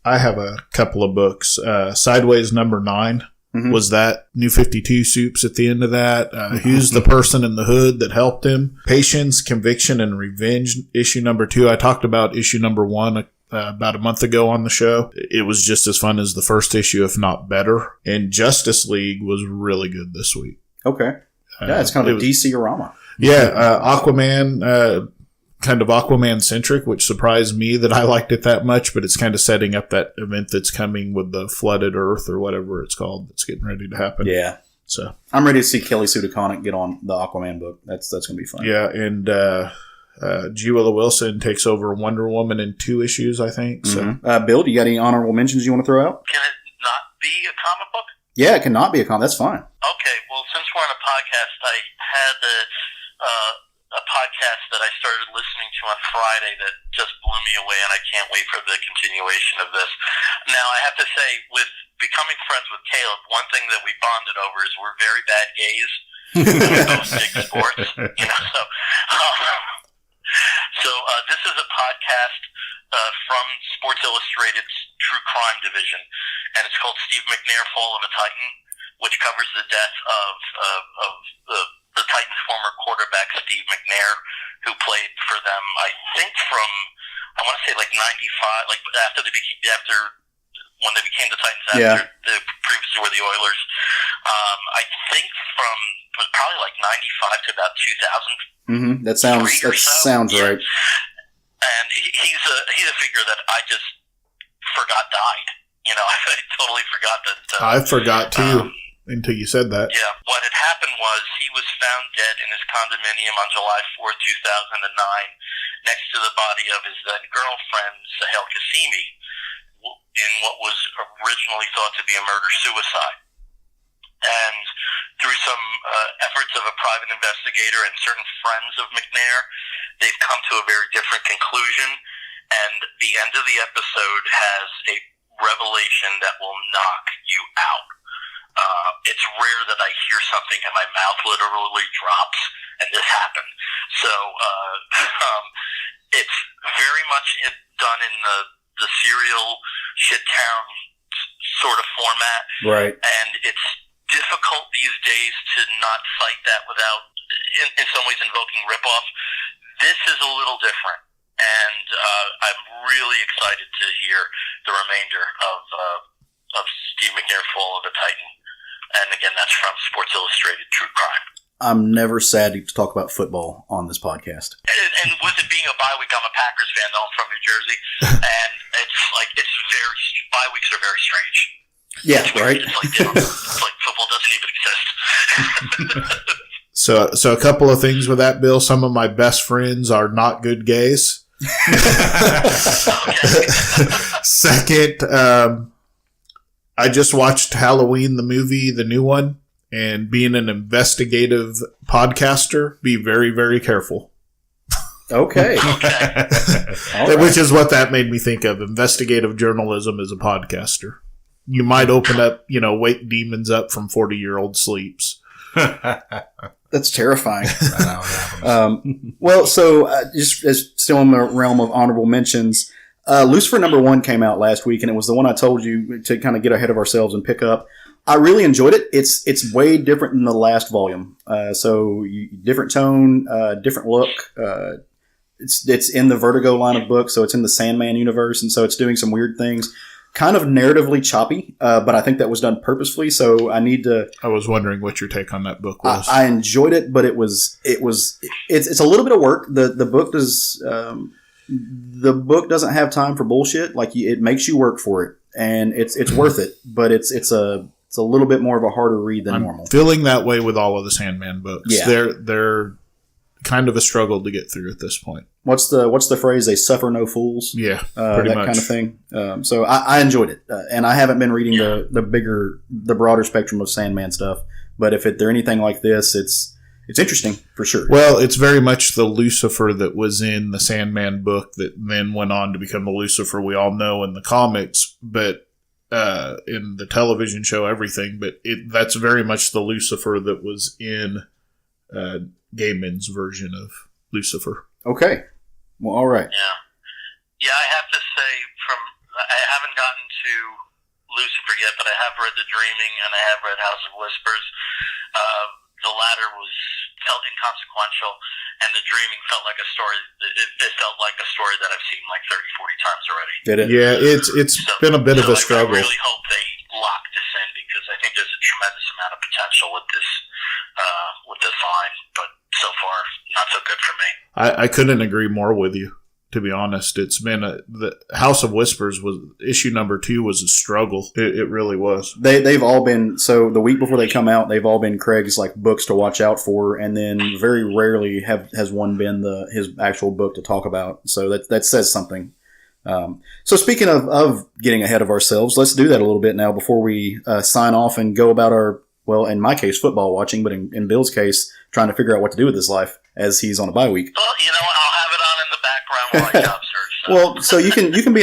I have a couple of books. Sideways number 9. Was that New 52 Soups at the end of that? Who's the person in the hood that helped him? Patience, Conviction, and Revenge, issue number 2. I talked about issue number 1 about a month ago on the show. It was just as fun as the first issue, if not better. And Justice League was really good this week. Okay. Yeah, it's kind of a DC-orama. Yeah, Aquaman, kind of Aquaman-centric, which surprised me that I liked it that much, but it's kind of setting up that event that's coming with the flooded Earth or whatever it's called that's getting ready to happen. Yeah. So I'm ready to see Kelly Sue DeConnick get on the Aquaman book. That's going to be fun. Yeah, and G. Willow Wilson takes over Wonder Woman in 2 issues, I think. So, Bill, do you got any honorable mentions you want to throw out? Can it not be a comic book? Yeah, it cannot be a comic. That's fine. Okay, well, since we're on a podcast, I had a podcast that I started listening to on Friday that just blew me away, and I can't wait for the continuation of this. Now, I have to say, with becoming friends with Caleb, one thing that we bonded over is we're very bad gays. And we both dig sports, So this is a podcast from Sports Illustrated's True Crime Division, and it's called Steve McNair, Fall of a Titan, which covers the death of the Titans' former quarterback, Steve McNair, who played for them, I think from, I want to say like 95, like after when they became the Titans, after they previously were the Oilers. I think from probably like 95 to about 2000. That sounds right. And he's a figure that I just forgot died. I totally forgot that. I forgot too until you said that. Yeah, what had happened was he was found dead in his condominium on July 4th, 2009, next to the body of his then girlfriend, Sahel Kasimi, in what was originally thought to be a murder-suicide. And through some efforts of a private investigator and certain friends of McNair, they've come to a very different conclusion. And the end of the episode has a revelation that will knock you out. It's rare that I hear something and my mouth literally drops, and this happened. So it's very much done in the serial shit-town sort of format. Right. And it's difficult these days to not fight that without, in some ways, invoking ripoff. This is a little different, and I'm really excited to hear the remainder of Steve McNair, Fall of a Titan. And again, that's from Sports Illustrated True Crime. I'm never sad to talk about football on this podcast. And with it being a bye week, I'm a Packers fan, though I'm from New Jersey, and bye weeks are very strange. Yeah, right. It's like football doesn't even exist. So a couple of things with that, Bill. Some of my best friends are not good gays. Second, I just watched Halloween, the movie, the new one, and being an investigative podcaster, be very, very careful. Okay. Right. Which is what that made me think of. Investigative journalism as a podcaster. You might open up, wake demons up from 40-year-old sleeps. That's terrifying. Well, so just as still in the realm of honorable mentions, Lucifer #1 came out last week, and it was the one I told you to kind of get ahead of ourselves and pick up. I really enjoyed it. It's way different than the last volume. Different tone, different look. It's in the Vertigo line of books, so it's in the Sandman universe, and so it's doing some weird things. Kind of narratively choppy, but I think that was done purposefully. So I was wondering what your take on that book was. I enjoyed it, but it's a little bit of work. The book doesn't have time for bullshit. Like it makes you work for it, and it's worth it. But it's a little bit more of a harder read than normal. Feeling that way with all of the Sandman books. Yeah. They're kind of a struggle to get through at this point. What's the phrase? They suffer no fools. Yeah, pretty much. Kind of thing. So I enjoyed it, and I haven't been reading the broader spectrum of Sandman stuff. But if they're anything like this, it's interesting for sure. Well, it's very much the Lucifer that was in the Sandman book that then went on to become the Lucifer we all know in the comics, but in the television show, everything. But that's very much the Lucifer that was in Gaiman's version of Lucifer. Okay. Well, all right. Yeah, I have to say, I haven't gotten to Lucifer yet, but I have read The Dreaming and I have read House of Whispers. The latter felt inconsequential, and The Dreaming felt like a story. It felt like a story that I've seen like 30, 40 times already. Did it? Yeah, it's been a bit of a struggle. I really hope they lock this in because I think there's a tremendous amount of potential with this line, but so far not so good for me. I couldn't agree more with you. To be honest, it's been the House of Whispers was issue number 2 was a struggle. It really was. They've all been, so the week before they come out, they've all been Craig's like books to watch out for, and then very rarely has one been his actual book to talk about. So that says something. So speaking of getting ahead of ourselves, let's do that a little bit now before we sign off and go about our, well, in my case, football watching, but in Bill's case, trying to figure out what to do with his life as he's on a bye week. Well, you know what? I'll have it on in the background while I job search. So. Well, so you can be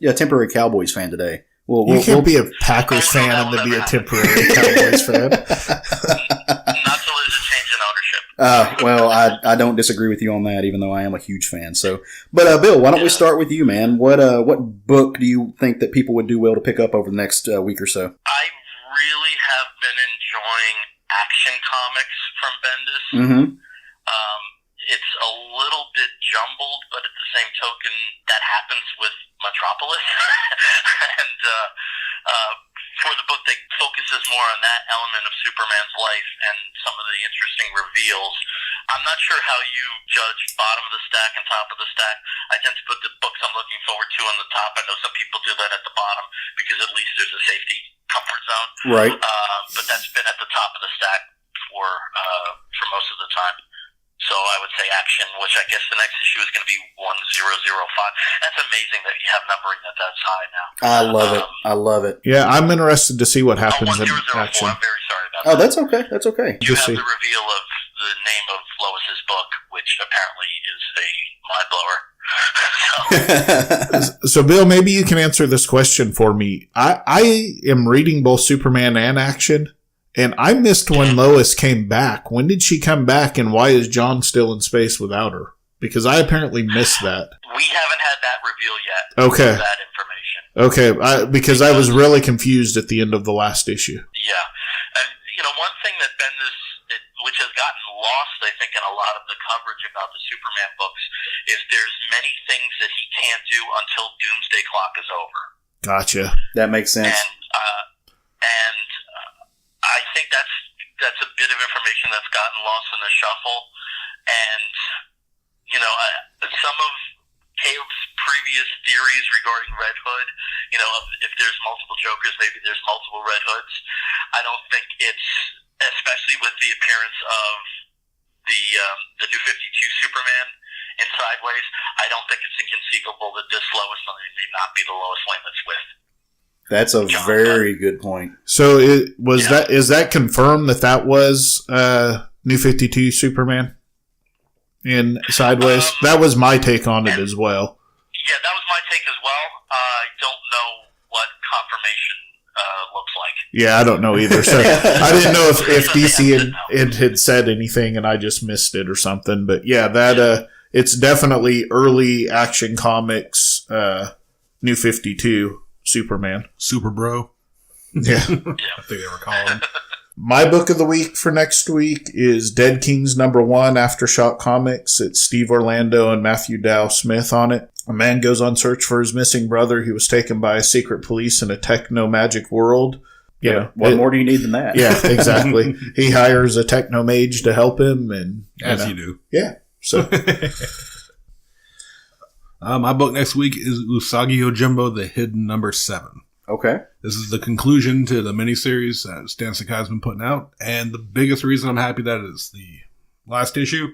a temporary Cowboys fan today. You can't be a Packers fan and then be a temporary Cowboys fan. Not till there's a change in ownership. Well, I don't disagree with you on that, even though I am a huge fan. So, but Bill, why don't we start with you, man? What book do you think that people would do well to pick up over the next week or so? I really have been enjoying Action Comics from Bendis. Mm-hmm. It's a little bit jumbled, but at the same token, that happens with Metropolis. And for the book, they focuses more on that element of Superman's life and some of the interesting reveals. I'm not sure how you judge bottom of the stack and top of the stack. I tend to put the books I'm looking forward to on the top. I know some people do that at the bottom because at least there's a safety comfort zone. Right. But that's been at the top of the stack for most of the time. So I would say Action, which I guess the next issue is going to be 1005. That's amazing that you have numbering that's high now. I love it. I love it. Yeah, I'm interested to see what happens in 1004. Action. I'm very sorry about that. Oh, that's okay. That's okay. You have the reveal of the name of Lois's book, which apparently is a mind blower. So, Bill, maybe you can answer this question for me. I am reading both Superman and Action. And I missed when Lois came back. When did she come back, and why is John still in space without her? Because I apparently missed that. We haven't had that reveal yet. Okay. That information. Okay, because I was really confused at the end of the last issue. Yeah. And, one thing that Bendis, which has gotten lost, I think, in a lot of the coverage about the Superman books, is there's many things that he can't do until Doomsday Clock is over. Gotcha. That makes sense. And I think that's a bit of information that's gotten lost in the shuffle. And, some of Caleb's previous theories regarding Red Hood, if there's multiple Jokers, maybe there's multiple Red Hoods. I don't think it's, especially with the appearance of the New 52 Superman in Sideways, I don't think it's inconceivable that this Lois Lane may not be the Lois Lane that's with. That's a very good point. So is that confirmed that was New 52 Superman in Sideways? That was my take on it as well. Yeah, that was my take as well. I don't know what confirmation looks like. Yeah, I don't know either. So I didn't know if DC had said anything and I just missed it or something. But yeah, that it's definitely early Action Comics New 52 Superman. Super Bro. Yeah. I think they were calling him. My book of the week for next week is Dead Kings #1 Aftershock Comics. It's Steve Orlando and Matthew Dow Smith on it. A man goes on search for his missing brother. He was taken by a secret police in a techno-magic world. What more do you need than that? Yeah, exactly. He hires a techno-mage to help him. And As you do. Yeah. So... my book next week is Usagi Yojimbo, The Hidden #7. Okay. This is the conclusion to the miniseries that Stan Sakai's been putting out. And the biggest reason I'm happy that it's the last issue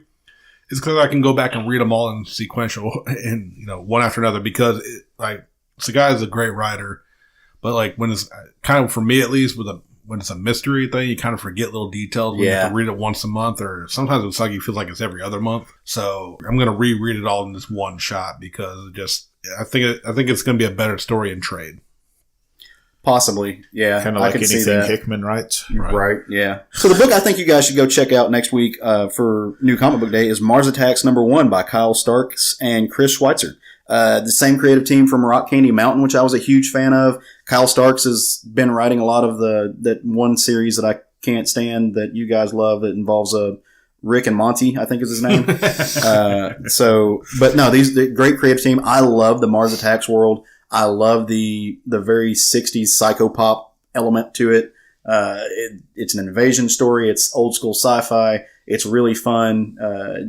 is because I can go back and read them all in sequential and, one after another because, Sakai is a great writer. But, when it's kind of, for me at least, when it's a mystery thing, you kind of forget little details when you have to read it once a month, or sometimes with Usagi feels like it's every other month. So I'm going to reread it all in this one shot because I think it's going to be a better story in trade. Possibly, yeah. Kind of like anything Hickman writes. Right, yeah. So the book I think you guys should go check out next week for New Comic Book Day is Mars Attacks #1 by Kyle Starks and Chris Schweitzer. The same creative team from Rock Candy Mountain, which I was a huge fan of. Kyle Starks has been writing a lot of that one series that I can't stand that you guys love that involves Rick and Monty, I think is his name. But no, the great creative team. I love the Mars Attacks world. I love the very 60s psychopop element to it. It's an invasion story. It's old school sci-fi. It's really fun.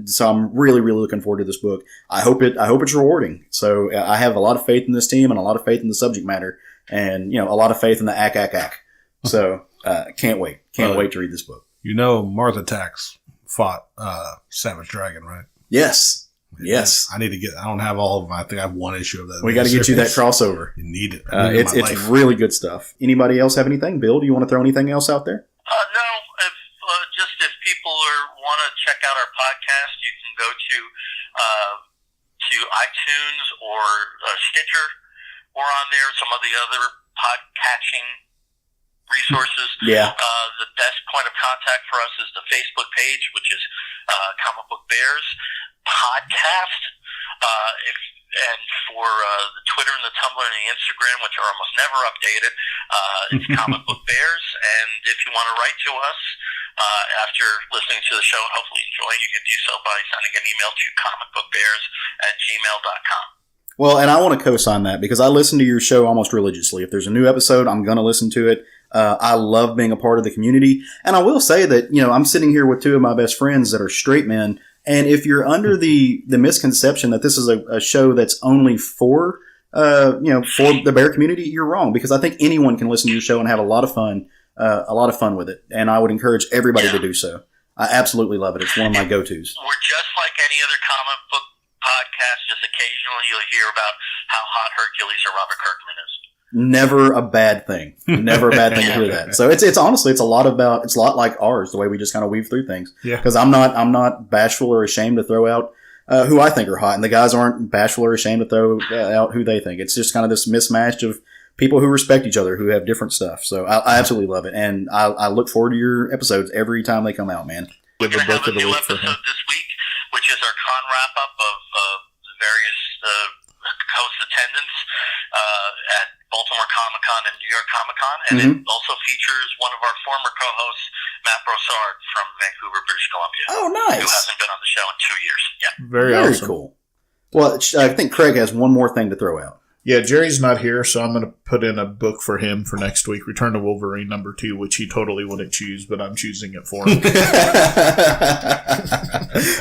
So I'm really, really looking forward to this book. I hope it's rewarding. So I have a lot of faith in this team and a lot of faith in the subject matter and, a lot of faith in the ack. So, can't wait. Can't wait to read this book. Mars Attacks fought, Savage Dragon, right? Yes. Yes. I don't have all of them. I think I have one issue of that. We got to get you that crossover. You need it. It's really good stuff. Anybody else have anything? Bill, do you want to throw anything else out there? No. If people want to check out our podcast, you can go to iTunes or Stitcher. We're on there. Some of the other podcatching resources. Yeah. The best point of contact for us is the Facebook page, which is Comic Book Bears Podcast. And for the Twitter and the Tumblr and the Instagram, which are almost never updated, it's Comic Book Bears. And if you want to write to us after listening to the show and hopefully enjoying, you can do so by sending an email to comicbookbears@gmail.com. Well, and I want to co-sign that because I listen to your show almost religiously. If there's a new episode, I'm going to listen to it. I love being a part of the community. And I will say that, I'm sitting here with two of my best friends that are straight men. And if you're under the misconception that this is a show that's only for the bear community, you're wrong, because I think anyone can listen to your show and have a lot of fun with it. And I would encourage everybody to do so. I absolutely love it. It's one of my go-tos. We're just like any other comic book podcast. Just occasionally you'll hear about how hot Hercules or Robert Kirkman is. Never a bad thing. Never a bad thing to hear that. So it's honestly, it's a lot like ours, the way we just kind of weave through things. Yeah. Because I'm not bashful or ashamed to throw out who I think are hot, and the guys aren't bashful or ashamed to throw out who they think. It's just kind of this mismatch of people who respect each other, who have different stuff. So I absolutely love it, and I look forward to your episodes every time they come out, man. We're going to have a new episode this week, which is our con wrap-up of the various host attendance at Baltimore Comic-Con and New York Comic-Con, and it also features one of our former co-hosts, Matt Brossard from Vancouver, British Columbia. Oh, nice. Who hasn't been on the show in 2 years. Yeah. Very awesome. Cool. Well, I think Craig has one more thing to throw out. Yeah, Jerry's not here, so I'm going to put in a book for him for next week, Return to Wolverine #2, which he totally wouldn't choose, but I'm choosing it for him.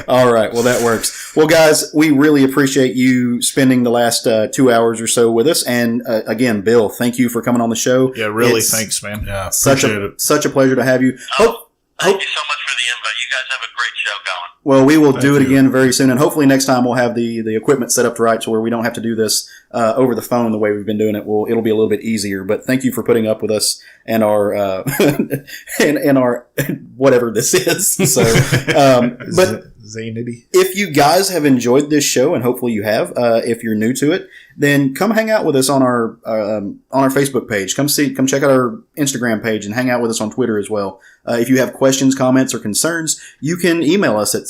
All right, well, that works. Well, guys, we really appreciate you spending the last 2 hours or so with us. And again, Bill, thank you for coming on the show. Yeah, really, thanks, man. Yeah, appreciate it. Such a pleasure to have you. Thank you so much for the invite. You guys have a great show going. Well, we will do it again very soon, and hopefully next time we'll have the equipment set up to right, so where we don't have to do this over the phone the way we've been doing it. It'll be a little bit easier. But thank you for putting up with us and our and our whatever this is. So, but Zanity. If you guys have enjoyed this show, and hopefully you have, if you're new to it, then come hang out with us on our Facebook page. Come check out our Instagram page and hang out with us on Twitter as well. If you have questions, comments, or concerns, you can email us at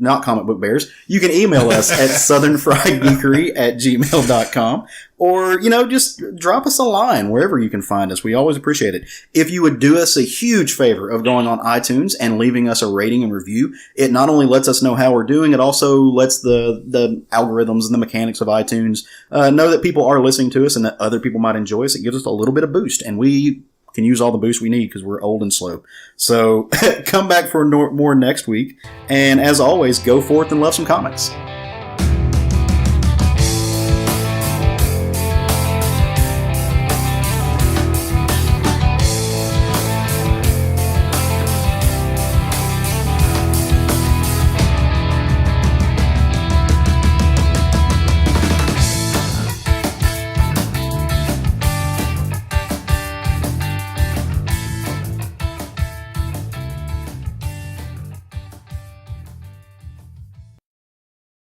not Comic Book Bears. You can email us at southernfriedgeekery@gmail.com, or just drop us a line wherever you can find us. We always appreciate it. If you would do us a huge favor of going on iTunes and leaving us a rating and review, it not only lets us know how we're doing, it also lets the algorithms and the mechanics of iTunes know that people are listening to us and that other people might enjoy us. It gives us a little bit of boost, and we can use all the boost we need because we're old and slow. So come back for more next week. And as always, go forth and love some comics.